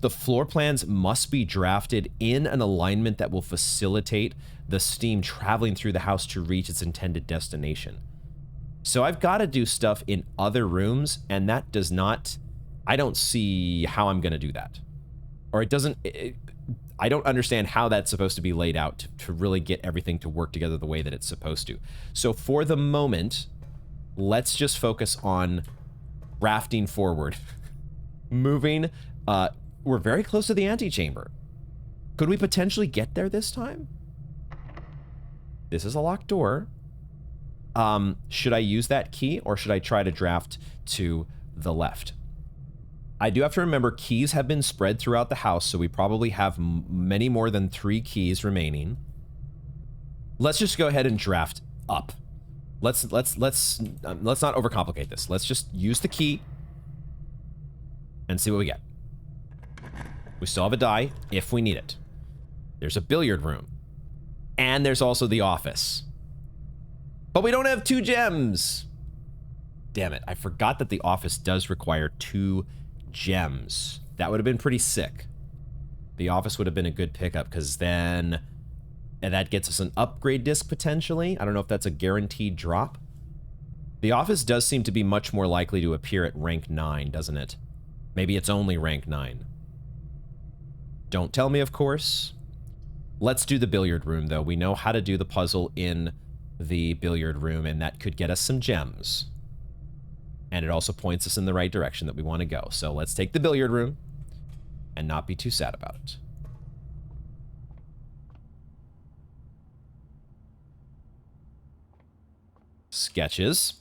The floor plans must be drafted in an alignment that will facilitate the steam traveling through the house to reach its intended destination. So I've got to do stuff in other rooms, and that does not... I don't see how I'm going to do that. Or it doesn't... I don't understand how that's supposed to be laid out to really get everything to work together the way that it's supposed to. So for the moment, let's just focus on rafting forward. Moving... we're very close to the antechamber. Could we potentially get there this time? This is a locked door. Should I use that key, or should I try to draft to the left? I do have to remember keys have been spread throughout the house, so we probably have many more than 3 keys remaining. Let's just go ahead and draft up. Let's not overcomplicate this. Let's just use the key and see what we get. We still have a die if we need it. There's a billiard room. And there's also the office. But we don't have 2 gems. Damn it. I forgot that the office does require 2 gems. That would have been pretty sick. The office would have been a good pickup because then that gets us an upgrade disc potentially. I don't know if that's a guaranteed drop. The office does seem to be much more likely to appear at rank 9, doesn't it? Maybe it's only rank 9. Don't tell me, of course. Let's do the billiard room, though. We know how to do the puzzle in the billiard room, and that could get us some gems. And it also points us in the right direction that we want to go. So let's take the billiard room and not be too sad about it. Sketches.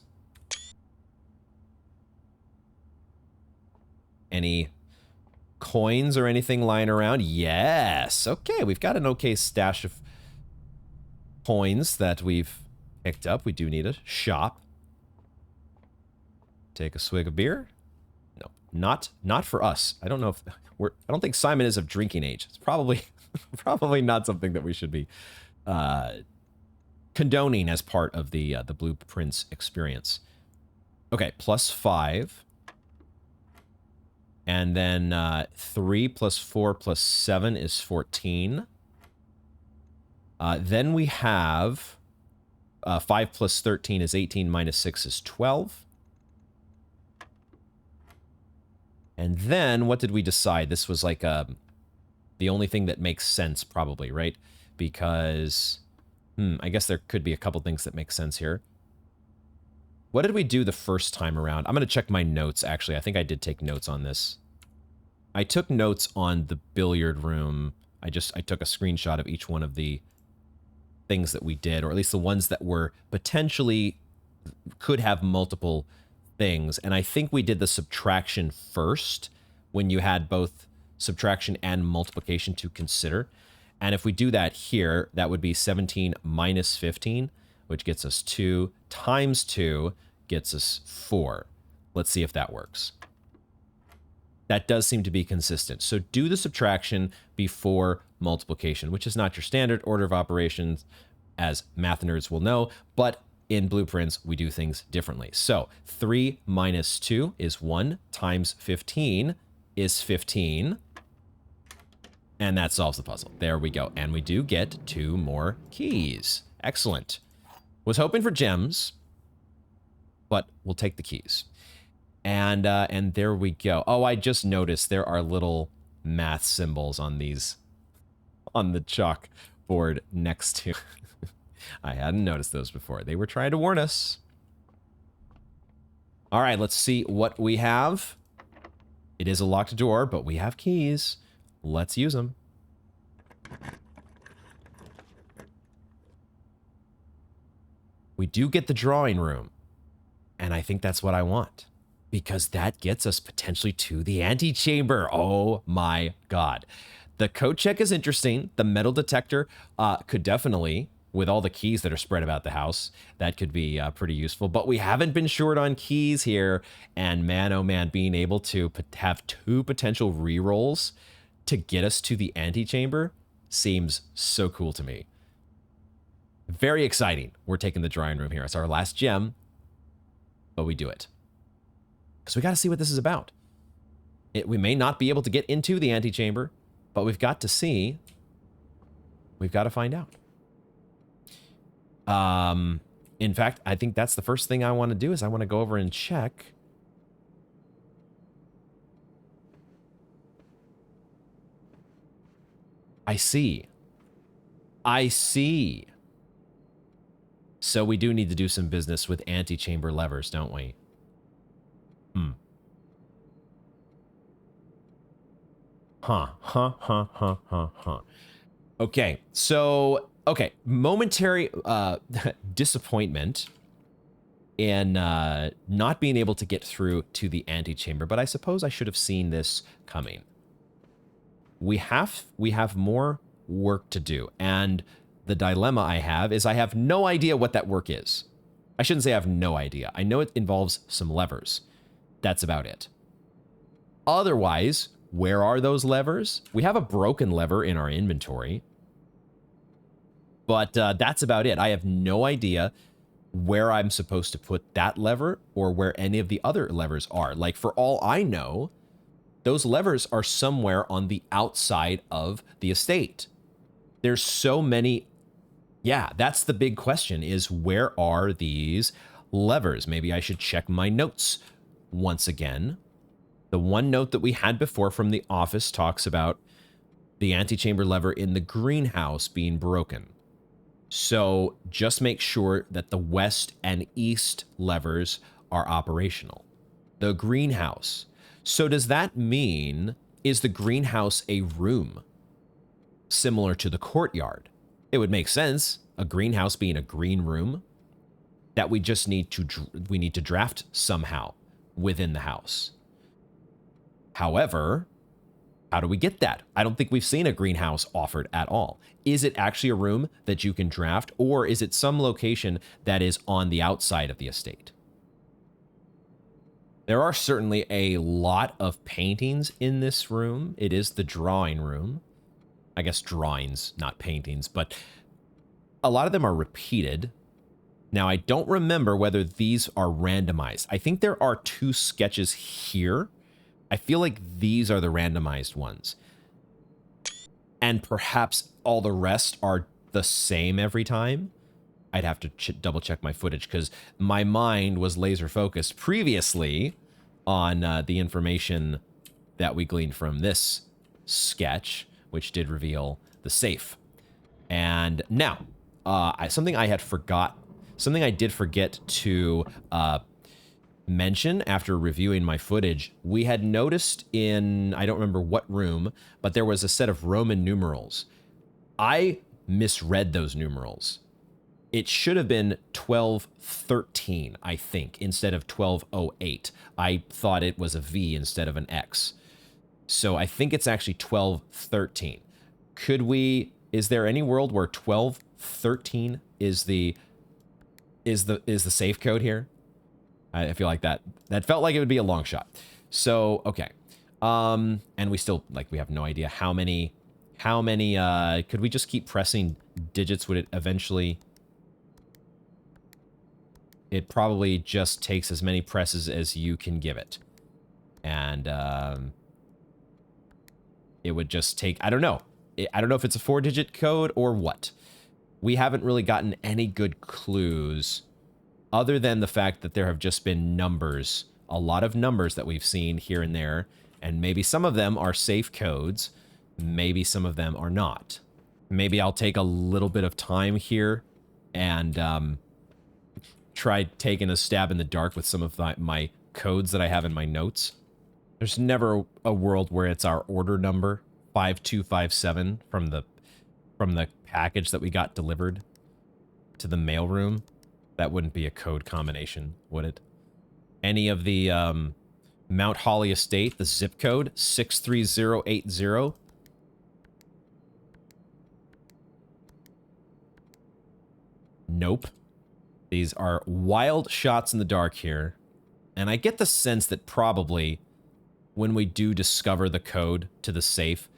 Any coins or anything lying around? Yes. Okay, we've got an okay stash of coins that we've picked up. We do need a shop. Take a swig of beer. No, not for us. I don't know if I don't think Simon is of drinking age. It's probably not something that we should be condoning as part of the Blueprints experience. Okay, +5. And then 3 + 4 + 7 is 14. Then we have 5 + 13 is 18, -6 is 12. And then what did we decide? This was like the only thing that makes sense probably, right? Because, I guess there could be a couple things that make sense here. What did we do the first time around? I'm going to check my notes, actually. I think I did take notes on this. I took notes on the billiard room. I took a screenshot of each one of the things that we did, or at least the ones that were potentially could have multiple things. And I think we did the subtraction first when you had both subtraction and multiplication to consider. And if we do that here, that would be 17 - 15, which gets us 2 times 2 gets us 4. Let's see if that works. That does seem to be consistent. So do the subtraction before multiplication, which is not your standard order of operations, as math nerds will know, but in Blueprints, we do things differently. So 3 - 2 is 1 times 15 is 15. And that solves the puzzle. There we go. And we do get 2 more keys. Excellent. Was hoping for gems, but we'll take the keys. And there we go. Oh, I just noticed there are little math symbols on these, on the chalkboard next to. I hadn't noticed those before. They were trying to warn us. All right, let's see what we have. It is a locked door, but we have keys. Let's use them. We do get the drawing room, and I think that's what I want, because that gets us potentially to the antechamber. Oh my god. The code check is interesting. The metal detector could definitely, with all the keys that are spread about the house, that could be pretty useful. But we haven't been short on keys here. And man, oh man, being able to have 2 potential rerolls to get us to the antechamber seems so cool to me. Very exciting. We're taking the drawing room here. It's our last gem, but we do it. Because we got to see what this is about. We may not be able to get into the antechamber, but we've got to see. We've got to find out. In fact, I think that's the first thing I want to do is I want to go over and check. I see. I see. So we do need to do some business with antechamber levers, don't we? Okay, so, okay, momentary disappointment in not being able to get through to the antechamber, but I suppose I should have seen this coming. We have more work to do, and the dilemma I have is I have no idea what that work is. I shouldn't say I have no idea. I know it involves some levers. That's about it. Otherwise, where are those levers? We have a broken lever in our inventory, but that's about it. I have no idea where I'm supposed to put that lever or where any of the other levers are. Like, for all I know, those levers are somewhere on the outside of the estate. There's so many. Yeah, that's the big question, is where are these levers? Maybe I should check my notes once again. The one note that we had before from the office talks about the antechamber lever in the greenhouse being broken. So just make sure that the west and east levers are operational. The greenhouse. So does that mean, is the greenhouse a room similar to the courtyard? It would make sense, a greenhouse being a green room, that we just need to draft somehow within the house. However, how do we get that? I don't think we've seen a greenhouse offered at all. Is it actually a room that you can draft, or is it some location that is on the outside of the estate? There are certainly a lot of paintings in this room. It is the drawing room. I guess drawings, not paintings, but a lot of them are repeated. Now, I don't remember whether these are randomized. I think there are 2 sketches here. I feel like these are the randomized ones. And perhaps all the rest are the same every time. I'd have to double check my footage because my mind was laser focused previously on the information that we gleaned from this sketch, which did reveal the safe. And now, something I did forget to mention after reviewing my footage, we had noticed in, I don't remember what room, but there was a set of Roman numerals. I misread those numerals. It should have been 1213, I think, instead of 1208. I thought it was a V instead of an X. So I think it's actually 1213. Is there any world where 1213 is the safe code here? I feel like that felt like it would be a long shot. So, okay. And we still, we have no idea how many, could we just keep pressing digits? Would it eventually, it probably just takes as many presses as you can give it. And, it would just take, I don't know. I don't know if it's a 4-digit code or what. We haven't really gotten any good clues other than the fact that there have just been numbers, a lot of numbers that we've seen here and there, and maybe some of them are safe codes, maybe some of them are not. Maybe I'll take a little bit of time here and try taking a stab in the dark with some of my codes that I have in my notes. There's never a world where it's our order number, 5257, from the package that we got delivered to the mailroom. That wouldn't be a code combination, would it? Any of the Mount Holly estate, the zip code 63080. Nope. These are wild shots in the dark here. And I get the sense that probably when we do discover the code to the safe,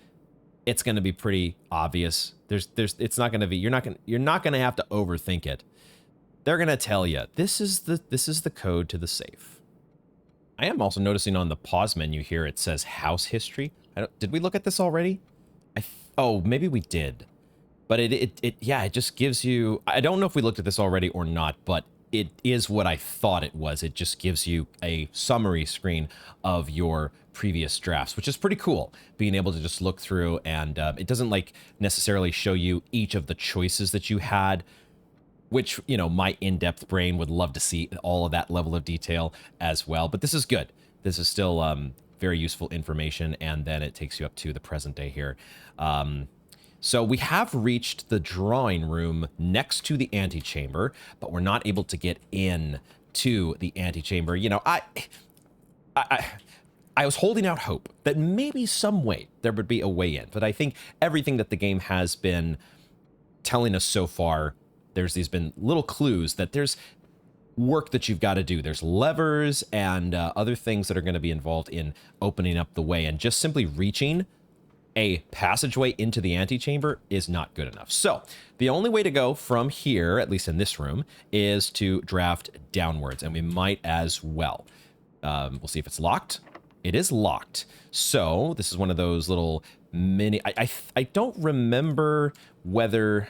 it's going to be pretty obvious. It's not going to be, you're not going to have to overthink it. They're going to tell you, this is the code to the safe. I am also noticing on the pause menu here, it says house history. Did we look at this already? Oh, maybe we did. But it just gives you, I don't know if we looked at this already or not, but it is what I thought it was. It just gives you a summary screen of your previous drafts, which is pretty cool, being able to just look through, and it doesn't necessarily show you each of the choices that you had, which, my in-depth brain would love to see all of that level of detail as well. But this is good. This is still very useful information, and then it takes you up to the present day here. So we have reached the drawing room next to the antechamber, but we're not able to get in to the antechamber. You know, I, I was holding out hope that maybe some way there would be a way in, but I think everything that the game has been telling us so far, there's these been little clues that there's work that you've got to do. There's levers and other things that are going to be involved in opening up the way, and just simply reaching a passageway into the antechamber is not good enough. So the only way to go from here, at least in this room, is to draft downwards, and we might as well. We'll see if it's locked. It is locked. So this is one of those little mini... I don't remember whether...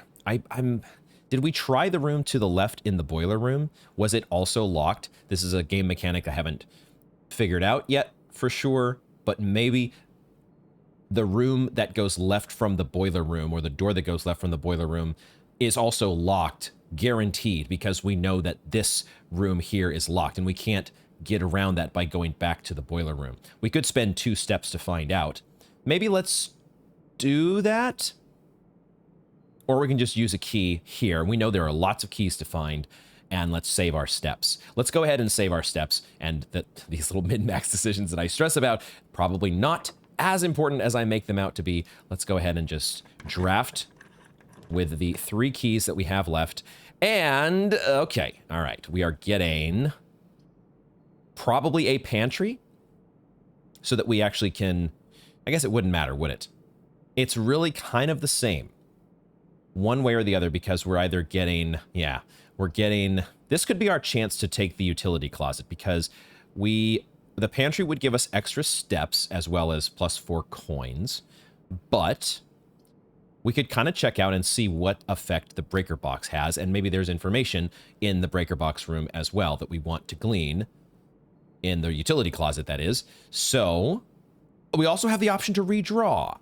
Did we try the room to the left in the boiler room? Was it also locked? This is a game mechanic I haven't figured out yet for sure, but maybe the room that goes left from the boiler room, or the door that goes left from the boiler room, is also locked, guaranteed, because we know that this room here is locked, and we can't get around that by going back to the boiler room. We could spend 2 steps to find out. Maybe let's do that. Or we can just use a key here. We know there are lots of keys to find, and let's save our steps. Let's go ahead and save our steps, and these little min-max decisions that I stress about, probably not as important as I make them out to be. Let's go ahead and just draft with the 3 keys that we have left. And, okay, all right, we are getting probably a pantry so that we actually can... I guess it wouldn't matter, would it? It's really kind of the same, one way or the other, because we're either getting... Yeah, we're getting... This could be our chance to take the utility closet, because the pantry would give us extra steps as well as +4 coins, but we could kind of check out and see what effect the breaker box has, and maybe there's information in the breaker box room as well that we want to glean in the utility closet, that is. So we also have the option to redraw,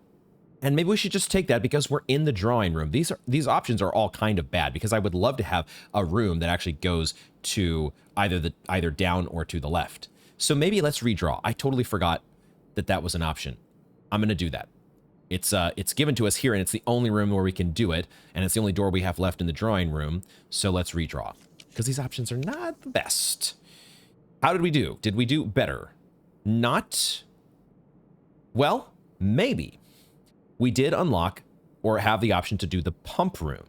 and maybe we should just take that because we're in the drawing room. These options are all kind of bad, because I would love to have a room that actually goes to either down or to the left. So maybe let's redraw. I totally forgot that that was an option. I'm going to do that. It's given to us here, and it's the only room where we can do it, and it's the only door we have left in the drawing room. So let's redraw, because these options are not the best. How did we do? Did we do better? Not... Well, maybe. We did unlock or have the option to do the pump room.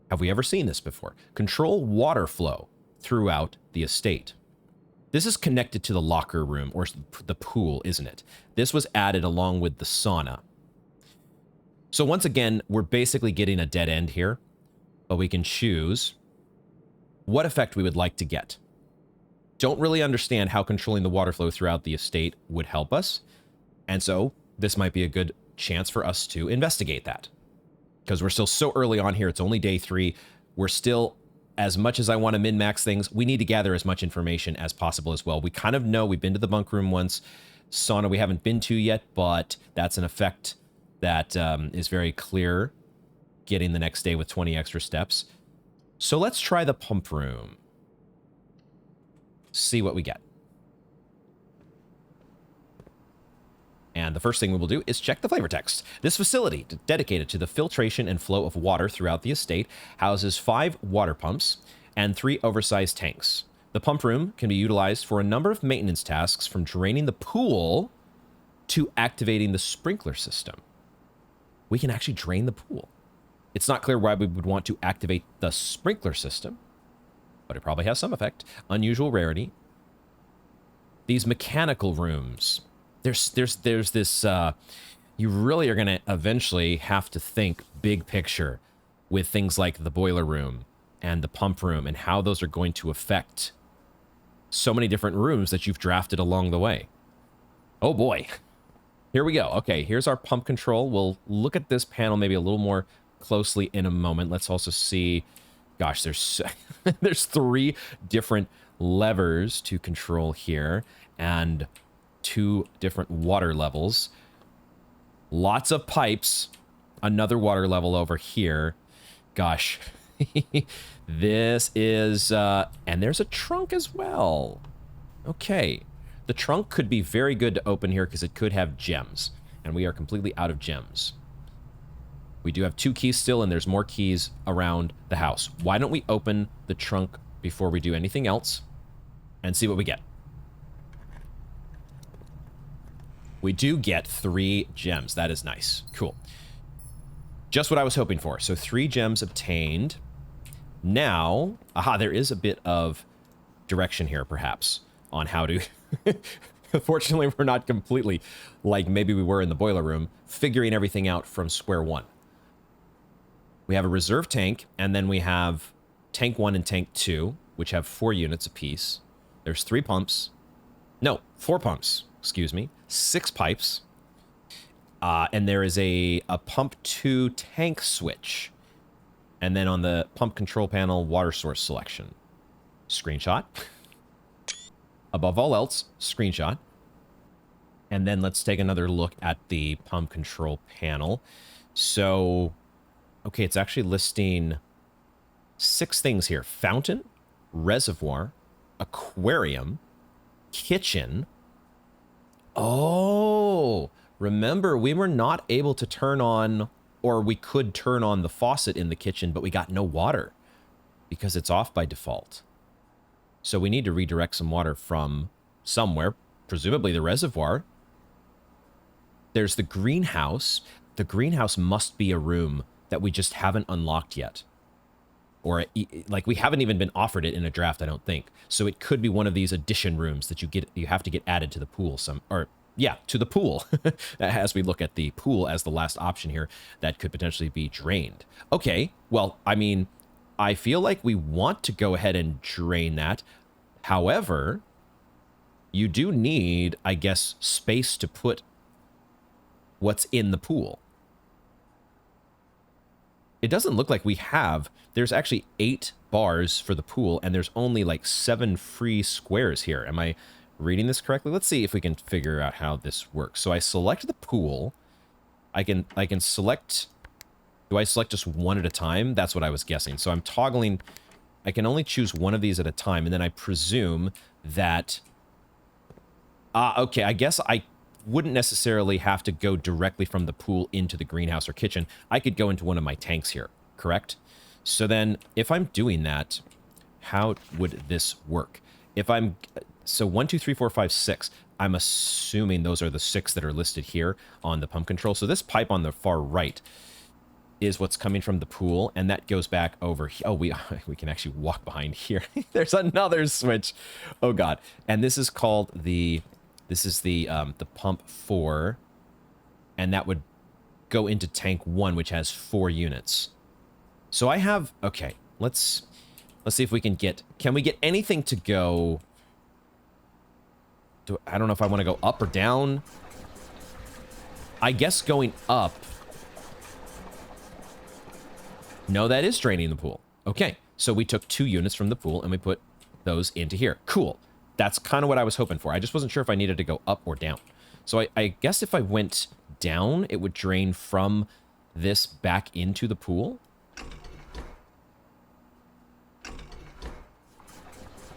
Have we ever seen this before? Control water flow throughout the estate. This is connected to the locker room, or the pool, isn't it? This was added along with the sauna. So once again, we're basically getting a dead end here, but we can choose what effect we would like to get. Don't really understand how controlling the water flow throughout the estate would help us, and so this might be a good chance for us to investigate that. Because we're still so early on here, it's only day 3, we're still... As much as I want to min-max things, we need to gather as much information as possible as well. We kind of know we've been to the bunk room once. Sauna we haven't been to yet, but that's an effect that is very clear, getting the next day with 20 extra steps. So let's try the pump room. See what we get. And the first thing we will do is check the flavor text. This facility, dedicated to the filtration and flow of water throughout the estate, houses 5 water pumps and 3 oversized tanks. The pump room can be utilized for a number of maintenance tasks, from draining the pool to activating the sprinkler system. We can actually drain the pool. It's not clear why we would want to activate the sprinkler system, but it probably has some effect. Unusual rarity. These mechanical rooms... There's this, you really are going to eventually have to think big picture with things like the boiler room and the pump room, and how those are going to affect so many different rooms that you've drafted along the way. Oh boy. Here we go. Okay, here's our pump control. We'll look at this panel maybe a little more closely in a moment. Let's also see, gosh, there's 3 different levers to control here, and 2 different water levels. Lots of pipes. Another water level over here. Gosh. This is... and there's a trunk as well. Okay. The trunk could be very good to open here, because it could have gems. And we are completely out of gems. We do have 2 keys still, and there's more keys around the house. Why don't we open the trunk before we do anything else? and see what we get. We do get 3 gems. That is nice. Cool. Just what I was hoping for. So 3 gems obtained. Now, aha, there is a bit of direction here, perhaps, on how to... Fortunately, we're not completely like maybe we were in the boiler room, figuring everything out from square one. We have a reserve tank, and then we have tank 1 and tank 2, which have 4 units apiece. There's 3 pumps. No, 4 pumps, excuse me. 6 pipes. And there is a pump 2 tank switch. And then on the pump control panel, water source selection. Screenshot. Above all else, screenshot. And then let's take another look at the pump control panel. So, okay, it's actually listing 6 things here. Fountain, reservoir, aquarium, kitchen. Oh, remember, we were not able to turn on, or we could turn on the faucet in the kitchen, but we got no water because it's off by default. So we need to redirect some water from somewhere, presumably the reservoir. There's the greenhouse. The greenhouse must be a room that we just haven't unlocked yet. Or, like, we haven't even been offered it in a draft, I don't think. So it could be one of these addition rooms that you have to get added to the pool. To the pool. As we look at the pool as the last option here, that could potentially be drained. Okay, well, I mean, I feel like we want to go ahead and drain that. However, you do need, I guess, space to put what's in the pool. It doesn't look like we have. There's actually 8 bars for the pool, and there's only like 7 free squares here. Am I reading this correctly? Let's see if we can figure out how this works. So I select the pool. I can select... Do I select just one at a time? That's what I was guessing. So I'm toggling... I can only choose one of these at a time, and then I presume that... okay, I guess I wouldn't necessarily have to go directly from the pool into the greenhouse or kitchen. I could go into one of my tanks here, correct? So then, if I'm doing that, how would this work? If I'm... So 1, 2, 3, 4, 5, 6. I'm assuming those are the 6 that are listed here on the pump control. So this pipe on the far right is what's coming from the pool, and that goes back over here. Oh, we can actually walk behind here. There's another switch. Oh god. And this is called the... This is the pump 4, and that would go into tank 1, which has 4 units. So I have... Okay, let's see if we can get... Can we get anything to go... I don't know if I want to go up or down. I guess going up... No, that is draining the pool. Okay, so we took 2 units from the pool, and we put those into here. Cool. That's kind of what I was hoping for. I just wasn't sure if I needed to go up or down. So I guess if I went down, it would drain from this back into the pool.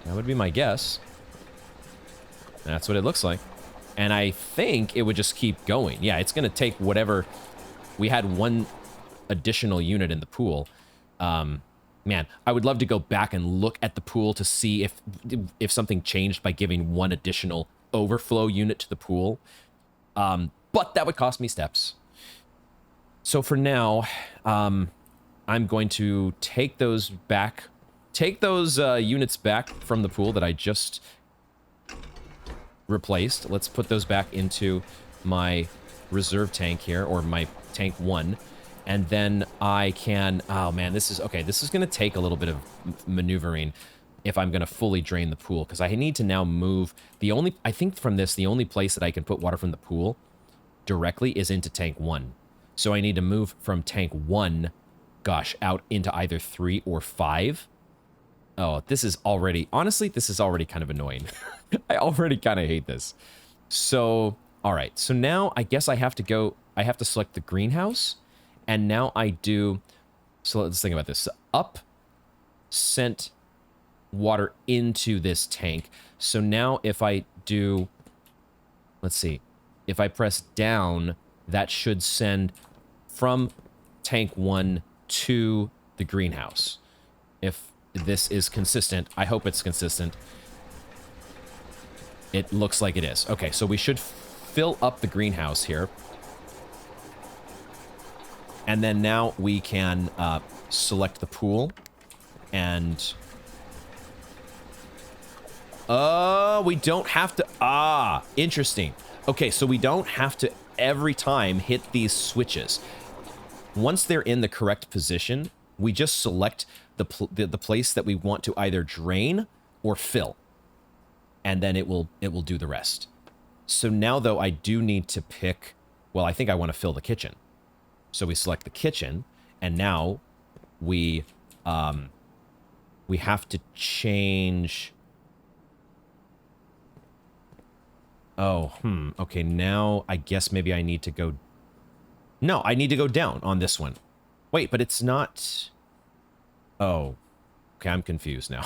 That would be my guess. That's what it looks like. And I think it would just keep going. Yeah, it's going to take whatever... We had 1 additional unit in the pool. Man, I would love to go back and look at the pool to see if something changed by giving 1 additional overflow unit to the pool. But that would cost me steps. So for now, I'm going to take those back. Take those units back from the pool that I just replaced. Let's put those back into my reserve tank here, or my tank 1. And then I can... Oh, man, this is... Okay, this is going to take a little bit of maneuvering if I'm going to fully drain the pool, because I need to now move... I think from this, the only place that I can put water from the pool directly is into tank 1. So I need to move from tank 1, gosh, out into either 3 or 5. Oh, this is already... Honestly, this is already kind of annoying. I already kind of hate this. So, all right. So now I guess I have to go... I have to select the greenhouse... And now I do, so let's think about this. Up sent water into this tank. So now if I do, let's see, if I press down, that should send from tank 1 to the greenhouse. If this is consistent, I hope it's consistent. It looks like it is. Okay, so we should fill up the greenhouse here. And then now we can select the pool. And... we don't have to... interesting. Okay, so we don't have to every time hit these switches. Once they're in the correct position, we just select the place that we want to either drain or fill. And then it will do the rest. So now, though, I do need to pick... Well, I think I want to fill the kitchen. So we select the kitchen, and now we have to change... Oh, okay, now I guess maybe I need to go... No, I need to go down on this one. Wait, but it's not... Oh. Okay, I'm confused now.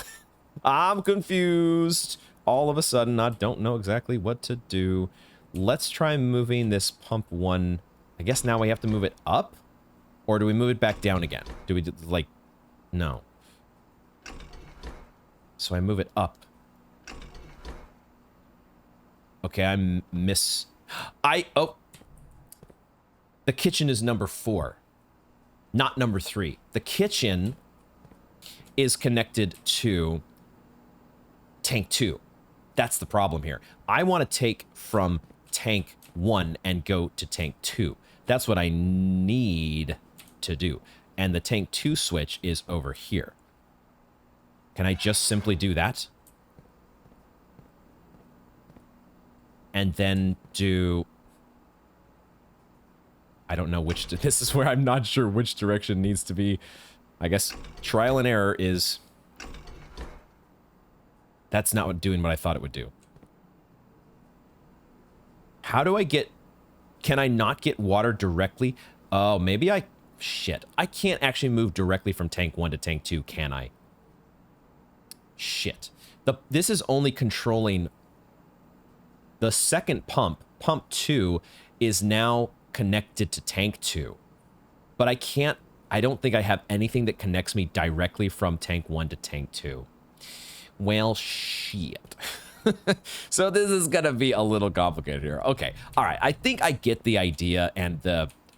I'm confused. All of a sudden, I don't know exactly what to do. Let's try moving this pump one. I guess now we have to move it up? Or do we move it back down again? Do we, like... No. So I move it up. Okay, Oh! The kitchen is number 4. Not number 3. The kitchen is connected to tank 2. That's the problem here. I want to take from tank 1 and go to tank 2. That's what I need to do. And the tank 2 switch is over here. Can I just simply do that? And then do... I don't know which... This is where I'm not sure which direction needs to be. I guess trial and error is... That's not doing what I thought it would do. How do I get... Can I not get water directly? Oh, maybe I... Shit. I can't actually move directly from tank 1 to tank 2, can I? Shit. This is only controlling... The second pump, pump 2, is now connected to tank 2. But I can't... I don't think I have anything that connects me directly from tank 1 to tank 2. Well, shit. So this is going to be a little complicated here. Okay. All right. I think I get the idea, and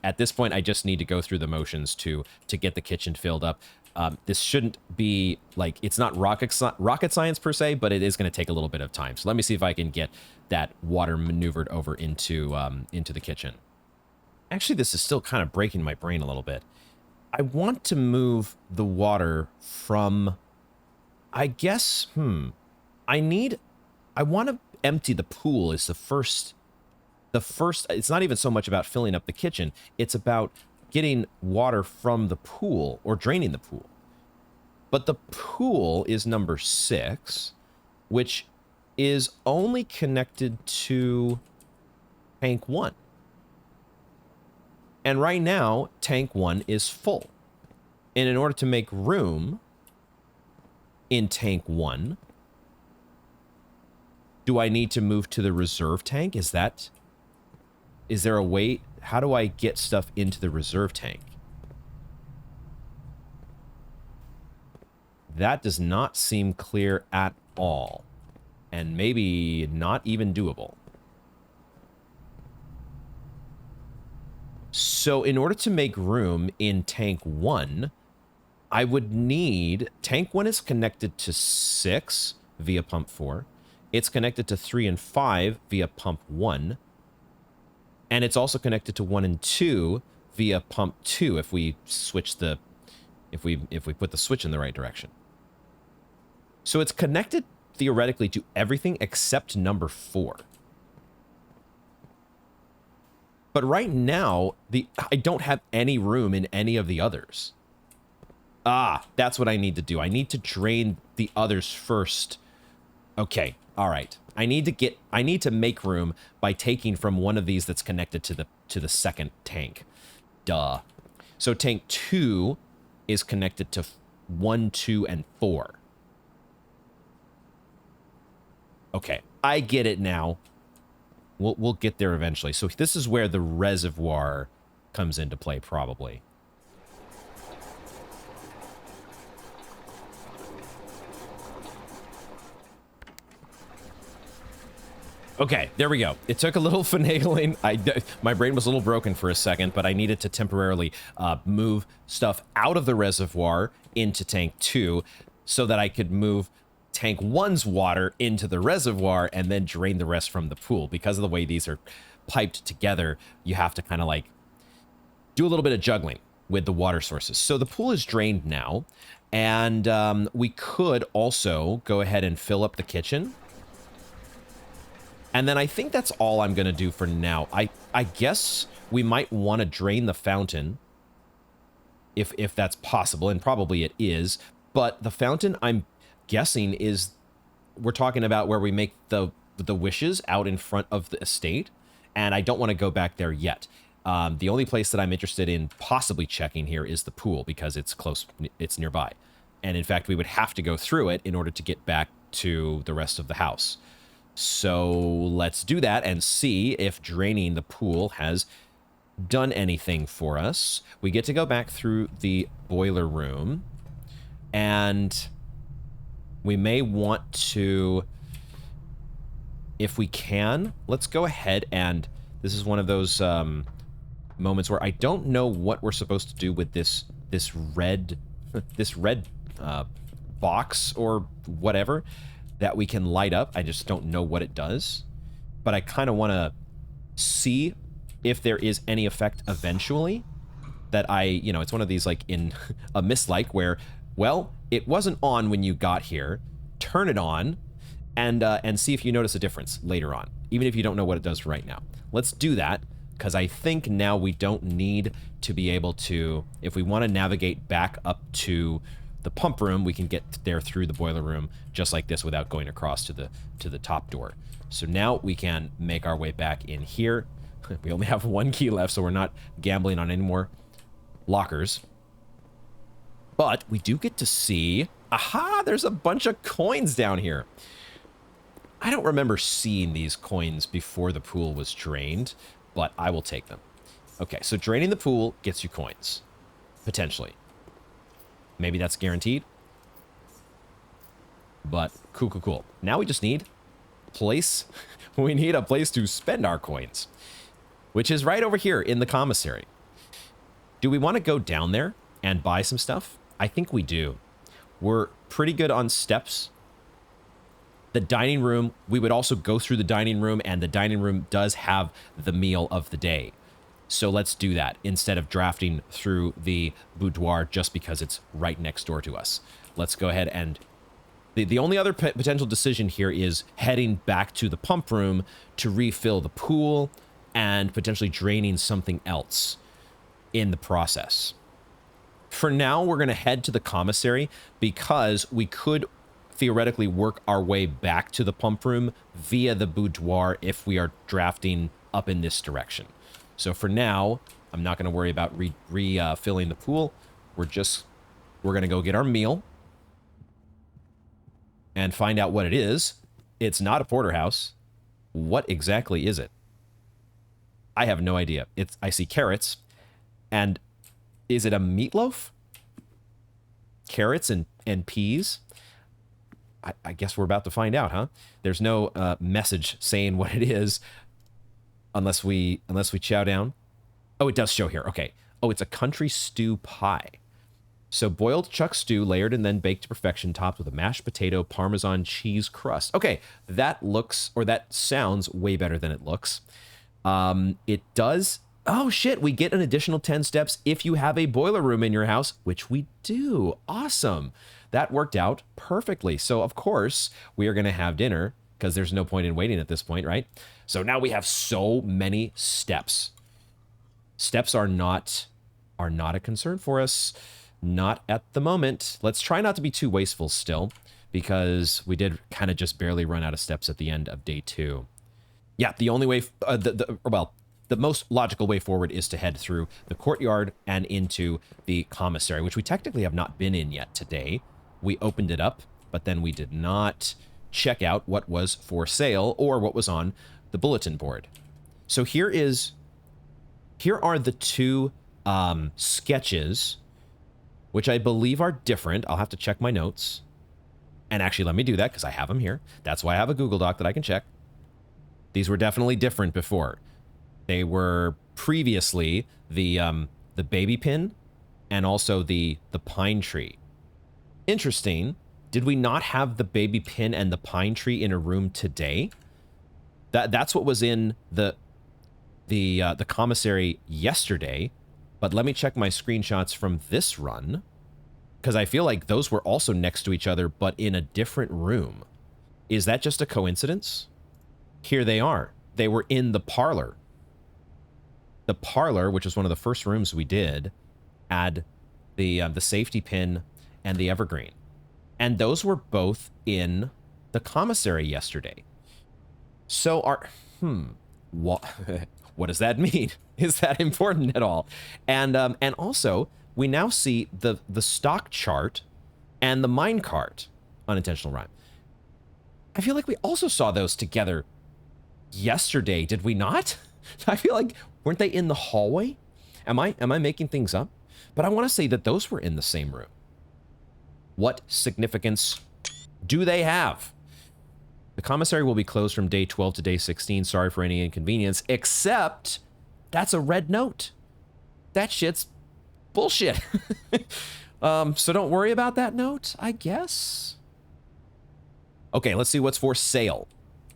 at this point, I just need to go through the motions to get the kitchen filled up. This shouldn't be, like, it's not rocket science per se, but it is going to take a little bit of time. So let me see if I can get that water maneuvered over into the kitchen. Actually, this is still kind of breaking my brain a little bit. I want to move the water from, I guess, I want to empty the pool is the first, it's not even so much about filling up the kitchen. It's about getting water from the pool or draining the pool. But the pool is number 6, which is only connected to tank 1. And right now, tank 1 is full. And in order to make room in tank 1, do I need to move to the reserve tank? Is there a way? How do I get stuff into the reserve tank? That does not seem clear at all. And maybe not even doable. So in order to make room in tank 1, I would need... Tank 1 is connected to 6 via pump 4. It's connected to 3 and 5 via pump 1. And it's also connected to 1 and 2 via pump 2 if we switch the... If we put the switch in the right direction. So it's connected theoretically to everything except number 4. But right now, I don't have any room in any of the others. That's what I need to do. I need to drain the others first. Okay, all right. I need to make room by taking from one of these that's connected to the second tank. Duh. So tank 2 is connected to 1, 2, and 4. Okay, I get it now. We'll get there eventually. So this is where the reservoir comes into play, probably. Okay, there we go. It took a little finagling. My brain was a little broken for a second, but I needed to temporarily move stuff out of the reservoir into tank 2 so that I could move tank 1's water into the reservoir and then drain the rest from the pool. Because of the way these are piped together, you have to kind of like do a little bit of juggling with the water sources. So the pool is drained now, and we could also go ahead and fill up the kitchen. And then I think that's all I'm going to do for now. I guess we might want to drain the fountain if that's possible, and probably it is. But the fountain, I'm guessing, is we're talking about where we make the wishes out in front of the estate, and I don't want to go back there yet. The only place that I'm interested in possibly checking here is the pool because it's close, it's nearby. And in fact, we would have to go through it in order to get back to the rest of the house. So let's do that and see if draining the pool has done anything for us. We get to go back through the boiler room, and we may want to, if we can, let's go ahead and, this is one of those moments where I don't know what we're supposed to do with this red box or whatever that we can light up. I just don't know what it does, but I kind of want to see if there is any effect eventually that it's one of these like in a Miss-like where, well, it wasn't on when you got here, turn it on and see if you notice a difference later on, even if you don't know what it does right now. Let's do that, because I think now we don't need to be able to, if we want to navigate back up to the pump room, we can get there through the boiler room just like this without going across to the top door. So now we can make our way back in here. We only have one key left, so we're not gambling on any more lockers. But we do get to see, aha, there's a bunch of coins down here. I don't remember seeing these coins before the pool was drained, but I will take them. Okay, so draining the pool gets you coins, potentially. Maybe that's guaranteed. But cool. Now we just need place. We need a place to spend our coins, which is right over here in the commissary. Do we want to go down there and buy some stuff? I think we do. We're pretty good on steps. The dining room, we would also go through the dining room, and the dining room does have the meal of the day. So let's do that instead of drafting through the boudoir just because it's right next door to us. Let's go ahead and... The only other potential decision here is heading back to the pump room to refill the pool and potentially draining something else in the process. For now, we're going to head to the commissary because we could theoretically work our way back to the pump room via the boudoir if we are drafting up in this direction. So for now, I'm not going to worry about refilling the pool. We're going to go get our meal and find out what it is. It's not a porterhouse. What exactly is it? I have no idea. I see carrots, and is it a meatloaf? Carrots and peas? I guess we're about to find out, huh? There's no message saying what it is unless we chow down. Oh, it does show here. Okay. Oh, it's a country stew pie. So boiled chuck stew layered and then baked to perfection, topped with a mashed potato, Parmesan cheese crust. Okay, that looks, or that sounds way better than it looks. It does. Oh shit, we get an additional 10 steps if you have a boiler room in your house, which we do. Awesome. That worked out perfectly. So of course we are going to have dinner because there's no point in waiting at this point, right? So now we have so many steps. Steps are not a concern for us. Not at the moment. Let's try not to be too wasteful still, because we did kind of just barely run out of steps at the end of day 2. Yeah, the only way, the most logical way forward is to head through the courtyard and into the commissary, which we technically have not been in yet today. We opened it up, but then we did not check out what was for sale or what was on the bulletin board. So here are the two sketches, which I believe are different. I'll have to check my notes. And actually, let me do that because I have them here. That's why I have a Google Doc that I can check. These were definitely different before. They were previously the baby pin and also the pine tree. Interesting. Did we not have the baby pin and the pine tree in a room today? That's what was in the commissary yesterday. But let me check my screenshots from this run, because I feel like those were also next to each other, but in a different room. Is that just a coincidence? Here they are. They were in the parlor. The parlor, which was one of the first rooms we did, had the safety pin and the evergreen. And those were both in the commissary yesterday. So what does that mean? Is that important at all? And also, we now see the stock chart and the mine cart. Unintentional rhyme. I feel like we also saw those together yesterday, did we not? I feel like, weren't they in the hallway? Am I making things up? But I want to say that those were in the same room. What significance do they have? The commissary will be closed from day 12 to day 16. Sorry for any inconvenience, except that's a red note. That shit's bullshit. So don't worry about that note, I guess. Okay, let's see what's for sale.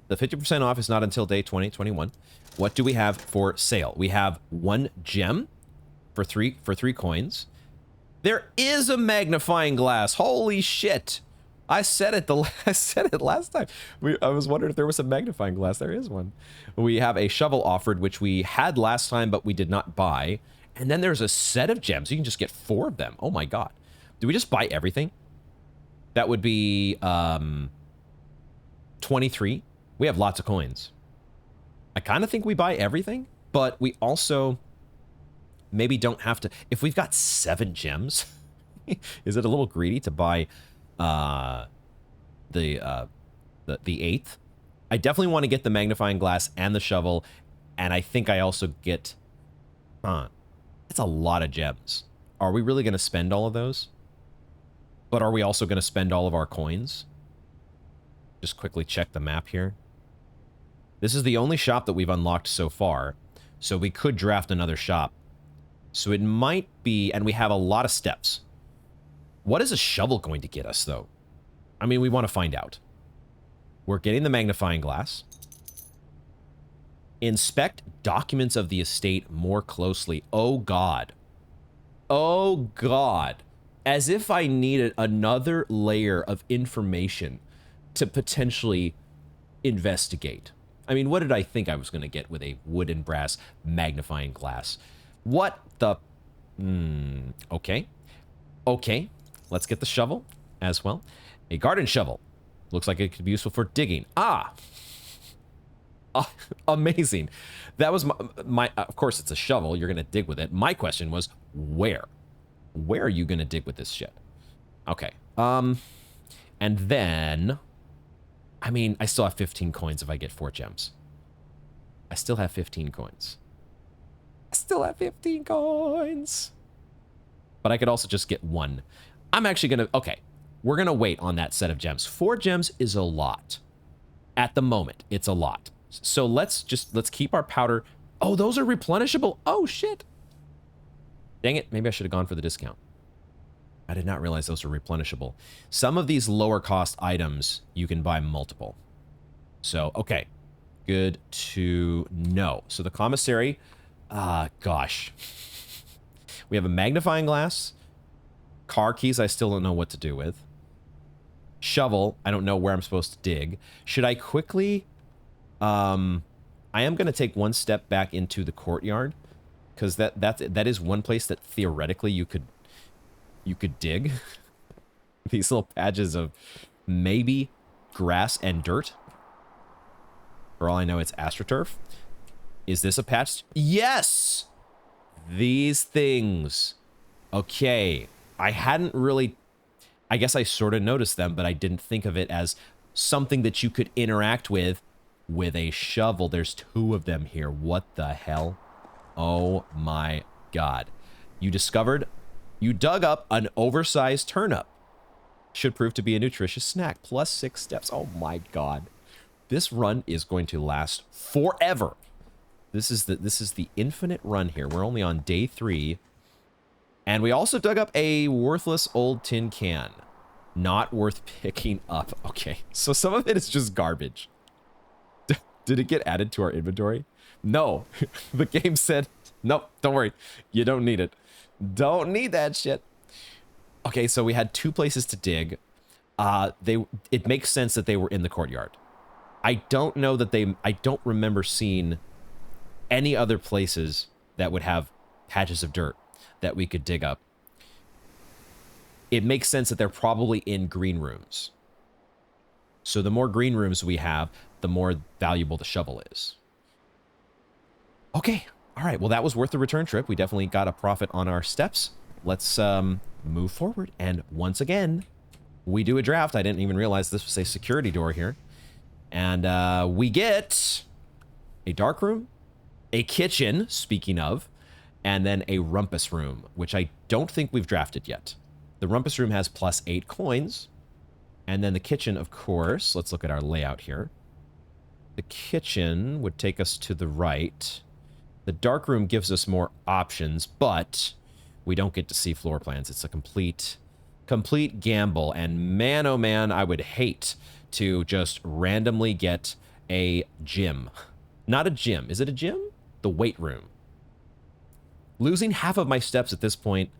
The 50% off is not until day 2021. What do we have for sale? We have 1 gem for three coins. There is a magnifying glass. Holy shit. I said it last time. I was wondering if there was a magnifying glass. There is one. We have a shovel offered, which we had last time, but we did not buy. And then there's a set of gems. You can just get 4 of them. Oh my god. Do we just buy everything? That would be 23. We have lots of coins. I kind of think we buy everything, but we also maybe don't have to. If we've got 7 gems, is it a little greedy to buy the 8th? I definitely want to get the magnifying glass and the shovel, and I think I also get... That's a lot of gems. Are we really going to spend all of those? But are we also going to spend all of our coins? Just quickly check the map here. This is the only shop that we've unlocked so far, so we could draft another shop. So it might be, and we have a lot of steps. What is a shovel going to get us, though? I mean, we want to find out. We're getting the magnifying glass. Inspect documents of the estate more closely. Oh, God. Oh, God. As if I needed another layer of information to potentially investigate. I mean, what did I think I was going to get with a wood and brass magnifying glass? What the... Okay. Okay. Let's get the shovel as well. A garden shovel. Looks like it could be useful for digging. Amazing. That was my of course, it's a shovel. You're going to dig with it. My question was, where? Where are you going to dig with this shit? Okay. And then... I mean, I still have 15 coins if I get 4 gems. I still have 15 coins. I still have 15 coins. But I could also just get 1. I'm actually going to... Okay. We're going to wait on that set of gems. 4 gems is a lot. At the moment, it's a lot. So let's keep our powder. Oh, those are replenishable. Oh, shit. Dang it. Maybe I should have gone for the discount. I did not realize those were replenishable. Some of these lower cost items, you can buy multiple. So, okay. Good to know. So the commissary, gosh. We have a magnifying glass. Car keys, I still don't know what to do with. Shovel, I don't know where I'm supposed to dig. Should I quickly... I am going to take 1 step back into the courtyard. Because that is one place that theoretically you could dig. These little patches of maybe grass and dirt. For all I know, it's AstroTurf. Is this a patch? Yes! These things. Okay. I hadn't really... I guess I sort of noticed them, but I didn't think of it as something that you could interact with a shovel. There's 2 of them here. What the hell? Oh my god. You dug up an oversized turnip. Should prove to be a nutritious snack. +6 steps. Oh my god. This run is going to last forever. This is the infinite run here. We're only on day 3. And we also dug up a worthless old tin can. Not worth picking up. Okay, so some of it is just garbage. Did it get added to our inventory? No. The game said, nope, don't worry. You don't need it. Don't need that shit. Okay, so we had 2 places to dig. It makes sense that they were in the courtyard. I don't know that I don't remember seeing any other places that would have patches of dirt that we could dig up. It makes sense that they're probably in green rooms. So the more green rooms we have, the more valuable the shovel is. Okay, all right, well, that was worth the return trip. We definitely got a profit on our steps. Let's move forward, and once again, we do a draft. I didn't even realize this was a security door here. And we get a dark room, a kitchen, speaking of, and then a rumpus room, which I don't think we've drafted yet. The rumpus room has +8 coins. And then the kitchen, of course, let's look at our layout here. The kitchen would take us to the right. The dark room gives us more options, but we don't get to see floor plans. It's a complete gamble. And man, oh man, I would hate to just randomly get a gym. Not a gym. Is it a gym? The weight room. Losing half of my steps at this point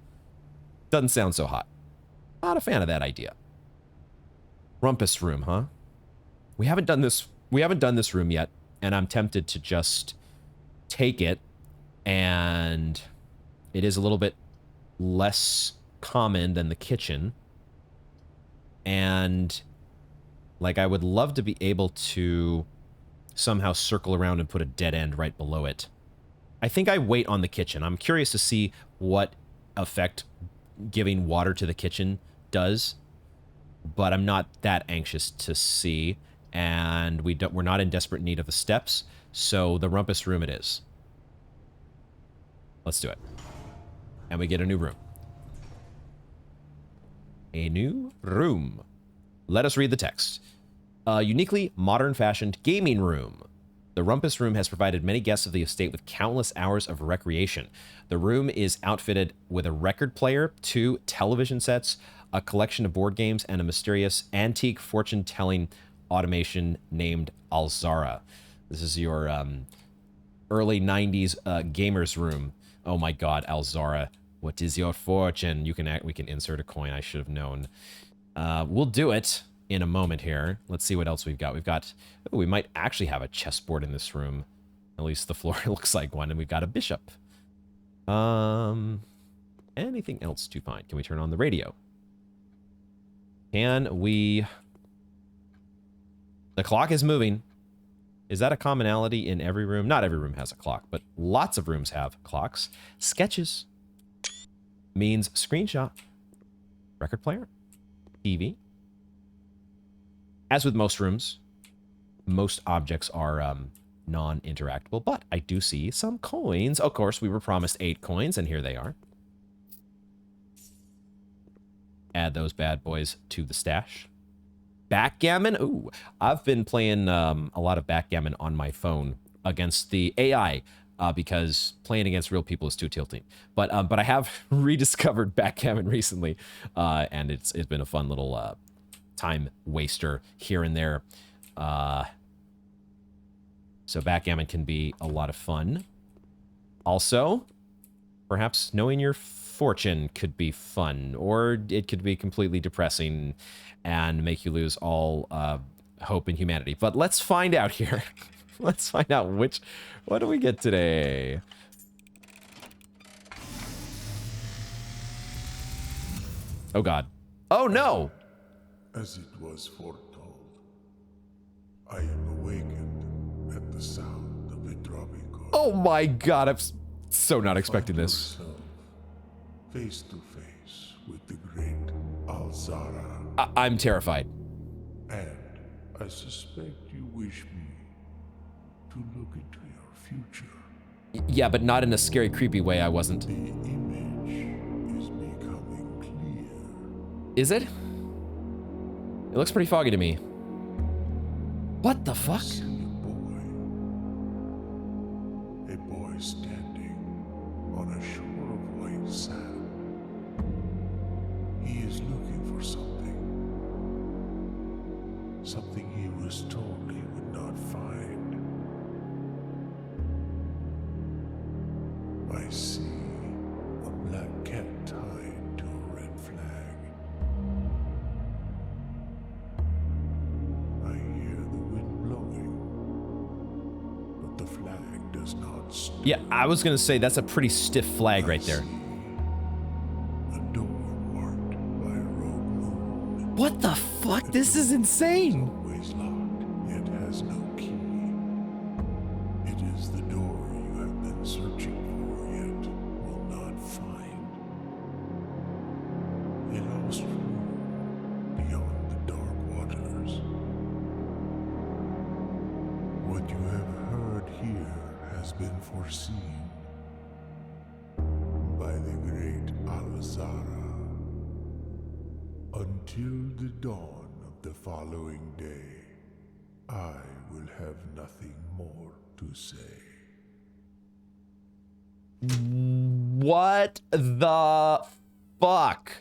doesn't sound so hot. Not a fan of that idea. Rumpus room, huh? We haven't done this room yet, and I'm tempted to just take it, and it is a little bit less common than the kitchen. And like, I would love to be able to somehow circle around and put a dead end right below it. I think I wait on the kitchen. I'm curious to see what effect giving water to the kitchen does, but I'm not that anxious to see, and we're not in desperate need of the steps, so the rumpus room it is. Let's do it. And we get a new room. A new room. Let us read the text. A uniquely modern-fashioned gaming room. The rumpus room has provided many guests of the estate with countless hours of recreation. The room is outfitted with a record player, 2 television sets, a collection of board games, and a mysterious antique fortune-telling automation named Alzara. This is your early 90s gamers room. Oh my god, Alzara. What is your fortune? We can insert a coin. I should have known. We'll do it in a moment here. Let's see what else we've got. We might actually have a chessboard in this room. At least the floor looks like one, and we've got a bishop. Anything else to find? Can we turn on the radio? Can we... The clock is moving. Is that a commonality in every room? Not every room has a clock, but lots of rooms have clocks. Sketches means screenshot. Record player. TV. As with most rooms, most objects are non-interactable, but I do see some coins. Of course, we were promised 8 coins, and here they are. Add those bad boys to the stash. Backgammon? Ooh, I've been playing a lot of backgammon on my phone against the AI because playing against real people is too tilting. But I have rediscovered backgammon recently, and it's been a fun little time waster here and there. So backgammon can be a lot of fun. Also, perhaps knowing your fortune could be fun, or it could be completely depressing and make you lose all hope in humanity. But let's find out here. Let's find out what do we get today? Oh god. Oh no! As it was foretold, I am awakened at the sound of a dropping call. Oh my god, I'm so not expecting this. Face to face with the great Alzara. I'm terrified. And I suspect you wish me to look into your future. Yeah, but not in a scary, creepy way. I wasn't. The image is becoming clear. Is it? It looks pretty foggy to me. What the I fuck? see a boy standing on a shore of white sand. He is looking for something. Something he was told he would not find. I see a black cat tied to a red flag. I hear the wind blowing, but the flag does not stir. Yeah, I was gonna say that's a pretty stiff flag right there. A door marked by a rogue moon. What the fuck? This is insane. Always locked, yet has no key. It is the door you have been searching for, yet will not find. A lost room beyond the dark waters. What you have heard here has been foreseen by the great Alzara. Until the dawn of the following day, I will have nothing more to say. What the fuck?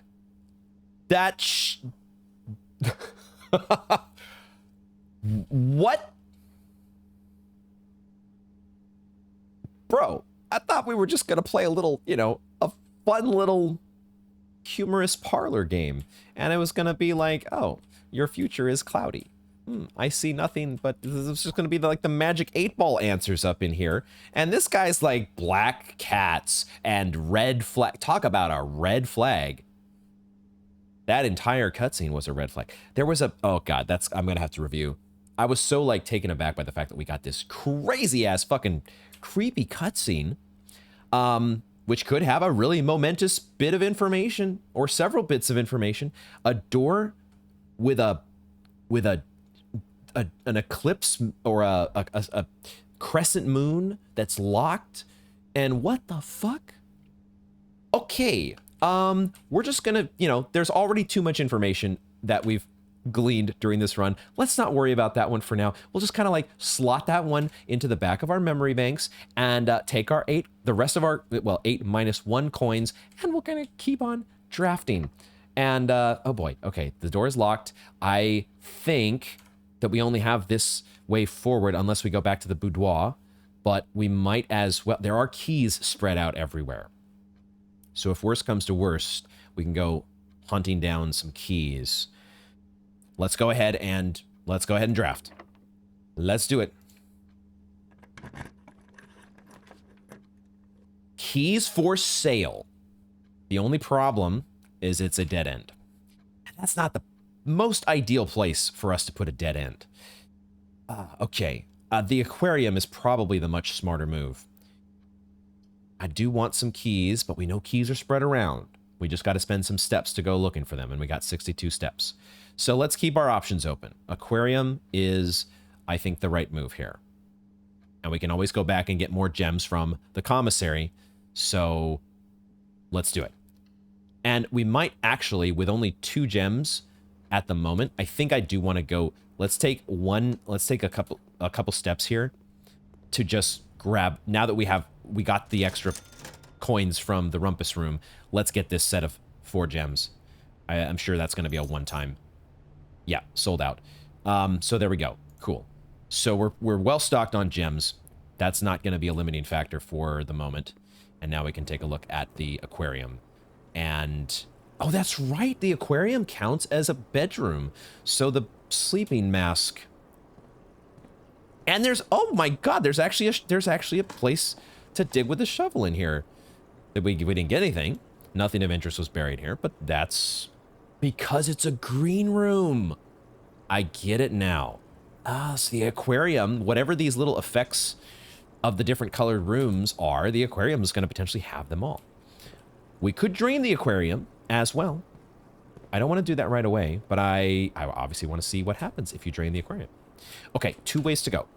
What? Bro, I thought we were just gonna play a little, you know, a fun little humorous parlor game. And it was gonna be like, oh, your future is cloudy. I see nothing, but this is just gonna be like the magic 8-ball answers up in here. And this guy's like black cats and red flag. Talk about a red flag. That entire cutscene was a red flag. There was a, oh God, I'm gonna have to review. I was so like taken aback by the fact that we got this crazy ass fucking creepy cutscene, which could have a really momentous bit of information or several bits of information. A door with an eclipse or a crescent moon that's locked. And what the fuck? Okay, we're just gonna, you know, there's already too much information that we've gleaned during this run. Let's not worry about that one for now. We'll just kind of like slot that one into the back of our memory banks and take our 8 minus 1 coins, and we're gonna keep on drafting. And oh boy, okay, the door is locked. I think that we only have this way forward unless we go back to the boudoir, but we might as well. There are keys spread out everywhere. So if worst comes to worst, we can go hunting down some keys. Let's go ahead and draft. Let's do it. Keys for sale. The only problem is it's a dead end. That's not the most ideal place for us to put a dead end. Okay, the aquarium is probably the much smarter move. I do want some keys, but we know keys are spread around. We just got to spend some steps to go looking for them, and we got 62 steps. So let's keep our options open. Aquarium is, I think, the right move here. And we can always go back and get more gems from the commissary. So let's do it. And we might actually, with only 2 gems at the moment, I think I do want to go, let's take a couple steps here to just grab, now that we got the extra coins from the rumpus room, let's get this set of 4 gems. I'm sure that's going to be a one-time. Yeah, sold out. So there we go. Cool. So we're well stocked on gems. That's not going to be a limiting factor for the moment. And now we can take a look at the aquarium. And oh, that's right. The aquarium counts as a bedroom. So the sleeping mask. And there's, oh my God, there's actually a place to dig with a shovel in here. We didn't get anything. Nothing of interest was buried here, but that's because it's a green room. I get it now. So the aquarium, whatever these little effects of the different colored rooms are, the aquarium is going to potentially have them all. We could drain the aquarium as well. I don't want to do that right away, but I obviously want to see what happens if you drain the aquarium. Okay, 2 ways to go.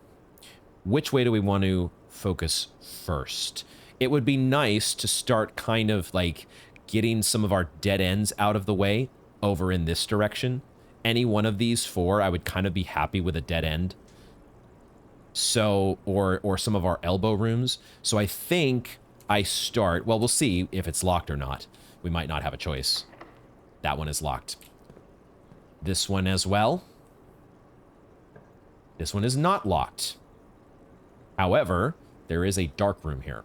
Which way do we want to focus first? It would be nice to start kind of like getting some of our dead ends out of the way over in this direction. Any one of these 4, I would kind of be happy with a dead end. So, or some of our elbow rooms. So I think I start, well, we'll see if it's locked or not. We might not have a choice. That one is locked. This one as well. This one is not locked. However, there is a dark room here.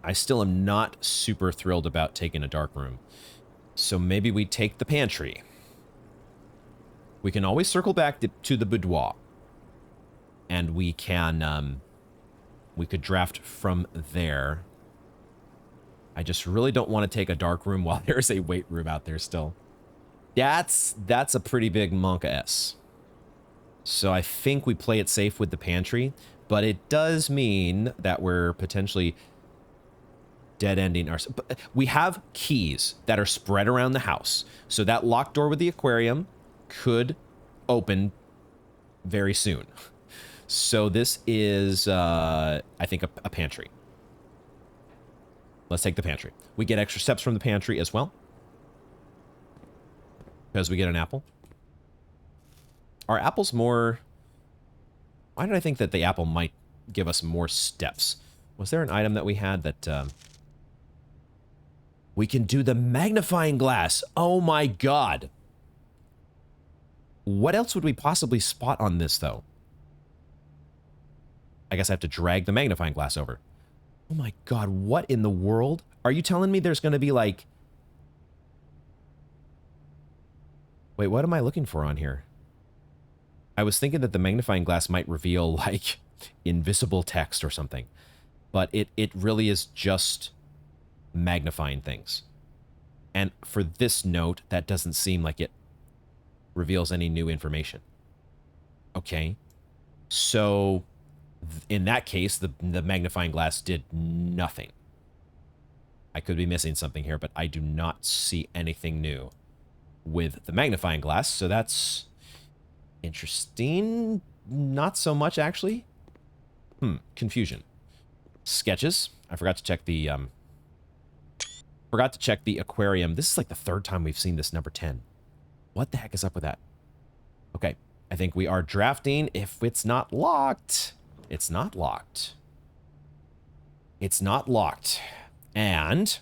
I still am not super thrilled about taking a dark room. So maybe we take the pantry. We can always circle back to the boudoir. And we can, we could draft from there. I just really don't want to take a dark room while there's a weight room out there still. That's a pretty big Monka S. So I think we play it safe with the pantry, but it does mean that we're potentially dead-ending our... We have keys that are spread around the house. So that locked door with the aquarium could open very soon. So this is, I think, a pantry. Let's take the pantry. We get extra steps from the pantry as well. Because we get an apple. Are apples more... Why did I think that the apple might give us more steps? Was there an item that we had that... We can do the magnifying glass. Oh my god. What else would we possibly spot on this, though? I guess I have to drag the magnifying glass over. Oh my god, what in the world? Are you telling me there's going to be like... Wait, what am I looking for on here? I was thinking that the magnifying glass might reveal, like, invisible text or something. But it really is just magnifying things. And for this note, that doesn't seem like it reveals any new information. Okay. So, in that case, the magnifying glass did nothing. I could be missing something here, but I do not see anything new with the magnifying glass, so that's interesting. Not so much, actually. Confusion. Sketches. I forgot to check the aquarium. This is like the third time we've seen this number 10. What the heck is up with that? Okay, I think we are drafting. If it's not locked, it's not locked. It's not locked. And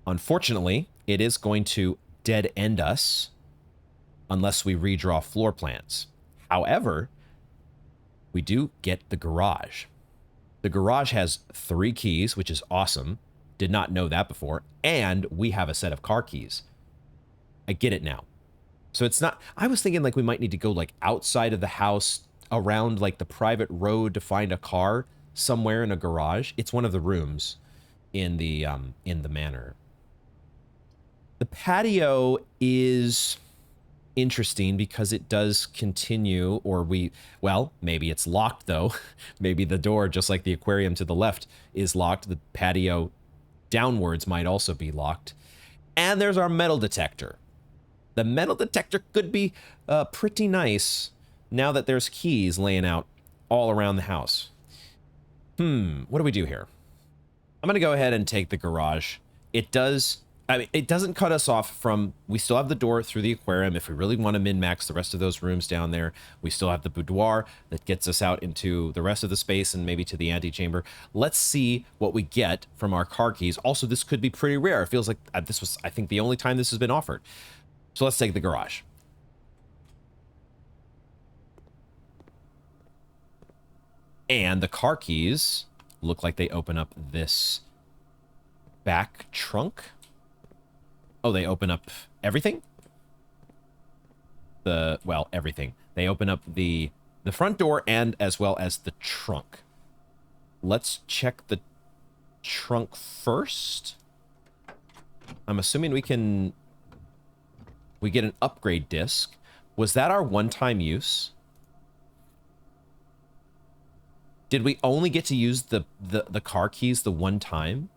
unfortunately, it is going to dead end us unless we redraw floor plans. However, we do get the garage. The garage has 3 keys, which is awesome. Did not know that before. And we have a set of car keys. I get it now. So it's not... I was thinking like we might need to go like outside of the house, around like the private road to find a car somewhere in a garage. It's one of the rooms in the manor. The patio is interesting because it does continue, or well, maybe it's locked though. Maybe the door, just like the aquarium to the left, is locked. The patio downwards might also be locked. And there's our metal detector. The metal detector could be pretty nice now that there's keys laying out all around the house. What do we do here? I'm going to go ahead and take the garage. It does... I mean, it doesn't cut us off from... We still have the door through the aquarium. If we really want to min-max the rest of those rooms down there, we still have the boudoir that gets us out into the rest of the space and maybe to the antechamber. Let's see what we get from our car keys. Also, this could be pretty rare. It feels like this was, I think, the only time this has been offered. So let's take the garage. And the car keys look like they open up this back trunk. Oh, they open up everything? Well, everything. They open up the front door and as well as the trunk. Let's check the trunk first. I'm assuming we get an upgrade disc. Was that our one-time use? Did we only get to use the car keys the one time?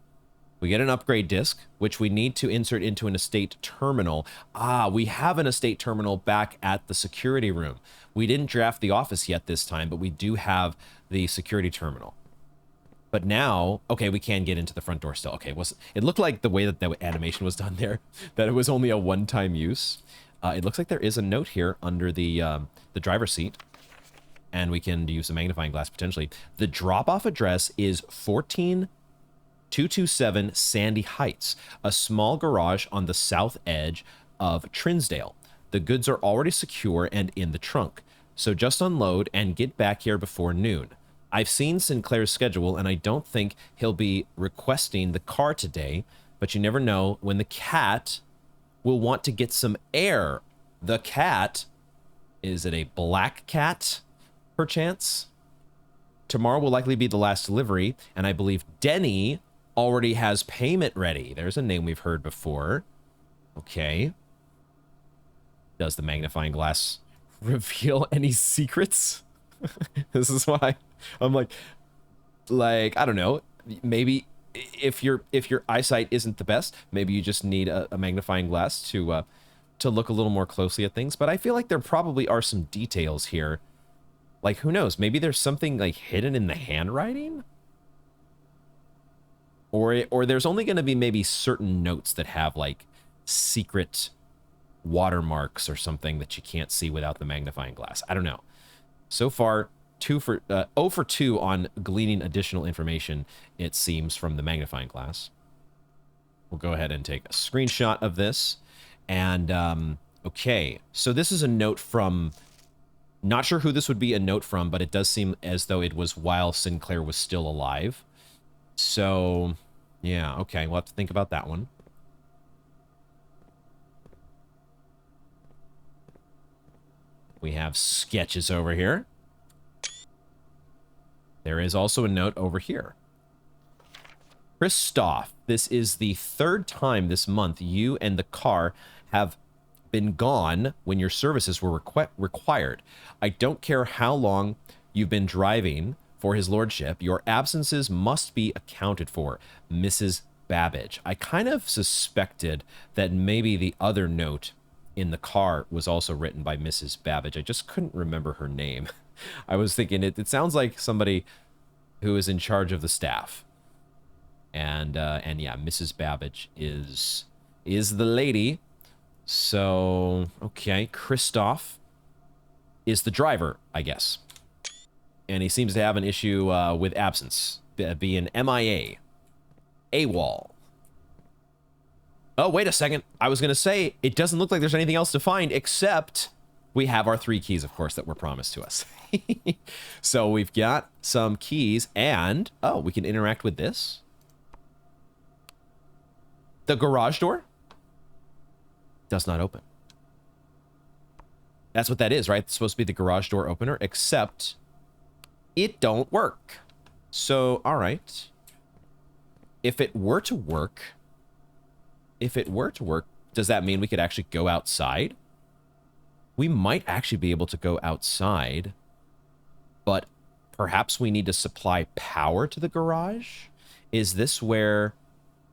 We get an upgrade disc, which we need to insert into an estate terminal. Ah, we have an estate terminal back at the security room. We didn't draft the office yet this time, but we do have the security terminal. But now, okay, we can get into the front door still. Okay, it looked like the way that the animation was done there, that it was only a one-time use. It looks like there is a note here under the driver's seat. and we can use the magnifying glass potentially. The drop-off address is 14227 Sandy Heights, a small garage on the south edge of Trinsdale. The goods are already secure and in the trunk, so just unload and get back here before noon. I've seen Sinclair's schedule, and I don't think he'll be requesting the car today, but you never know when the cat will want to get some air. The cat, is it a black cat, perchance? Tomorrow will likely be the last delivery, and I believe Denny already has payment ready. There's a name we've heard before. Okay. Does the magnifying glass reveal any secrets? This is why I'm like, I don't know. Maybe if your eyesight isn't the best, maybe you just need a magnifying glass to look a little more closely at things. But I feel like there probably are some details here. Like, who knows? Maybe there's something like hidden in the handwriting, or there's only going to be maybe certain notes that have like secret watermarks or something that you can't see without the magnifying glass. I don't know. So far, 0 for 2 on gleaning additional information, it seems, from the magnifying glass. We'll go ahead and take a screenshot of this. And, okay, so this is a note from, not sure who this would be a note from, but it does seem as though it was while Sinclair was still alive. So, yeah, okay, we'll have to think about that one. We have sketches over here. There is also a note over here. Christoph, this is the 3rd time this month you and the car have been gone when your services were required. I don't care how long you've been driving for his lordship. Your absences must be accounted for. Mrs. Babbage. I kind of suspected that maybe the other note in the car was also written by Mrs. Babbage. I just couldn't remember her name. I was thinking it sounds like somebody who is in charge of the staff. And yeah, Mrs. Babbage is the lady. So, okay, Christoph is the driver, I guess. And he seems to have an issue with absence, being MIA. AWOL. Oh, wait a second. I was going to say, it doesn't look like there's anything else to find, except we have our 3 keys, of course, that were promised to us. So we've got some keys, and, oh, we can interact with this. The garage door does not open. That's what that is, right? It's supposed to be the garage door opener, except it don't work. So, all right. If it were to work, does that mean we could actually go outside? We might actually be able to go outside, but perhaps we need to supply power to the garage? Is this where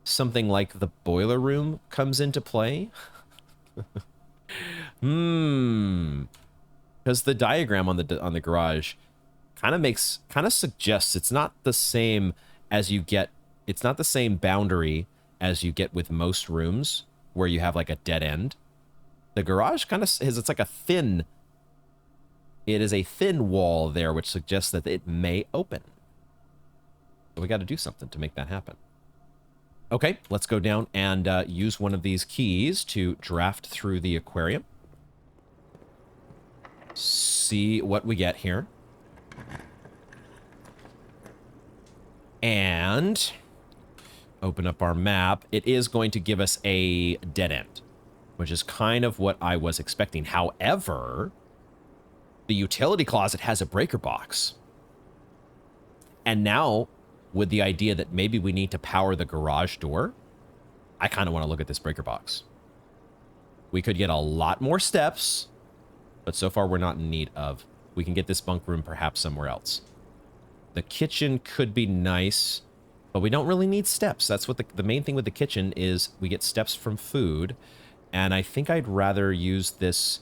something like the boiler room comes into play? Because the diagram on the garage kind of suggests it's not the same as you get. It's not the same boundary as you get with most rooms where you have like a dead end. The garage kind of is, it's like it is a thin wall there, which suggests that it may open. But we got to do something to make that happen. Okay, let's go down and use one of these keys to draft through the aquarium. See what we get here. And open up our map. It is going to give us a dead end, which is kind of what I was expecting. However, the utility closet has a breaker box. And now, with the idea that maybe we need to power the garage door, I kind of want to look at this breaker box. We could get a lot more steps, but so far we're not in need of. We can get this bunk room perhaps somewhere else. The kitchen could be nice, but we don't really need steps. That's what the main thing with the kitchen is. We get steps from food, and I think I'd rather use this.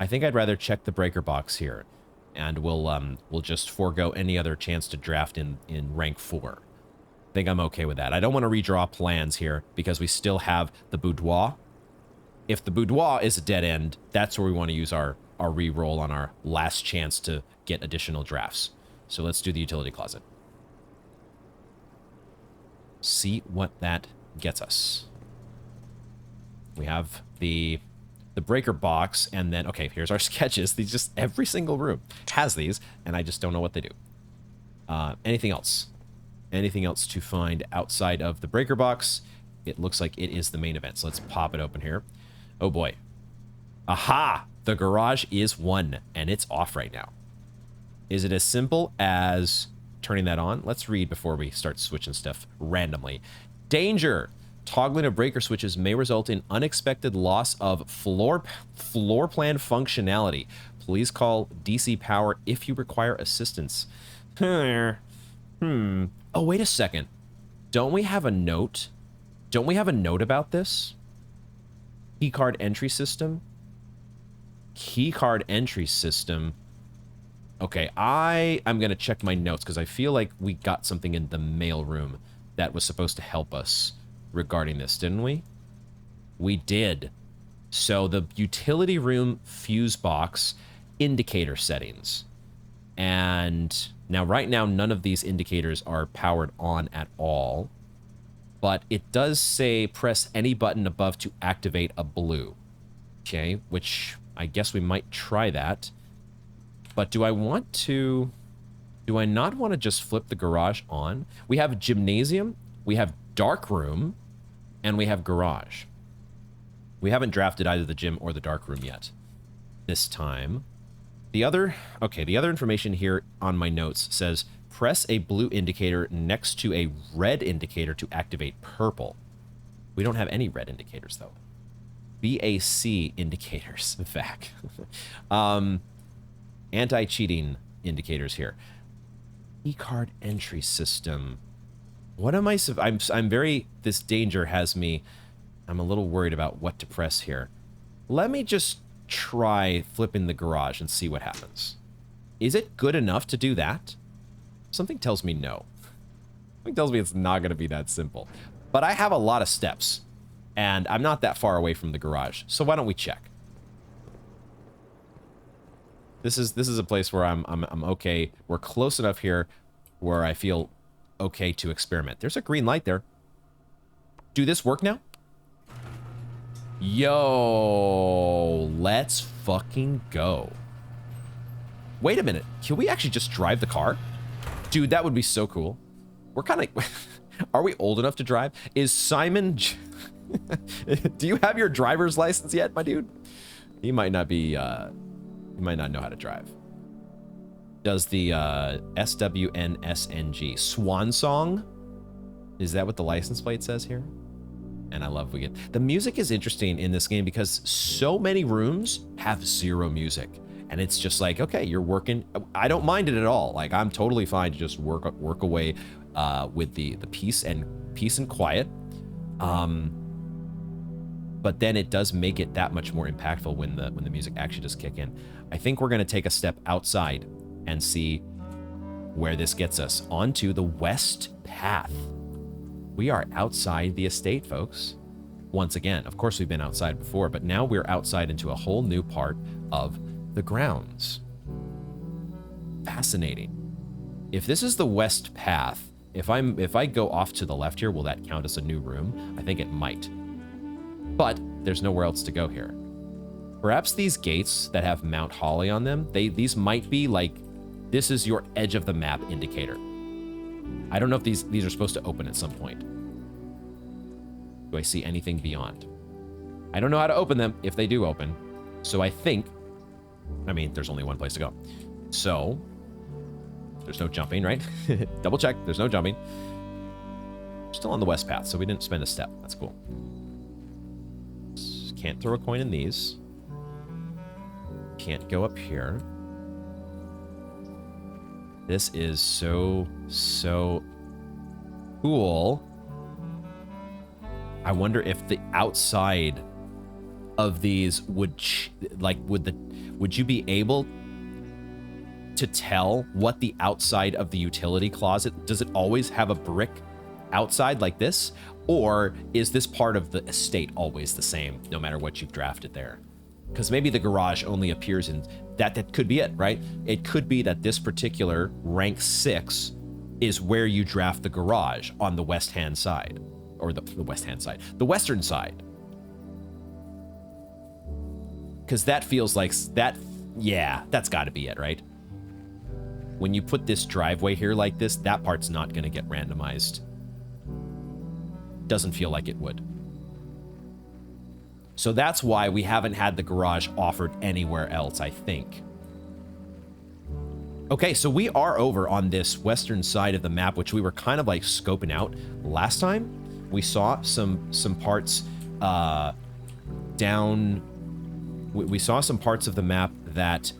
I think I'd rather check the breaker box here, and we'll just forego any other chance to draft in rank 4. I think I'm okay with that. I don't want to redraw plans here because we still have the boudoir. If the boudoir is a dead end, that's where we want to use our our re-roll on our last chance to get additional drafts. So let's do the utility closet. See what that gets us. We have the breaker box, and then, okay, here's our sketches. These just, every single room has these, and I just don't know what they do. Anything else? Anything else to find outside of the breaker box? It looks like it is the main event, so let's pop it open here. Oh boy. Aha! The garage is 1, and it's off right now. Is it as simple as turning that on? Let's read before we start switching stuff randomly. Danger! Toggling of breaker switches may result in unexpected loss of floor plan functionality. Please call DC Power if you require assistance. Oh, wait a second. Don't we have a note? Don't we have a note about this? Keycard entry system? Keycard entry system. Okay, I'm going to check my notes because I feel like we got something in the mail room that was supposed to help us regarding this, didn't we? We did. So the utility room fuse box indicator settings. And now right now, none of these indicators are powered on at all. But it does say press any button above to activate a blue. Okay, which I guess we might try that. But do I want to... Do I not want to just flip the garage on? We have gymnasium, we have dark room, and we have garage. We haven't drafted either the gym or the dark room yet this time. The other information here on my notes says press a blue indicator next to a red indicator to activate purple. We don't have any red indicators though. BAC indicators, in fact. Anti-cheating indicators here. E-card entry system. What am I... I'm very... This danger has me... I'm a little worried about what to press here. Let me just try flipping the garage and see what happens. Is it good enough to do that? Something tells me no. Something tells me it's not going to be that simple. But I have a lot of steps, and I'm not that far away from the garage. So why don't we check? This is a place where I'm okay. We're close enough here where I feel okay to experiment. There's a green light there. Do this work now? Yo, let's fucking go. Wait a minute. Can we actually just drive the car? Dude, that would be so cool. We're kind of... Are we old enough to drive? Is Simon... Do you have your driver's license yet, my dude? He might not be... He might not know how to drive. Does the SWNSNG Swan Song? Is that what the license plate says here? And I love we get... The music is interesting in this game because so many rooms have zero music. And it's just like, okay, you're working. I don't mind it at all. Like, I'm totally fine to just work away with the peace and quiet. But then it does make it that much more impactful when the music actually does kick in. I think we're going to take a step outside and see where this gets us. Onto the west path. We are outside the estate, folks. Once again, of course we've been outside before, but now we're outside into a whole new part of the grounds. Fascinating. If this is the west path, if I go off to the left here, will that count as a new room? I think it might. But there's nowhere else to go here. Perhaps these gates that have Mount Holly on them, these might be like, this is your edge of the map indicator. I don't know if these are supposed to open at some point. Do I see anything beyond? I don't know how to open them if they do open. So I think, I mean, there's only one place to go. So, there's no jumping, right? Double check, there's no jumping. Still on the west path, so we didn't spend a step. That's cool. Can't throw a coin in these. Can't go up here. This is so cool. I wonder if the outside of these would you be able to tell what the outside of the utility closet, does it always have a brick outside like this? Or is this part of the estate always the same, no matter what you've drafted there? Because maybe the garage only appears in that could be it, right? It could be that this particular rank 6 is where you draft the garage on the west hand side, or the west hand side, the western side. Because that feels like that. Yeah, that's got to be it, right? When you put this driveway here like this, that part's not going to get randomized. Doesn't feel like it would. So that's why we haven't had the garage offered anywhere else, I think. Okay, so we are over on this western side of the map, which we were kind of like scoping out last time. We saw some parts down. We saw some parts of the map that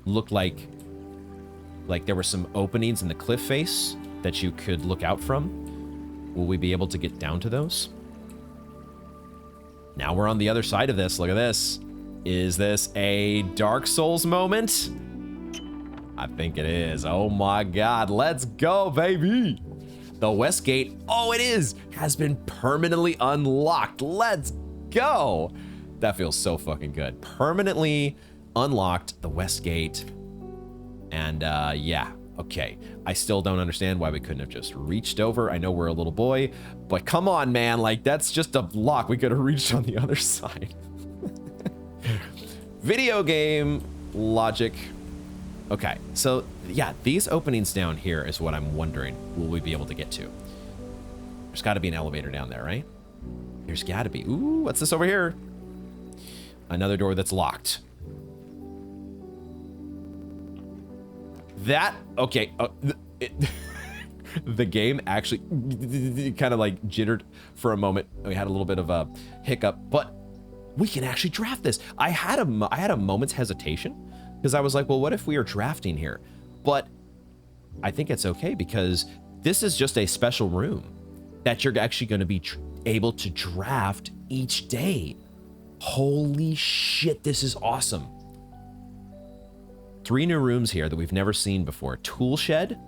looked like there were some openings in the cliff face that you could look out from. Will we be able to get down to those? Now we're on the other side of this. Look at this. Is this a Dark Souls moment? I think it is. Oh my God. Let's go, baby. The west gate, oh, it is, has been permanently unlocked. Let's go. That feels so fucking good. Permanently unlocked the west gate. And yeah, okay. I still don't understand why we couldn't have just reached over. I know we're a little boy, but come on, man. Like, that's just a lock. We could have reached on the other side. Video game logic. Okay, so yeah, these openings down here is what I'm wondering. Will we be able to get to? There's got to be an elevator down there, right? There's got to be. Ooh, what's this over here? Another door that's locked. That, okay. The game actually kind of like jittered for a moment. We had a little bit of a hiccup, but we can actually draft this. I had a moment's hesitation because I was like, well, what if we are drafting here? But I think it's okay because this is just a special room that you're actually going to be able to draft each day. Holy shit, this is awesome. 3 new rooms here that we've never seen before. Tool shed,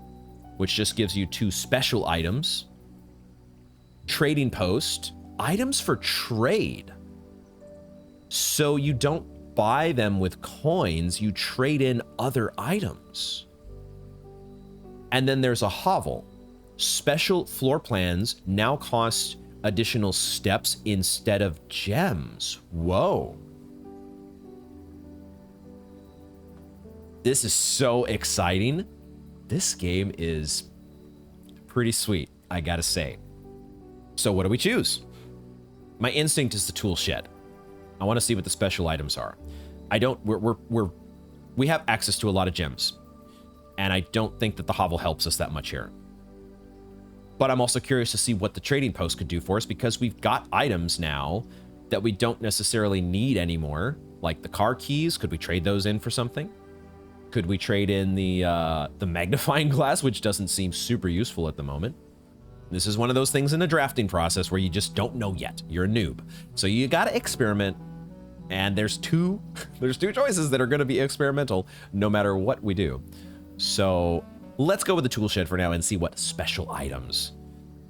which just gives you 2 special items. Trading post, items for trade. So you don't buy them with coins, you trade in other items. And then there's a hovel. Special floor plans now cost additional steps instead of gems. Whoa. This is so exciting. This game is pretty sweet, I gotta say. So what do we choose? My instinct is the tool shed. I want to see what the special items are. We have access to a lot of gems, and I don't think that the hovel helps us that much here. But I'm also curious to see what the trading post could do for us because we've got items now that we don't necessarily need anymore, like the car keys. Could we trade those in for something? Could we trade in the magnifying glass, which doesn't seem super useful at the moment? This is one of those things in the drafting process where you just don't know yet. You're a noob. So you got to experiment. And there's two choices that are going to be experimental no matter what we do. So let's go with the tool shed for now and see what special items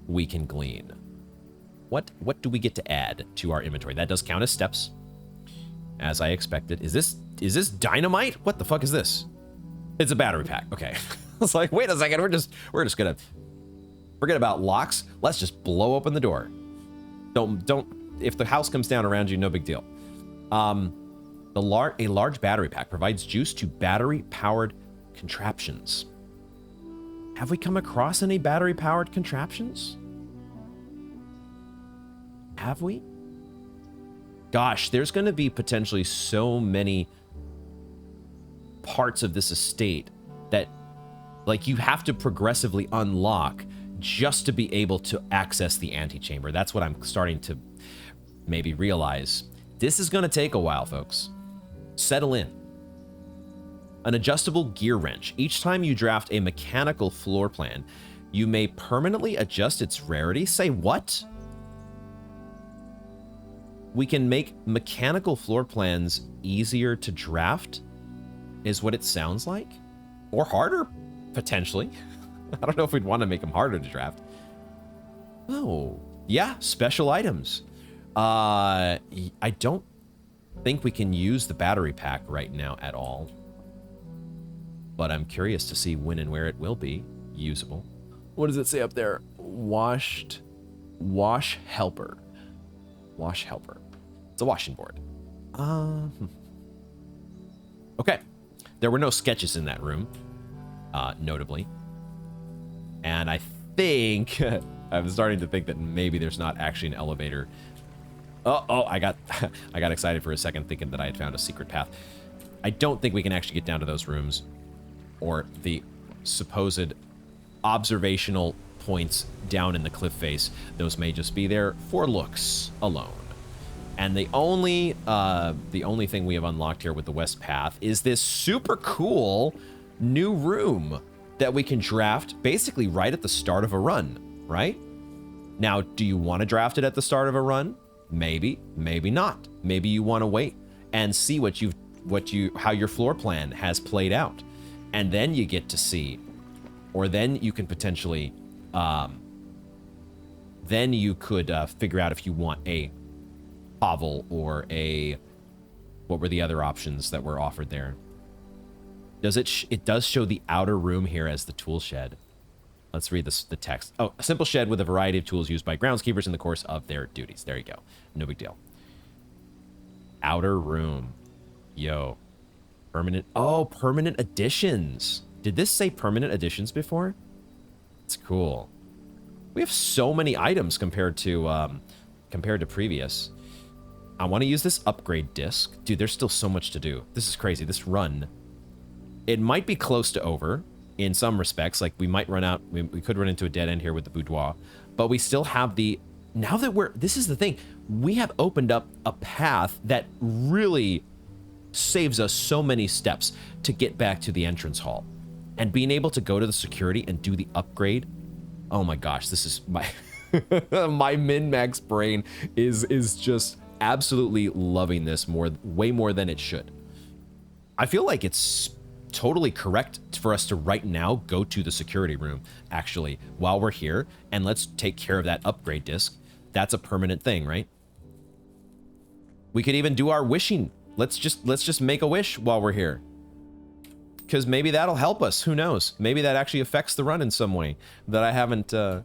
we can glean. What do we get to add to our inventory? That does count as steps, as I expected. Is this dynamite? What the fuck is this? It's a battery pack. Okay. I was like, wait a second. We're just gonna forget about locks. Let's just blow open the door. Don't. If the house comes down around you, no big deal. A large battery pack provides juice to battery-powered contraptions. Have we come across any battery-powered contraptions? Have we? Gosh, there's going to be potentially so many parts of this estate that, like, you have to progressively unlock just to be able to access the antechamber. That's what I'm starting to maybe realize. This is going to take a while, folks. Settle in. An adjustable gear wrench. Each time you draft a mechanical floor plan, you may permanently adjust its rarity. Say what? We can make mechanical floor plans easier to draft, is what it sounds like. Or harder, potentially. I don't know if we'd want to make them harder to draft. Oh, yeah, special items. I don't think we can use the battery pack right now at all. But I'm curious to see when and where it will be usable. What does it say up there? Wash helper. Wash helper. It's a washing board. Okay. There were no sketches in that room, notably. And I think, I'm starting to think that maybe there's not actually an elevator. Oh, I got excited for a second thinking that I had found a secret path. I don't think we can actually get down to those rooms or the supposed observational points down in the cliff face. Those may just be there for looks alone. And the only thing we have unlocked here with the west path is this super cool new room that we can draft basically right at the start of a run, right? Now, do you want to draft it at the start of a run? Maybe, maybe not. Maybe you want to wait and see how your floor plan has played out. And then you get to see, or then you can potentially, then you could figure out if you want a hovel or a, what were the other options that were offered there? Does it does show the outer room here as the tool shed. Let's read the text. Oh, a simple shed with a variety of tools used by groundskeepers in the course of their duties. There you go. No big deal. Outer room. Yo. Permanent. Oh, permanent additions. Did this say permanent additions before? It's cool. We have so many items compared to previous. I want to use this upgrade disc. Dude, there's still so much to do. This is crazy. This run, it might be close to over in some respects. Like we might run out, we could run into a dead end here with the boudoir, but we still have the, now that this is the thing, we have opened up a path that really saves us so many steps to get back to the entrance hall. And being able to go to the security and do the upgrade, oh my gosh, this is my, my min-max brain is just absolutely loving this way more than it should. I feel like it's totally correct for us to right now go to the security room, actually, while we're here, and let's take care of that upgrade disc. That's a permanent thing, right? We could even do our wishing. Let's just make a wish while we're here, because maybe that'll help us. Who knows? Maybe that actually affects the run in some way that I haven't that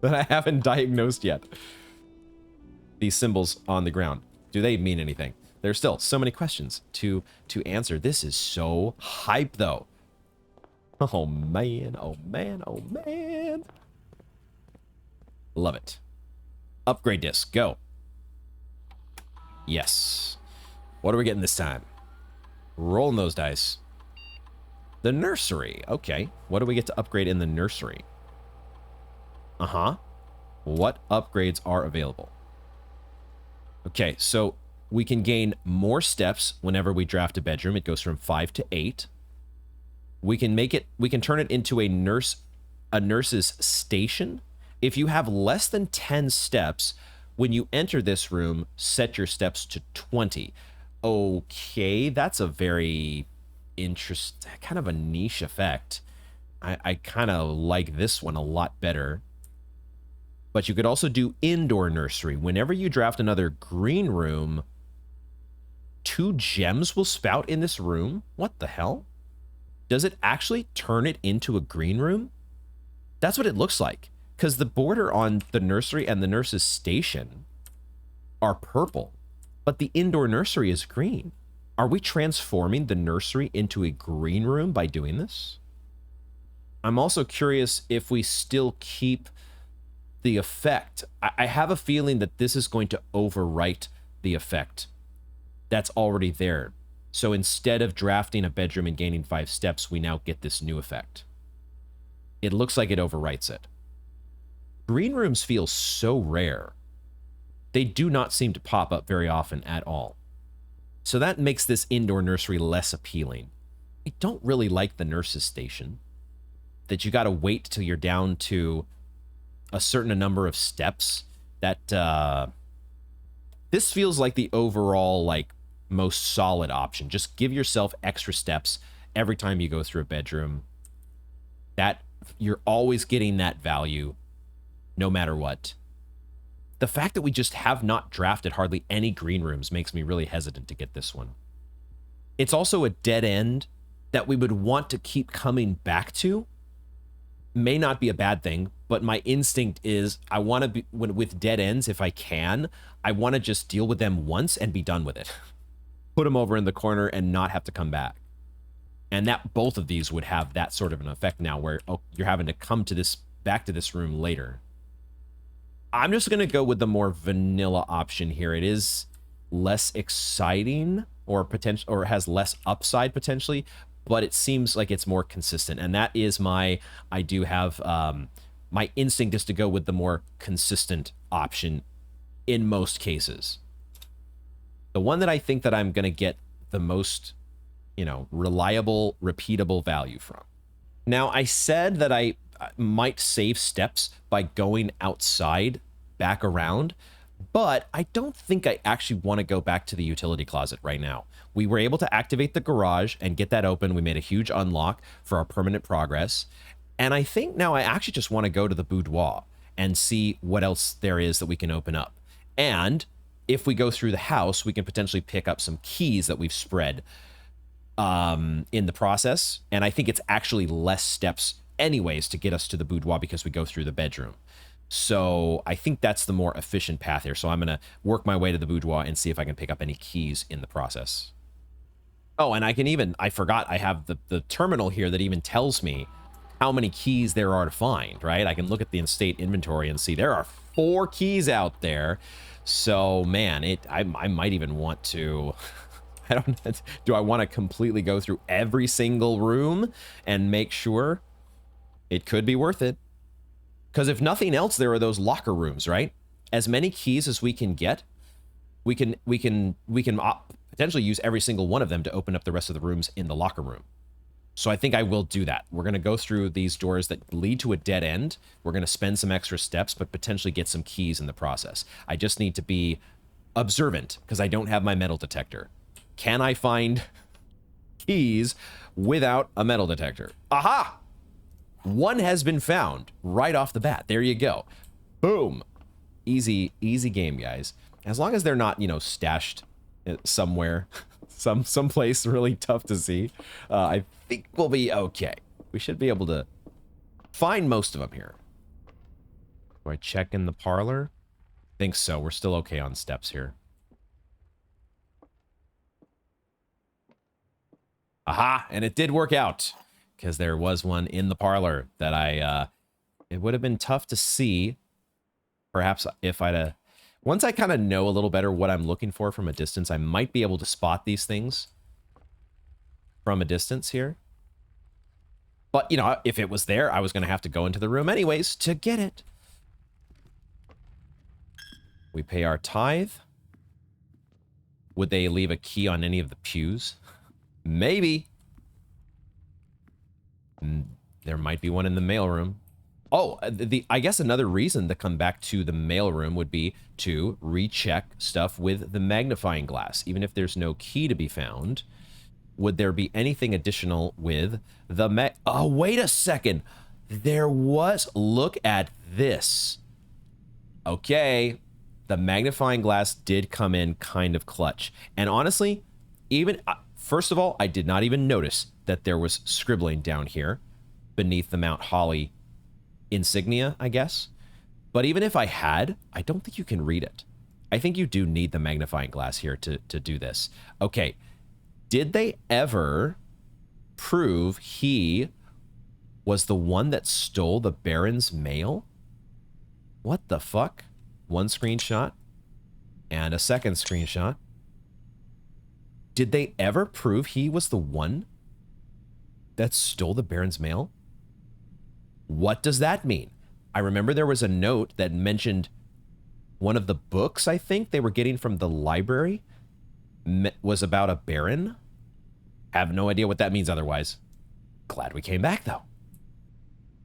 I haven't diagnosed yet. These symbols on the ground, do they mean anything? There's still so many questions to answer. This is so hype, though. Oh man, oh man, oh man. Love it. Upgrade disc, go. Yes. What are we getting this time? Rolling those dice. The nursery. Okay. What do we get to upgrade in the nursery? Uh-huh. What upgrades are available? Okay, so we can gain more steps whenever we draft a bedroom. It goes from 5 to 8. We can turn it into a nurse's station. If you have less than 10 steps, when you enter this room, set your steps to 20. Okay, that's a very interesting, kind of a niche effect. I kind of like this one a lot better. But you could also do indoor nursery. Whenever you draft another green room, 2 gems will spout in this room. What the hell? Does it actually turn it into a green room? That's what it looks like. Because the border on the nursery and the nurse's station are purple, but the indoor nursery is green. Are we transforming the nursery into a green room by doing this? I'm also curious if we still keep the effect. I have a feeling that this is going to overwrite the effect that's already there. So instead of drafting a bedroom and gaining 5 steps, we now get this new effect. It looks like it overwrites it. Green rooms feel so rare. They do not seem to pop up very often at all. So that makes this indoor nursery less appealing. I don't really like the nurse's station, that you got to wait till you're down to a certain number of steps. That this feels like the overall like most solid option. Just give yourself extra steps every time you go through a bedroom. That you're always getting that value no matter what. the fact that we just have not drafted hardly any green rooms makes me really hesitant to get this one. It's also a dead end that we would want to keep coming back to. May not be a bad thing, but my instinct is I want to be, with dead ends, if I can, I want to just deal with them once and be done with it. Put them over in the corner and not have to come back. And that both of these would have that sort of an effect now where you're having to come to this back to this room later. I'm just going to go with the more vanilla option here. It is less exciting or potential, or has less upside potentially, but it seems like it's more consistent. And that is my instinct is to go with the more consistent option in most cases. The one that I think that I'm going to get the most, reliable, repeatable value from. Now, I said that I might save steps by going outside, back around, but I don't think I actually want to go back to the utility closet right now. We were able to activate the garage and get that open. We made a huge unlock for our permanent progress. And I think now I actually just want to go to the boudoir and see what else there is that we can open up. And if we go through the house, we can potentially pick up some keys that we've spread in the process. And I think it's actually less steps anyways to get us to the boudoir because we go through the bedroom. So I think that's the more efficient path here. So I'm going to work my way to the boudoir and see if I can pick up any keys in the process. Oh, and I forgot I have the terminal here that even tells me how many keys there are to find, right? I can look at the estate inventory and see there are 4 keys out there. So man, I might even want to, I don't know, do I want to completely go through every single room and make sure? It could be worth it. Because if nothing else, there are those locker rooms, right? As many keys as we can get, we can potentially use every single one of them to open up the rest of the rooms in the locker room. So I think I will do that. We're going to go through these doors that lead to a dead end. We're going to spend some extra steps, but potentially get some keys in the process. I just need to be observant because I don't have my metal detector. Can I find keys without a metal detector? Aha! One has been found right off the bat. There you go. Boom. Easy game, guys. As long as they're not, stashed somewhere, someplace really tough to see, I think we'll be okay. We should be able to find most of them here. Do I check in the parlor? Think so. We're still okay on steps here. Aha! And it did work out. Because there was one in the parlor that it would have been tough to see. Perhaps if once I kind of know a little better what I'm looking for from a distance, I might be able to spot these things from a distance here. But, if it was there, I was going to have to go into the room anyways to get it. We pay our tithe. Would they leave a key on any of the pews? Maybe. There might be one in the mailroom. Oh, I guess another reason to come back to the mailroom would be to recheck stuff with the magnifying glass. Even if there's no key to be found, would there be anything additional with the oh, wait a second. There was. Look at this. Okay. The magnifying glass did come in kind of clutch. And honestly, even first of all, I did not even notice that there was scribbling down here beneath the Mount Holly insignia, I guess. But even if I had, I don't think you can read it. I think you do need the magnifying glass here to do this. Okay. Did they ever prove he was the one that stole the Baron's mail? What the fuck? One screenshot and a second screenshot. Did they ever prove he was the one that stole the Baron's mail? What does that mean? I remember there was a note that mentioned one of the books I think they were getting from the library was about a Baron. Have no idea what that means otherwise. Glad we came back, though.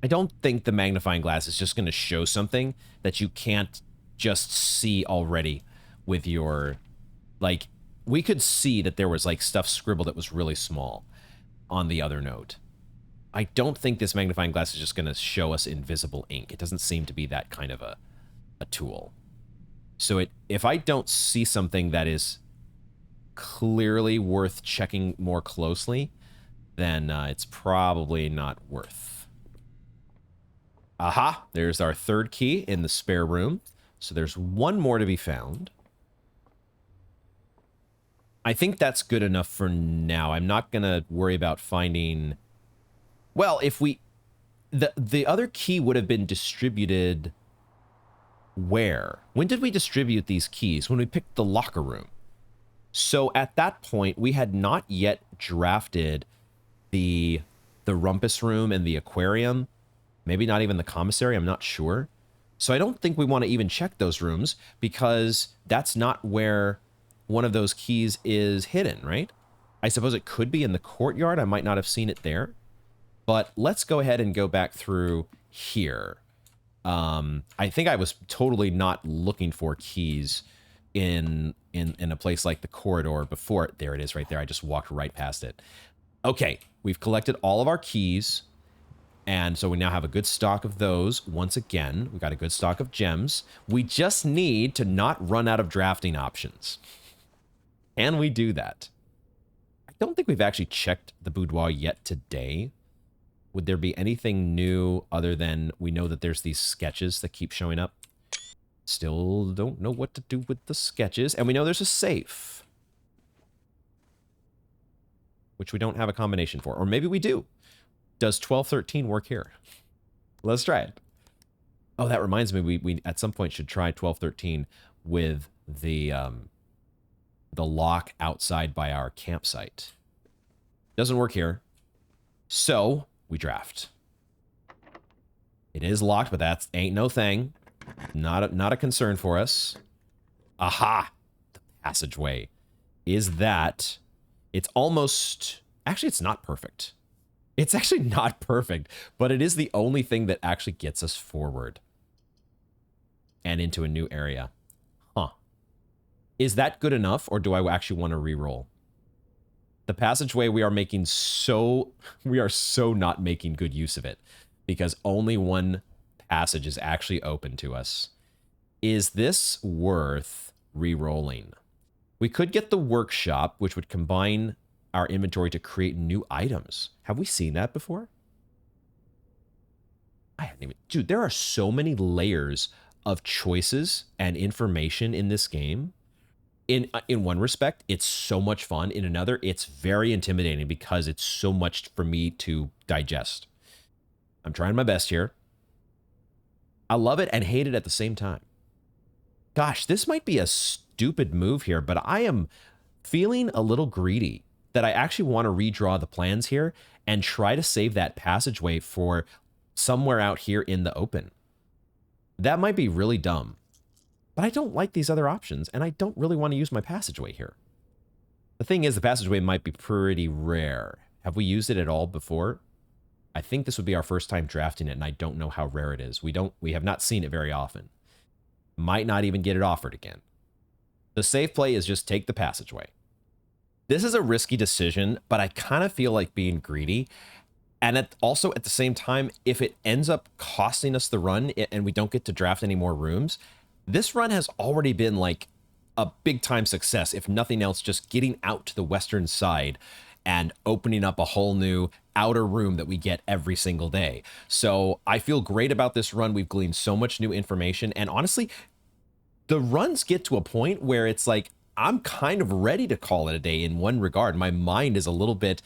I don't think the magnifying glass is just going to show something that you can't just see already with your... Like, we could see that there was, like, stuff scribbled that was really small on the other note. I don't think this magnifying glass is just going to show us invisible ink. It doesn't seem to be that kind of a tool. So if I don't see something that is clearly worth checking more closely, then it's probably not worth. Aha! There's our third key in the spare room. So there's one more to be found. I think that's good enough for now. I'm not going to worry about finding... Well, if we... The other key would have been distributed... Where? When did we distribute these keys? When we picked the locker room. So at that point, we had not yet drafted the rumpus room and the aquarium. Maybe not even the commissary, I'm not sure. So I don't think we want to even check those rooms because that's not where one of those keys is hidden, right? I suppose it could be in the courtyard. I might not have seen it there. But let's go ahead and go back through here. I think I was totally not looking for keys in a place like the corridor before. There it is right there. I just walked right past it. Okay, we've collected all of our keys. And so we now have a good stock of those. Once again, we got a good stock of gems. We just need to not run out of drafting options. Can we do that? I don't think we've actually checked the boudoir yet today. Would there be anything new other than we know that there's these sketches that keep showing up? Still don't know what to do with the sketches. And we know there's a safe, which we don't have a combination for. Or maybe we do. Does 1213 work here? Let's try it. Oh, that reminds me, we at some point should try 1213 with the lock outside by our campsite. Doesn't work here. So we draft. It is locked, but that ain't no thing. Not a concern for us. Aha! The passageway is that it's almost... Actually, it's not perfect. It's actually not perfect, but it is the only thing that actually gets us forward and into a new area. Huh. Is that good enough, or do I actually want to re-roll? The passageway, we are so not making good use of it because only one passage is actually open to us. Is this worth re-rolling? We could get the workshop, which would combine our inventory to create new items. Have we seen that before? I haven't even... Dude, there are so many layers of choices and information in this game. In one respect, it's so much fun. In another, it's very intimidating because it's so much for me to digest. I'm trying my best here. I love it and hate it at the same time. Gosh, this might be a stupid move here, but I am feeling a little greedy that I actually want to redraw the plans here and try to save that passageway for somewhere out here in the open. That might be really dumb, but I don't like these other options, and I don't really want to use my passageway here. The thing is, the passageway might be pretty rare. Have we used it at all before? I think this would be our first time drafting it, and I don't know how rare it is. We have not seen it very often. Might not even get it offered again. The safe play is just take the passageway. This is a risky decision, but I kind of feel like being greedy. And also at the same time, if it ends up costing us the run and we don't get to draft any more rooms, this run has already been like a big time success. If nothing else, just getting out to the western side and opening up a whole new outer room that we get every single day. So I feel great about this run. We've gleaned so much new information. And honestly, the runs get to a point where it's like, I'm kind of ready to call it a day in one regard. My mind is a little bit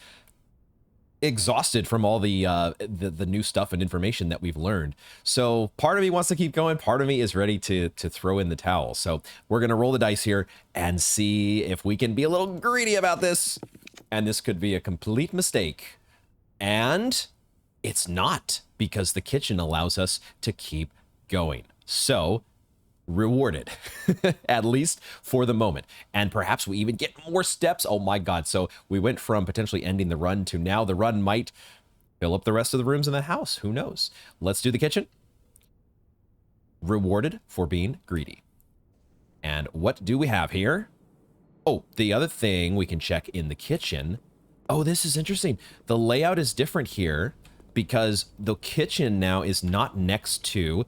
exhausted from all the new stuff and information that we've learned. So part of me wants to keep going. Part of me is ready to throw in the towel. So we're going to roll the dice here and see if we can be a little greedy about this. And this could be a complete mistake. And it's not, because the kitchen allows us to keep going. So rewarded, at least for the moment. And perhaps we even get more steps. Oh my God. So we went from potentially ending the run to now the run might fill up the rest of the rooms in the house. Who knows? Let's do the kitchen. Rewarded for being greedy. And what do we have here? Oh, the other thing we can check in the kitchen. Oh, this is interesting. The layout is different here because the kitchen now is not next to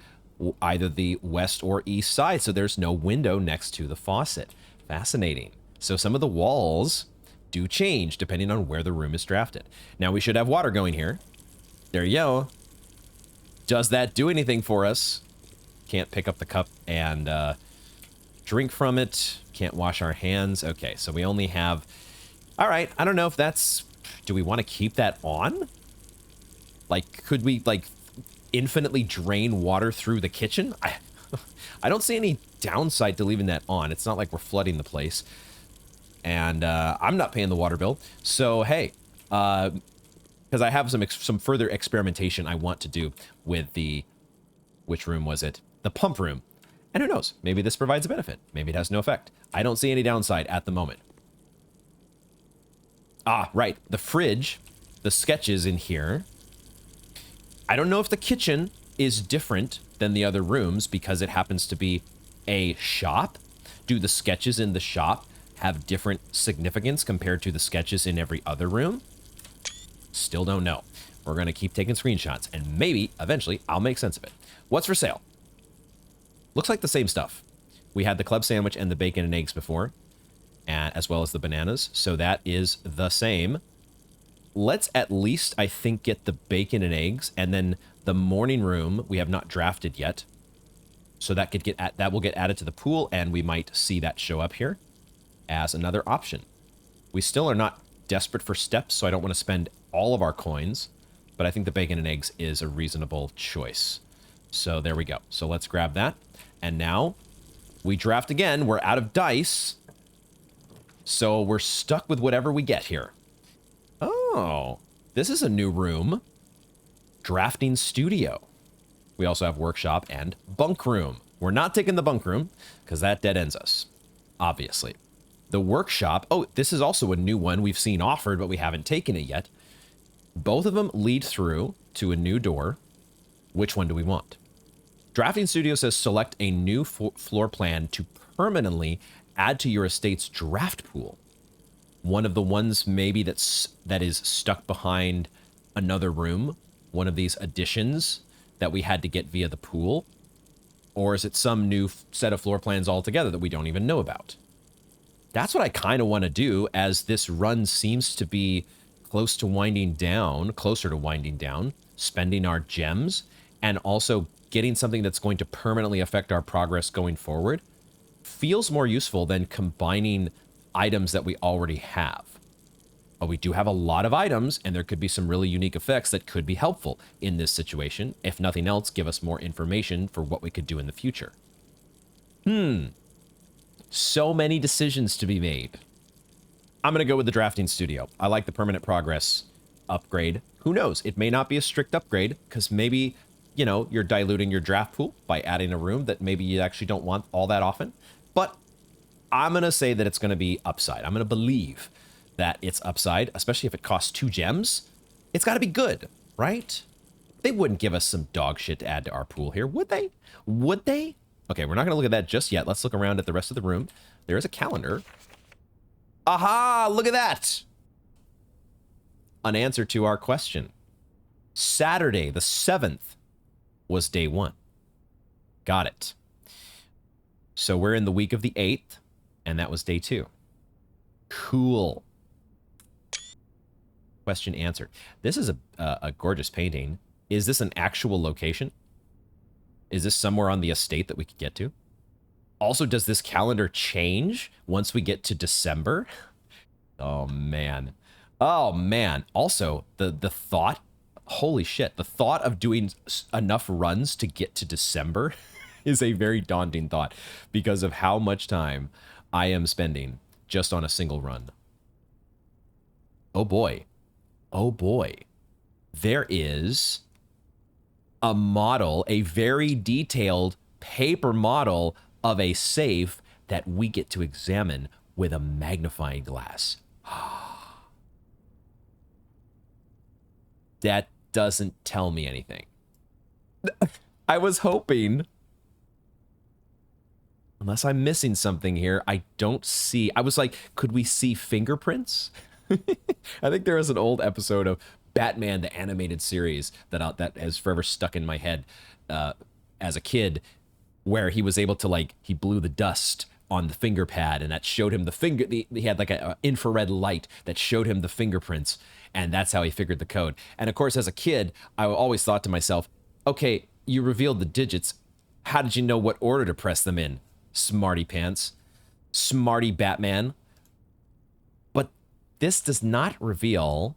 either the west or east side, so there's no window next to the faucet. Fascinating. So some of the walls do change depending on where the room is drafted. Now we should have water going here. There you go. Does that do anything for us? Can't pick up the cup and drink from it. Can't wash our hands. Okay, so we only have... All right, I don't know if that's... Do we want to keep that on? Like, could we, like, infinitely drain water through the kitchen? I don't see any downside to leaving that on. It's not like we're flooding the place. And I'm not paying the water bill. So, hey, because I have some further experimentation I want to do with the... Which room was it? The pump room. And who knows? Maybe this provides a benefit. Maybe it has no effect. I don't see any downside at the moment. Ah, right. The fridge. The sketches in here. I don't know if the kitchen is different than the other rooms because it happens to be a shop. Do the sketches in the shop have different significance compared to the sketches in every other room? Still don't know. We're going to keep taking screenshots, and maybe, eventually, I'll make sense of it. What's for sale? Looks like the same stuff. We had the club sandwich and the bacon and eggs before, and as well as the bananas, so that is the same. Let's at least, I think, get the bacon and eggs, and then the morning room we have not drafted yet. So that could that will get added to the pool, and we might see that show up here as another option. We still are not desperate for steps, so I don't want to spend all of our coins, but I think the bacon and eggs is a reasonable choice. So there we go. So let's grab that. And now we draft again. We're out of dice, so we're stuck with whatever we get here. Oh, this is a new room. Drafting studio. We also have workshop and bunk room. We're not taking the bunk room because that dead ends us, obviously. The workshop. Oh, this is also a new one we've seen offered, but we haven't taken it yet. Both of them lead through to a new door. Which one do we want? Drafting studio says select a new floor plan to permanently add to your estate's draft pool. One of the ones maybe that is stuck behind another room. One of these additions that we had to get via the pool. Or is it some new set of floor plans altogether that we don't even know about? That's what I kind of want to do, as this run seems to be closer to winding down, spending our gems, and also getting something that's going to permanently affect our progress going forward. Feels more useful than combining items that we already have. But we do have a lot of items, and there could be some really unique effects that could be helpful in this situation. If nothing else, give us more information for what we could do in the future. So many decisions to be made. I'm going to go with the drafting studio. I like the permanent progress upgrade. Who knows? It may not be a strict upgrade, because maybe, you know, you're diluting your draft pool by adding a room that maybe you actually don't want all that often. But I'm going to say that it's going to be upside. I'm going to believe that it's upside, especially if it costs 2 gems. It's got to be good, right? They wouldn't give us some dog shit to add to our pool here, would they? Would they? Okay, we're not going to look at that just yet. Let's look around at the rest of the room. There is a calendar. Aha! Look at that! An answer to our question. Saturday, the 7th, was day 1. Got it. So we're in the week of the 8th, and that was day 2. Cool. Question answered. This is a gorgeous painting. Is this an actual location? Is this somewhere on the estate that we could get to? Also, does this calendar change once we get to December? Oh, man. Oh, man. Also, the thought, holy shit, the thought of doing enough runs to get to December is a very daunting thought because of how much time I am spending just on a single run. Oh, boy. Oh, boy. There is a model, a very detailed paper model of a safe that we get to examine with a magnifying glass. That doesn't tell me anything. I was hoping, unless I'm missing something here, I don't see. I was like, could we see fingerprints? I think there was an old episode of Batman, the animated series, that has forever stuck in my head. as a kid, where he was able to, like, he blew the dust on the finger pad, and that showed him the finger. He had like a infrared light that showed him the fingerprints, and that's how he figured the code. And of course, as a kid, I always thought to myself, okay, you revealed the digits. How did you know what order to press them in? Smarty pants. Smarty Batman. But this does not reveal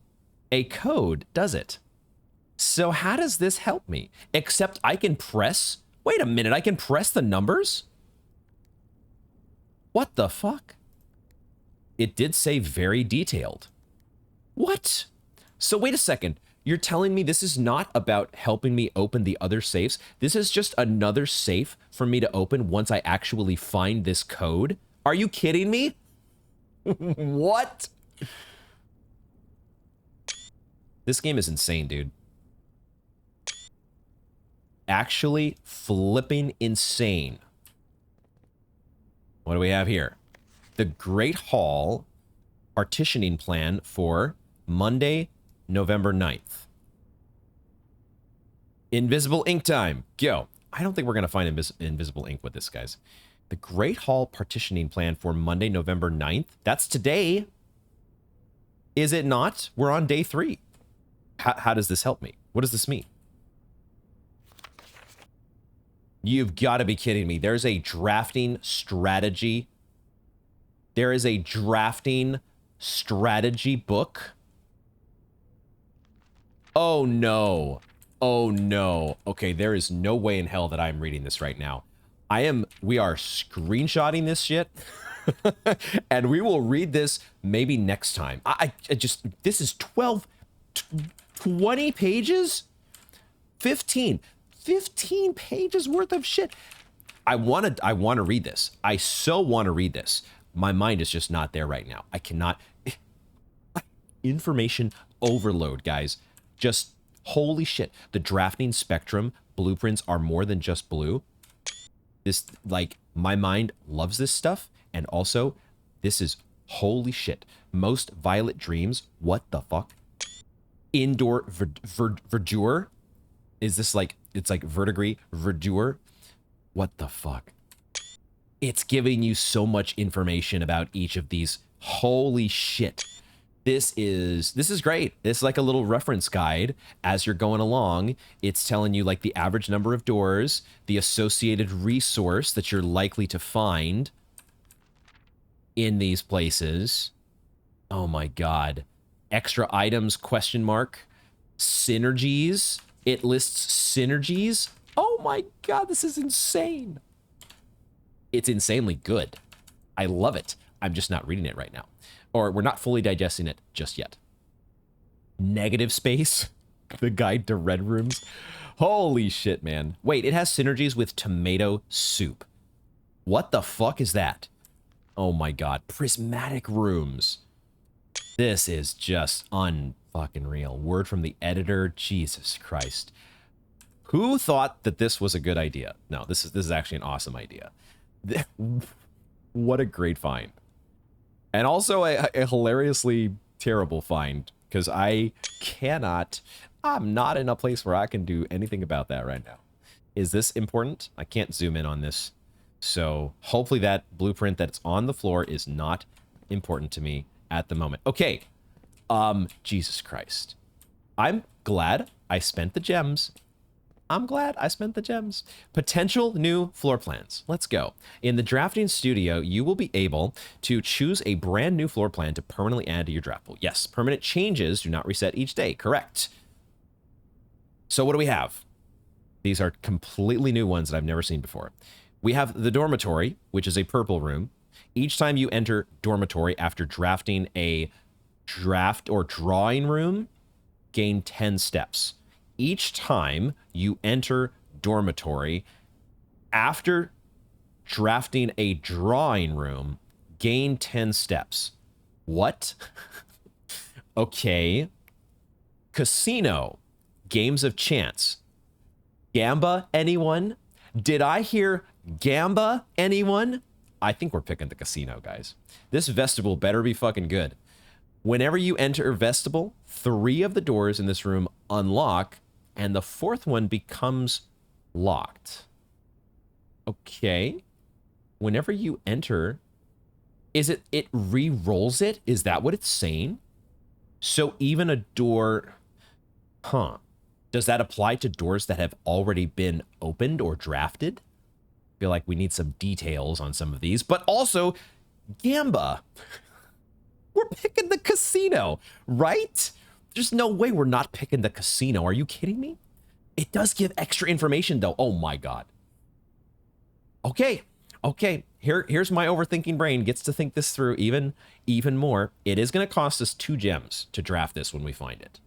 a code, does it? So how does this help me? Except I can press... Wait a minute, I can press the numbers? What the fuck? It did say very detailed. What? So wait a second. You're telling me this is not about helping me open the other safes? This is just another safe for me to open once I actually find this code? Are you kidding me? What? This game is insane, dude. Actually flipping insane. What do we have here? The Great Hall partitioning plan for Monday, November 9th. Invisible ink time. Go. I don't think we're going to find invisible ink with this, guys. The Great Hall partitioning plan for Monday, November 9th. That's today. Is it not? We're on day 3. How does this help me? What does this mean? You've got to be kidding me. There's a drafting strategy. There is a drafting strategy book. Oh, no. Oh, no. Okay, there is no way in hell that I'm reading this right now. We are screenshotting this shit. And we will read this maybe next time. I just, this is 20 pages? 15 pages worth of shit. I want to read this. I so want to read this. My mind is just not there right now. I cannot. Information overload, guys. Just holy shit. The drafting spectrum blueprints are more than just blue. This, like, my mind loves this stuff. And also, this is holy shit. Most violet dreams. What the fuck? Indoor verdure. Is this like, it's like verdigris, verdure? What the fuck? It's giving you so much information about each of these. Holy shit. This is great. It's like a little reference guide as you're going along. It's telling you like the average number of doors, the associated resource that you're likely to find in these places. Oh my God. Extra items, question mark. Synergies. It lists synergies. Oh my God, this is insane. It's insanely good. I love it. I'm just not reading it right now. Or we're not fully digesting it just yet. Negative space. The guide to red rooms. Holy shit, man. Wait, it has synergies with tomato soup. What the fuck is that? Oh my God. Prismatic rooms. This is just unfucking real. Word from the editor. Jesus Christ. Who thought that this was a good idea? No, this is actually an awesome idea. What a great find. And also a hilariously terrible find, because I'm not in a place where I can do anything about that right now. Is this important? I can't zoom in on this. So hopefully that blueprint that's on the floor is not important to me at the moment. Okay. Jesus Christ. I'm glad I spent the gems. I'm glad I spent the gems. Potential new floor plans. Let's go. In the drafting studio, you will be able to choose a brand new floor plan to permanently add to your draft pool. Yes, permanent changes do not reset each day. Correct. So what do we have? These are completely new ones that I've never seen before. We have the dormitory, which is a purple room. Each time you enter dormitory after drafting a draft or drawing room, gain 10 steps. Each time you enter dormitory after drafting a drawing room, gain 10 steps. What? Okay. Casino. Games of chance. Gamba, anyone? Did I hear Gamba, anyone? I think we're picking the casino, guys. This vestibule better be fucking good. Whenever you enter vestibule, 3 of the doors in this room unlock, and the 4th one becomes locked. Okay. Whenever you enter, it re-rolls it? Is that what it's saying? So even a door, huh? Does that apply to doors that have already been opened or drafted? I feel like we need some details on some of these, but also Gamba. We're picking the casino, right? There's no way we're not picking the casino. Are you kidding me? It does give extra information though. Oh my God. Okay. Okay. Here's my overthinking brain gets to think this through even more. It is going to cost us 2 gems to draft this when we find it.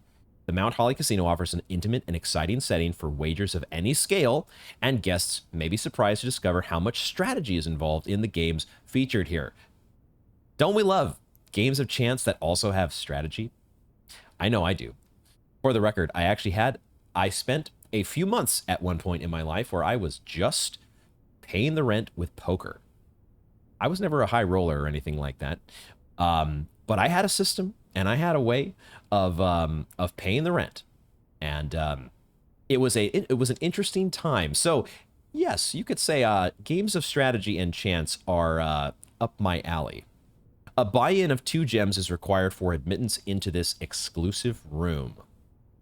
The Mount Holly Casino offers an intimate and exciting setting for wagers of any scale, and guests may be surprised to discover how much strategy is involved in the games featured here. Don't we love games of chance that also have strategy? I know I do. For the record, I spent a few months at one point in my life where I was just paying the rent with poker. I was never a high roller or anything like that. But I had a system and I had a way of paying the rent. And it was an interesting time. So yes, you could say games of strategy and chance are up my alley. A buy-in of 2 gems is required for admittance into this exclusive room.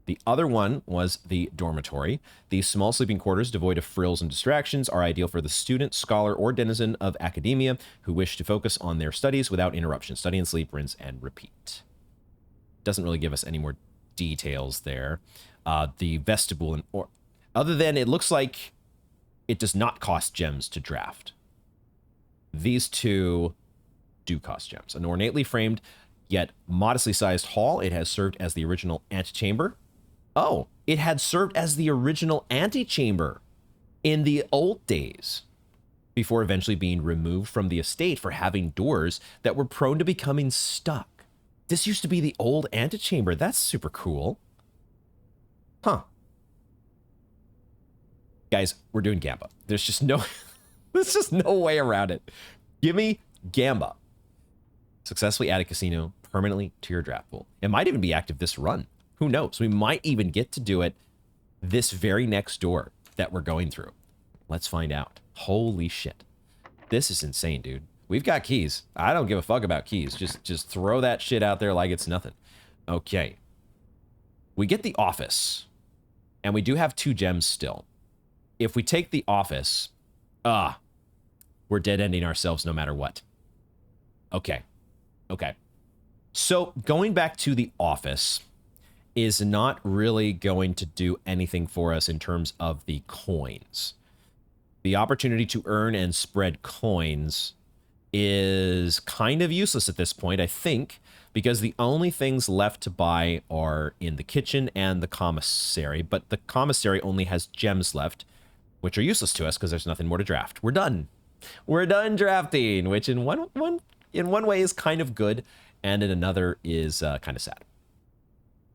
The other one was the dormitory. These small sleeping quarters, devoid of frills and distractions, are ideal for the student, scholar, or denizen of academia who wish to focus on their studies without interruption. Study and sleep, rinse and repeat. Doesn't really give us any more details there. The vestibule, other than it looks like it does not cost gems to draft. These 2 do cost gems. An ornately framed yet modestly sized hall. It has served as the original antechamber. Oh, it had served as the original antechamber in the old days, before eventually being removed from the estate for having doors that were prone to becoming stuck. This used to be the old antechamber. That's super cool. Huh. Guys, we're doing Gamba. There's just no way around it. Give me Gamba. Successfully add a casino permanently to your draft pool. It might even be active this run. Who knows? We might even get to do it this very next door that we're going through. Let's find out. Holy shit. This is insane, dude. We've got keys. I don't give a fuck about keys. Just throw that shit out there like it's nothing. Okay. We get the office. And we do have 2 gems still. If we take the office, we're dead-ending ourselves no matter what. Okay. Okay. So going back to the office is not really going to do anything for us in terms of the coins. The opportunity to earn and spread coins is kind of useless at this point, I think, because the only things left to buy are in the kitchen and the commissary, but the commissary only has gems left, which are useless to us because there's nothing more to draft. We're done. We're done drafting, which in one way is kind of good, and in another is kind of sad.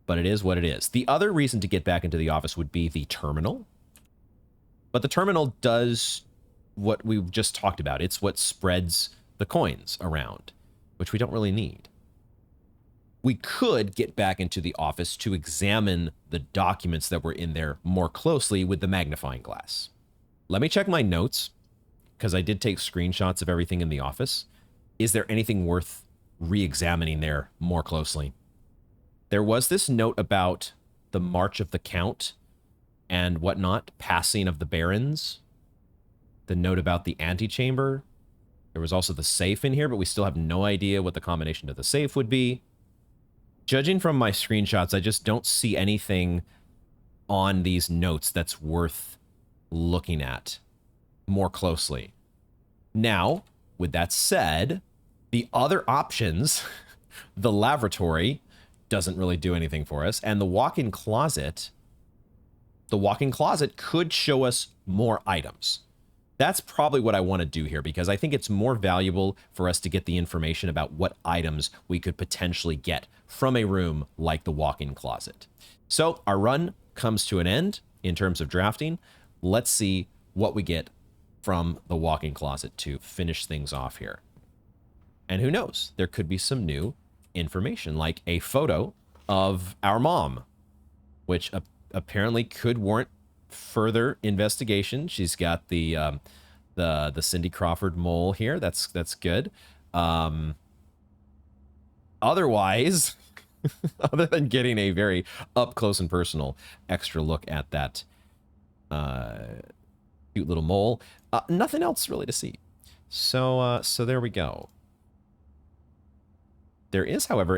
But it is what it is. The other reason to get back into the office would be the terminal. But the terminal does what we've just talked about. It's what spreads the coins around, which we don't really need. We could get back into the office to examine the documents that were in there more closely with the magnifying glass. Let me check my notes, because I did take screenshots of everything in the office. Is there anything worth re-examining there more closely? There was this note about the March of the Count and whatnot, passing of the barons. The note about the antechamber. There was also the safe in here, but we still have no idea what the combination to the safe would be. Judging from my screenshots, I just don't see anything on these notes that's worth looking at more closely. Now, with that said, the other options, the lavatory doesn't really do anything for us, and the walk-in closet could show us more items. That's probably what I want to do here, because I think it's more valuable for us to get the information about what items we could potentially get from a room like the walk-in closet. So our run comes to an end in terms of drafting. Let's see what we get from the walk-in closet to finish things off here. And who knows, there could be some new information, like a photo of our mom, which apparently could warrant further investigation. She's got the the Cindy Crawford mole here. That's good. Otherwise, other than getting a very up close and personal extra look at that cute little mole, nothing else really to see. So there we go. There is, however,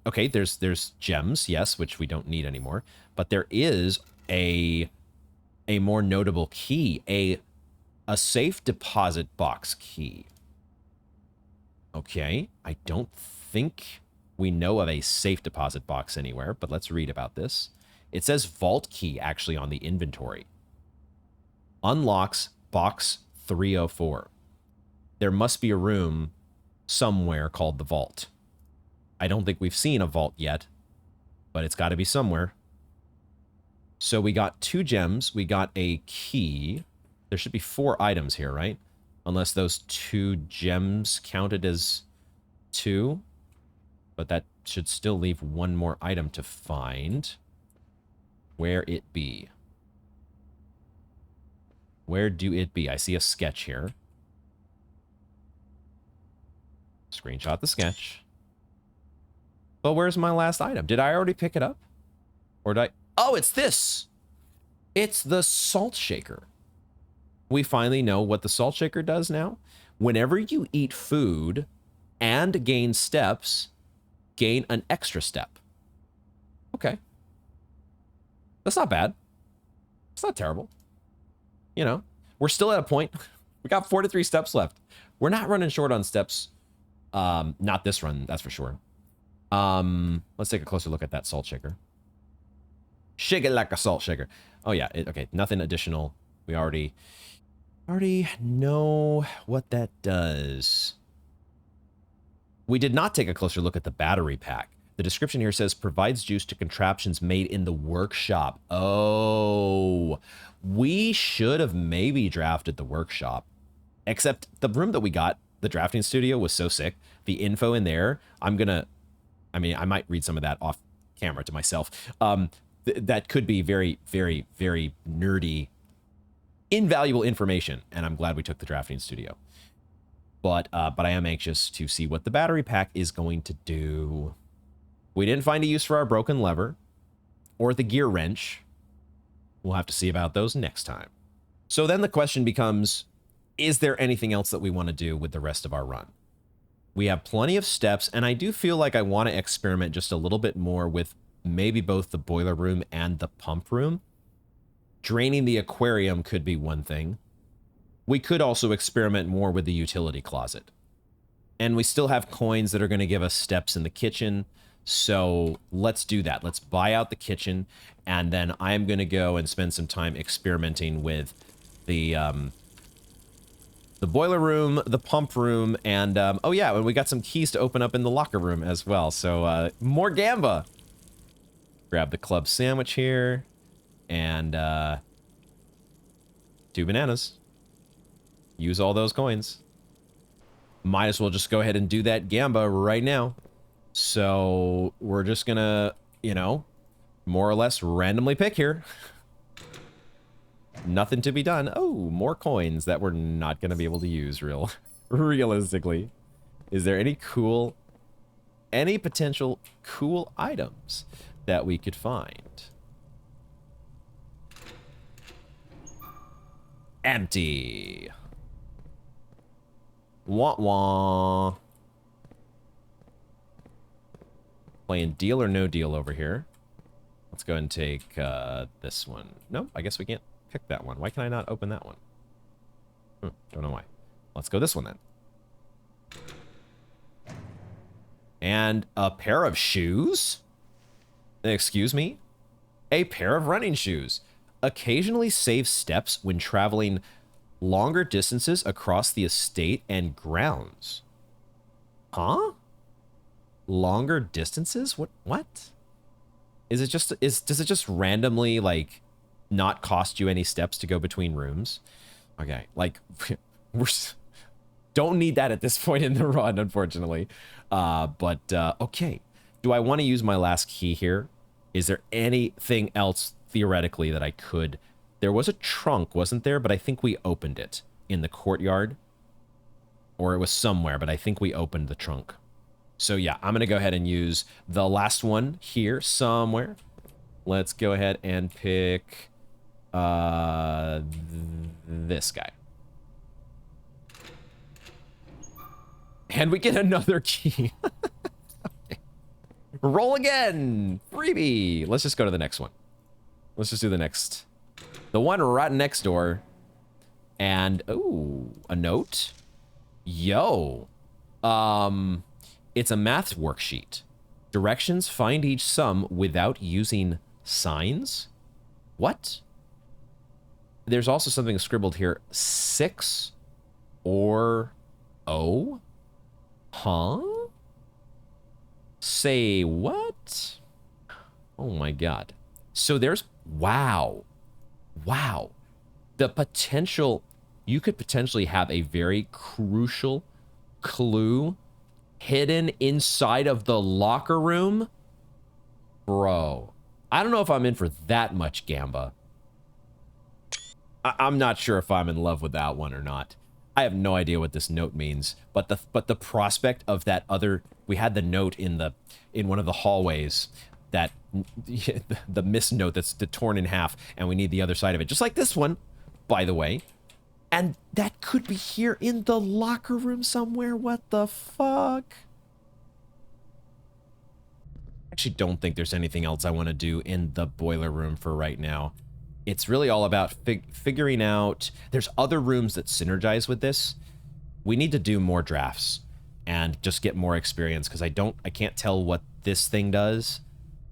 okay, there's gems, yes, which we don't need anymore, but there is a more notable key, a safe deposit box key. Okay, I don't think we know of a safe deposit box anywhere, but let's read about this. It says vault key actually on the inventory. Unlocks box 304. There must be a room somewhere called the vault. I don't think we've seen a vault yet, but it's got to be somewhere. So we got 2 gems. We got a key. There should be 4 items here, right? Unless those 2 gems counted as 2. But that should still leave 1 more item to find. Where it be? Where do it be? I see a sketch here. Screenshot the sketch. But where's my last item? Did I already pick it up? Or did I... Oh, it's this! It's the salt shaker. We finally know what the salt shaker does now. Whenever you eat food and gain steps, gain an extra step. Okay. That's not bad. It's not terrible. You know, we're still at a point. We got 43 steps left. We're not running short on steps. Not this run, that's for sure. Let's take a closer look at that salt shaker. Shake it like a salt shaker. Oh yeah, okay, nothing additional. We already know what that does. We did not take a closer look at the battery pack. The description here says provides juice to contraptions made in the workshop. Oh, we should have maybe drafted the workshop. Except the room that we got, the drafting studio, was so sick. The info in there, I might read some of that off camera to myself. That could be very, very, very nerdy, invaluable information. And I'm glad we took the drafting studio. But I am anxious to see what the battery pack is going to do. We didn't find a use for our broken lever or the gear wrench. We'll have to see about those next time. So then the question becomes, is there anything else that we want to do with the rest of our run? We have plenty of steps, and I do feel like I want to experiment just a little bit more with maybe both the boiler room and the pump room. Draining the aquarium could be one thing. We could also experiment more with the utility closet. And we still have coins that are going to give us steps in the kitchen. So let's do that. Let's buy out the kitchen. And then I'm going to go and spend some time experimenting with the boiler room, the pump room, and oh yeah, and we got some keys to open up in the locker room as well. So more gamba. Grab the club sandwich here. And 2 bananas. Use all those coins. Might as well just go ahead and do that gamba right now. So we're just gonna, more or less randomly pick here. Nothing to be done. Oh, more coins that we're not gonna be able to use realistically. Is there any potential cool items that we could find? Empty. Wah wah. Playing deal or no deal over here. Let's go and take this one. Nope, I guess we can't pick that one. Why can I not open that one? Don't know why. Let's go this one then. And a pair of shoes? Excuse me? A pair of running shoes. Occasionally save steps when traveling longer distances across the estate and grounds. Huh? Longer distances? What? Does it just randomly, like, not cost you any steps to go between rooms? Okay, like, don't need that at this point in the run, unfortunately. Okay. Do I want to use my last key here? Is there anything else, theoretically, that I could... There was a trunk, wasn't there? But I think we opened it. in the courtyard. Or it was somewhere, but I think we opened the trunk. So yeah, I'm going to go ahead and use the last one here somewhere. Let's go ahead and pick this guy. And we get another key. Okay. Roll again. Freebie. Let's just go to the next one. Let's just do the next. The one right next door. And, ooh, a note. Yo. It's a math worksheet. Directions: find each sum without using signs. What? There's also something scribbled here. 6 or O? Huh? Say what? Oh my god. So there's... Wow. Wow. The potential... You could potentially have a very crucial clue hidden inside of the locker room? Bro. I don't know if I'm in for that much gamba. I'm not sure if I'm in love with that one or not. I have no idea what this note means, but the prospect of that other... We had the note in one of the hallways, that the missed note that's torn in half, and we need the other side of it, just like this one, by the way. And that could be here in the locker room somewhere. What the fuck? I actually don't think there's anything else I want to do in the boiler room for right now. It's really all about figuring out... There's other rooms that synergize with this. We need to do more drafts and just get more experience, because I can't tell what this thing does.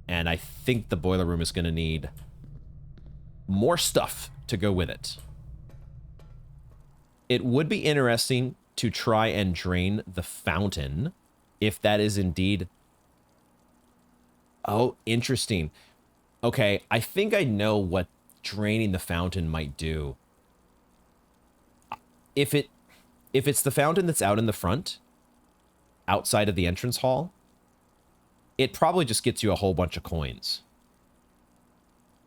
And I think the boiler room is going to need more stuff to go with it. It would be interesting to try and drain the fountain, if that is indeed... Oh, interesting. Okay, I think I know what draining the fountain might do. If it's the fountain that's out in the front, outside of the entrance hall, it probably just gets you a whole bunch of coins.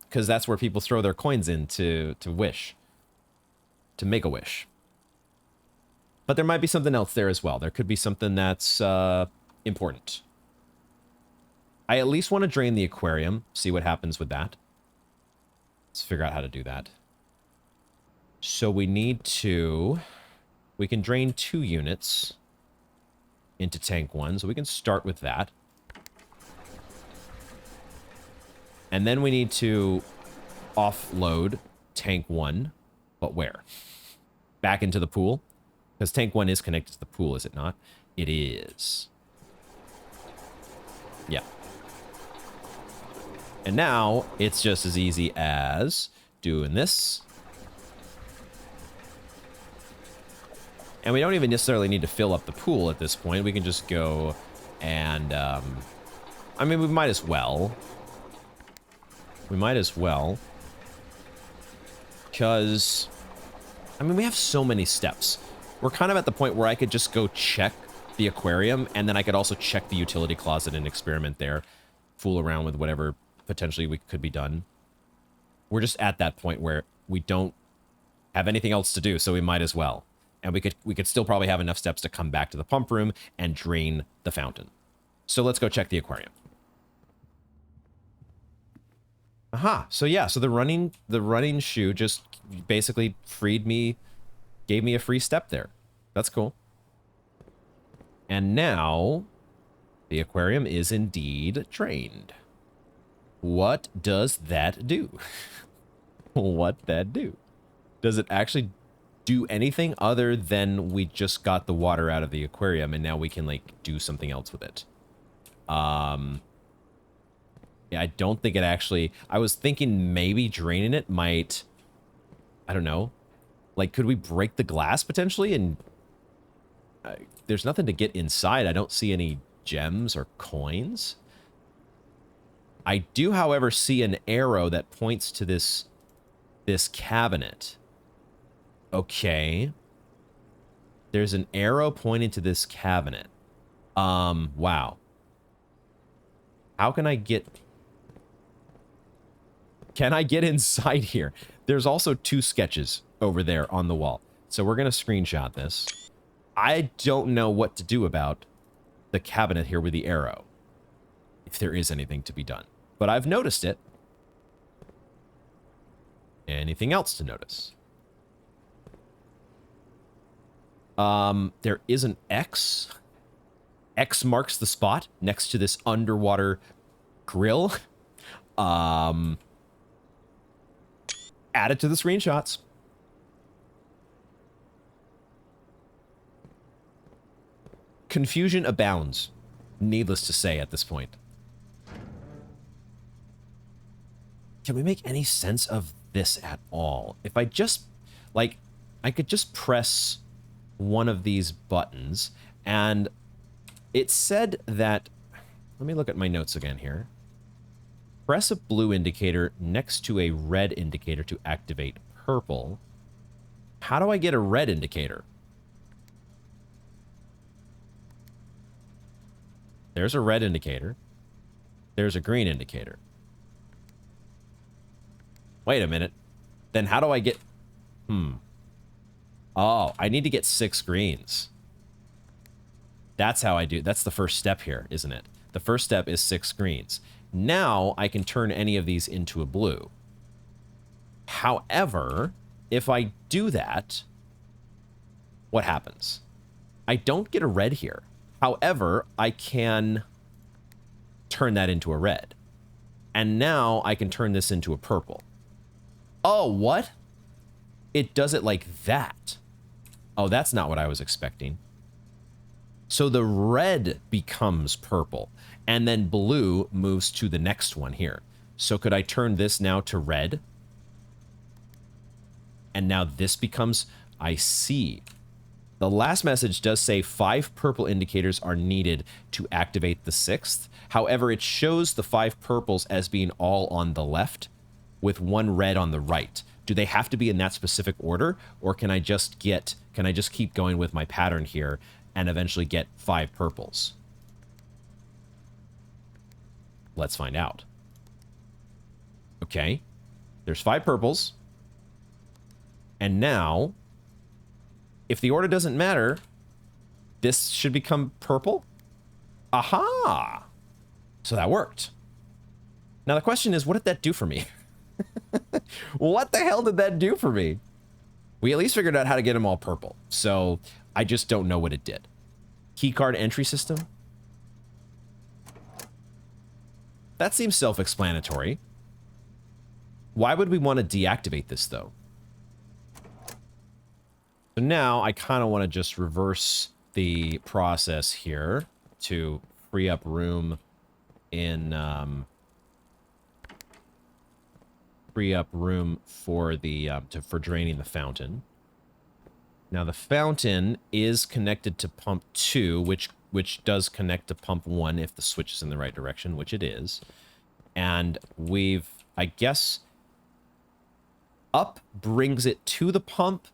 Because that's where people throw their coins in to wish. To make a wish. But there might be something else there as well. There could be something that's important. I at least want to drain the aquarium, see what happens with that. Let's figure out how to do that. So we need to... We can drain 2 units into tank 1, so we can start with that. And then we need to offload tank 1, but where? Back into the pool? Because tank 1 is connected to the pool, is it not? It is. Yeah. And now, it's just as easy as doing this. And we don't even necessarily need to fill up the pool at this point. We can just go and... I mean, we might as well. We might as well. Because... I mean, we have so many steps. We're kind of at the point where I could just go check the aquarium, and then I could also check the utility closet and experiment there. Fool around with whatever potentially could be done. We're just at that point where we don't have anything else to do, so we might as well. And we could still probably have enough steps to come back to the pump room and drain the fountain. So let's go check the aquarium. Aha, so yeah, so the running shoe just basically freed me, gave me a free step there. That's cool. And now the aquarium is indeed drained. What does that do? What that do? Does it actually do anything other than we just got the water out of the aquarium and now we can like do something else with it? Yeah, I don't think it actually... I was thinking maybe draining it might... I don't know. Like, could we break the glass potentially? And there's nothing to get inside. I don't see any gems or coins. I do, however, see an arrow that points to this cabinet. Okay. There's an arrow pointing to this cabinet. Wow. How can I get... Can I get inside here? There's also 2 sketches over there on the wall. So we're going to screenshot this. I don't know what to do about the cabinet here with the arrow, if there is anything to be done. But I've noticed it. Anything else to notice? There is an X. X marks the spot next to this underwater grill. Add it to the screenshots. Confusion abounds, needless to say at this point. Can we make any sense of this at all? If I just, like, I could just press one of these buttons, and it said that, let me look at my notes again here. Press a blue indicator next to a red indicator to activate purple. How do I get a red indicator? There's a red indicator. There's a green indicator. Wait a minute. Then how do I get... Oh, I need to get 6 greens. That's how I do... That's the first step here, isn't it? The first step is 6 greens. Now I can turn any of these into a blue. However, if I do that, what happens? I don't get a red here. However, I can turn that into a red. And now I can turn this into a purple. Oh, what? It does it like that. Oh, that's not what I was expecting. So the red becomes purple, and then blue moves to the next one here. So could I turn this now to red? And now this becomes, I see. The last message does say 5 purple indicators are needed to activate the 6th. However, it shows the 5 purples as being all on the left with 1 red on the right. Do they have to be in that specific order, or can I just keep going with my pattern here and eventually get 5 purples? Let's find out. Okay. There's 5 purples. And now, if the order doesn't matter, this should become purple? Aha! So that worked. Now the question is, what did that do for me? What the hell did that do for me? We at least figured out how to get them all purple. So I just don't know what it did. Keycard entry system? That seems self-explanatory. Why would we want to deactivate this, though? So now I kind of want to just reverse the process here to free up room in... free up room for the for draining the fountain. Now the fountain is connected to pump 2, which does connect to pump 1 if the switch is in the right direction, which it is. And we've, I guess, up brings it to the pump,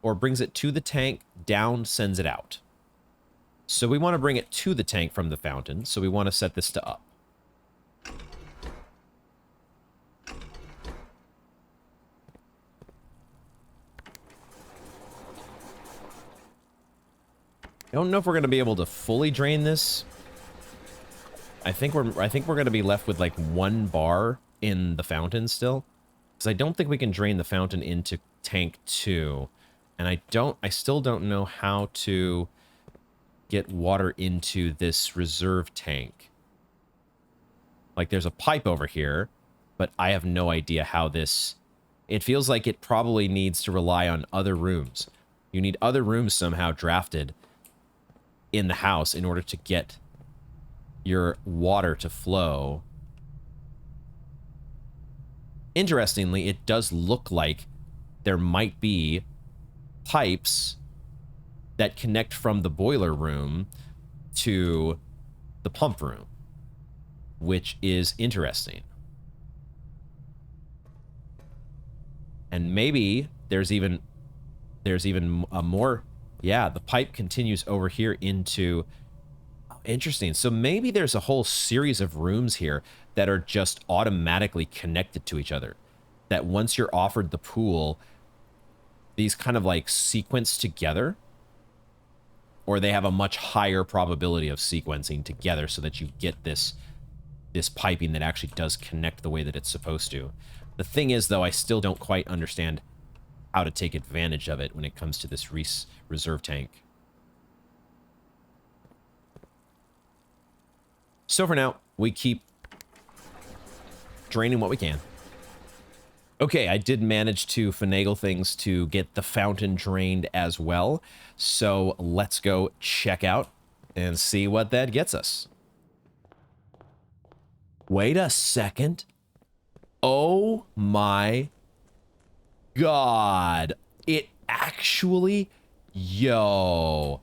or brings it to the tank, down sends it out. So we want to bring it to the tank from the fountain, so we want to set this to up. I don't know if we're going to be able to fully drain this. I think we're going to be left with like 1 bar in the fountain still, because I don't think we can drain the fountain into tank 2, and I still don't know how to get water into this reserve tank. Like there's a pipe over here, but I have no idea how this... It feels like it probably needs to rely on other rooms. You need other rooms somehow drafted in the house in order to get your water to flow. Interestingly, it does look like there might be pipes that connect from the boiler room to the pump room, which is interesting. And maybe there's even a more... Yeah, the pipe continues over here into... Oh, interesting. So maybe there's a whole series of rooms here that are just automatically connected to each other. That once you're offered the pool, these kind of like sequence together, or they have a much higher probability of sequencing together so that you get this piping that actually does connect the way that it's supposed to. The thing is, though, I still don't quite understand how to take advantage of it when it comes to this reserve tank. So for now, we keep draining what we can. Okay, I did manage to finagle things to get the fountain drained as well. So let's go check out and see what that gets us. Wait a second. Oh my God. It actually... Yo.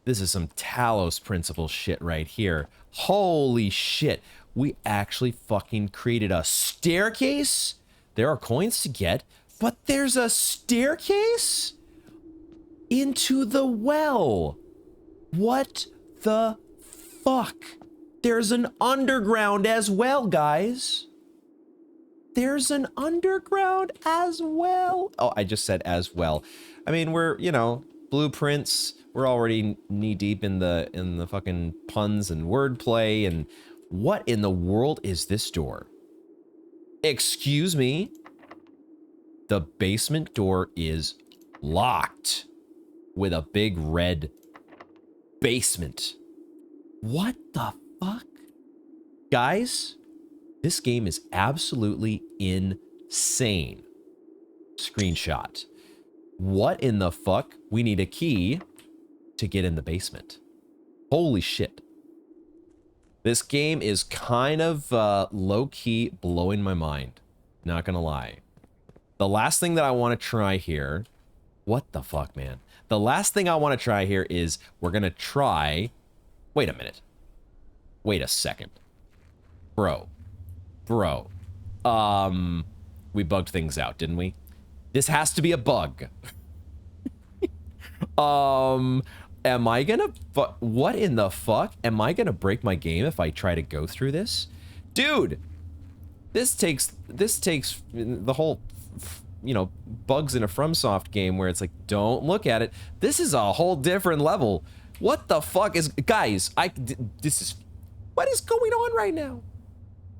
This is some Talos principle shit right here. Holy shit. We actually fucking created a staircase? There are coins to get, but there's a staircase into the well. What the fuck? There's an underground as well, guys. There's an underground as well. Oh, I just said as well. I mean, we're, you know, blueprints. We're already knee deep in the fucking puns and wordplay. And what in the world is this door? Excuse me. The basement door is locked with a big red basement. What the fuck? Guys, this game is absolutely insane. Screenshot. What in the fuck? We need a key to get in the basement. Holy shit. This game is kind of low-key blowing my mind. Not gonna lie. The last thing that I want to try here... What the fuck, man? The last thing I want to try here is we're gonna try... Wait a minute. Wait a second. Bro. We bugged things out, didn't we? This has to be a bug. Am I gonna... What in the fuck? Am I gonna break my game if I try to go through this? Dude! This takes the whole, you know, bugs in a FromSoft game where it's like, don't look at it. This is a whole different level. What the fuck is... Guys, this is... What is going on right now?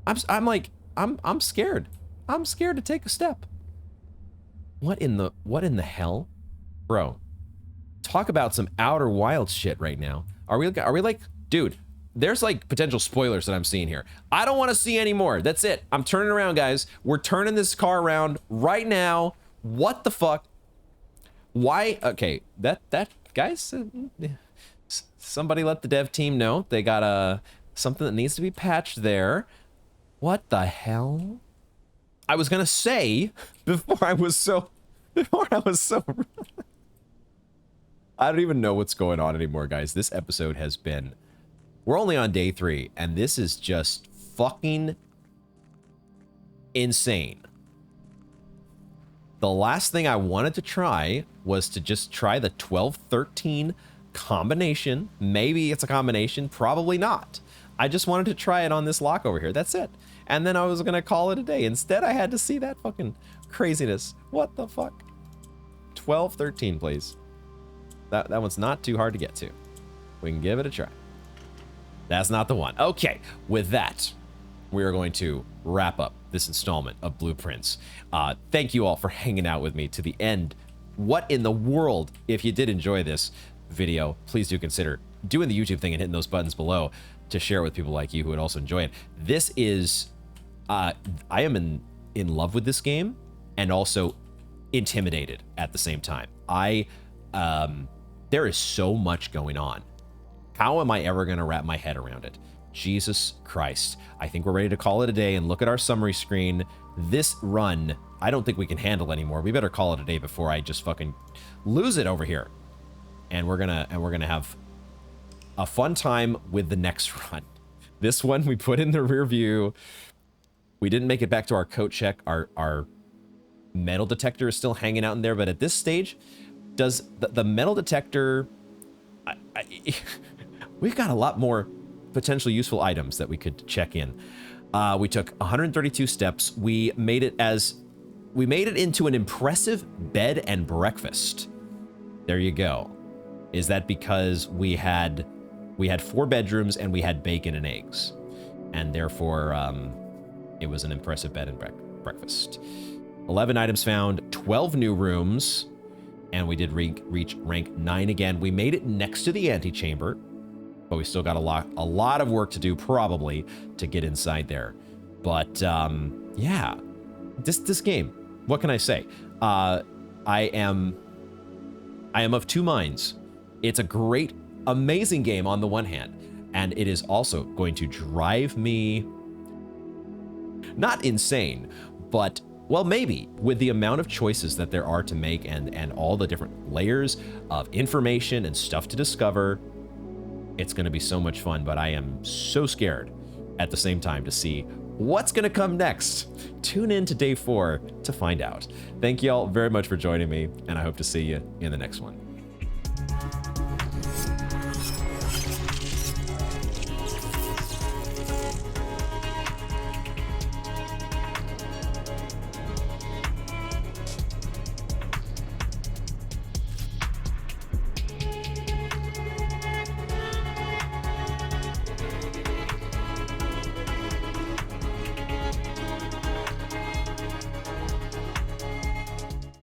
I'm scared. I'm scared to take a step. What in the hell? Bro. Talk about some outer wild shit right now. Are we like, dude, there's like potential spoilers that I'm seeing here. I don't want to see any more. That's it. I'm turning around, guys. We're turning this car around right now. What the fuck? Why? Okay, that guys, somebody let the dev team know they got something that needs to be patched there. What the hell? I was gonna say before I was so I don't even know what's going on anymore, guys. This episode has been... We're only on day 3, and this is just fucking insane. The last thing I wanted to try was to just try the 12-13 combination. Maybe it's a combination, probably not. I just wanted to try it on this lock over here. That's it. And then I was gonna call it a day. Instead, I had to see that fucking craziness. What the fuck? 12-13, please. That one's not too hard to get to. We can give it a try. That's not the one. Okay, with that, we are going to wrap up this installment of Blueprints. Thank you all for hanging out with me to the end. What in the world? If you did enjoy this video, please do consider doing the YouTube thing and hitting those buttons below to share it with people like you who would also enjoy it. This is... I am in love with this game and also intimidated at the same time. There is so much going on. How am I ever going to wrap my head around it? Jesus Christ. I think we're ready to call it a day and look at our summary screen. This run, I don't think we can handle anymore. We better call it a day before I just fucking lose it over here. And we're gonna have a fun time with the next run. This one we put in the rear view. We didn't make it back to our coat check. Our metal detector is still hanging out in there, but at this stage, does the metal detector... we've got a lot more potentially useful items that we could check in. We took 132 steps. We made it as we made it into an impressive bed and breakfast. There you go. Is that because we had 4 bedrooms and we had bacon and eggs, and therefore it was an impressive bed and breakfast. 11 items found, 12 new rooms, and we did reach rank 9 again. We made it next to the antechamber, but we still got a lot of work to do probably to get inside there. But yeah, this game, what can I say? I am of two minds. It's a great, amazing game on the one hand, and it is also going to drive me not insane, but well, maybe with the amount of choices that there are to make and all the different layers of information and stuff to discover, it's going to be so much fun. But I am so scared at the same time to see what's going to come next. Tune in to day 4 to find out. Thank you all very much for joining me, and I hope to see you in the next one.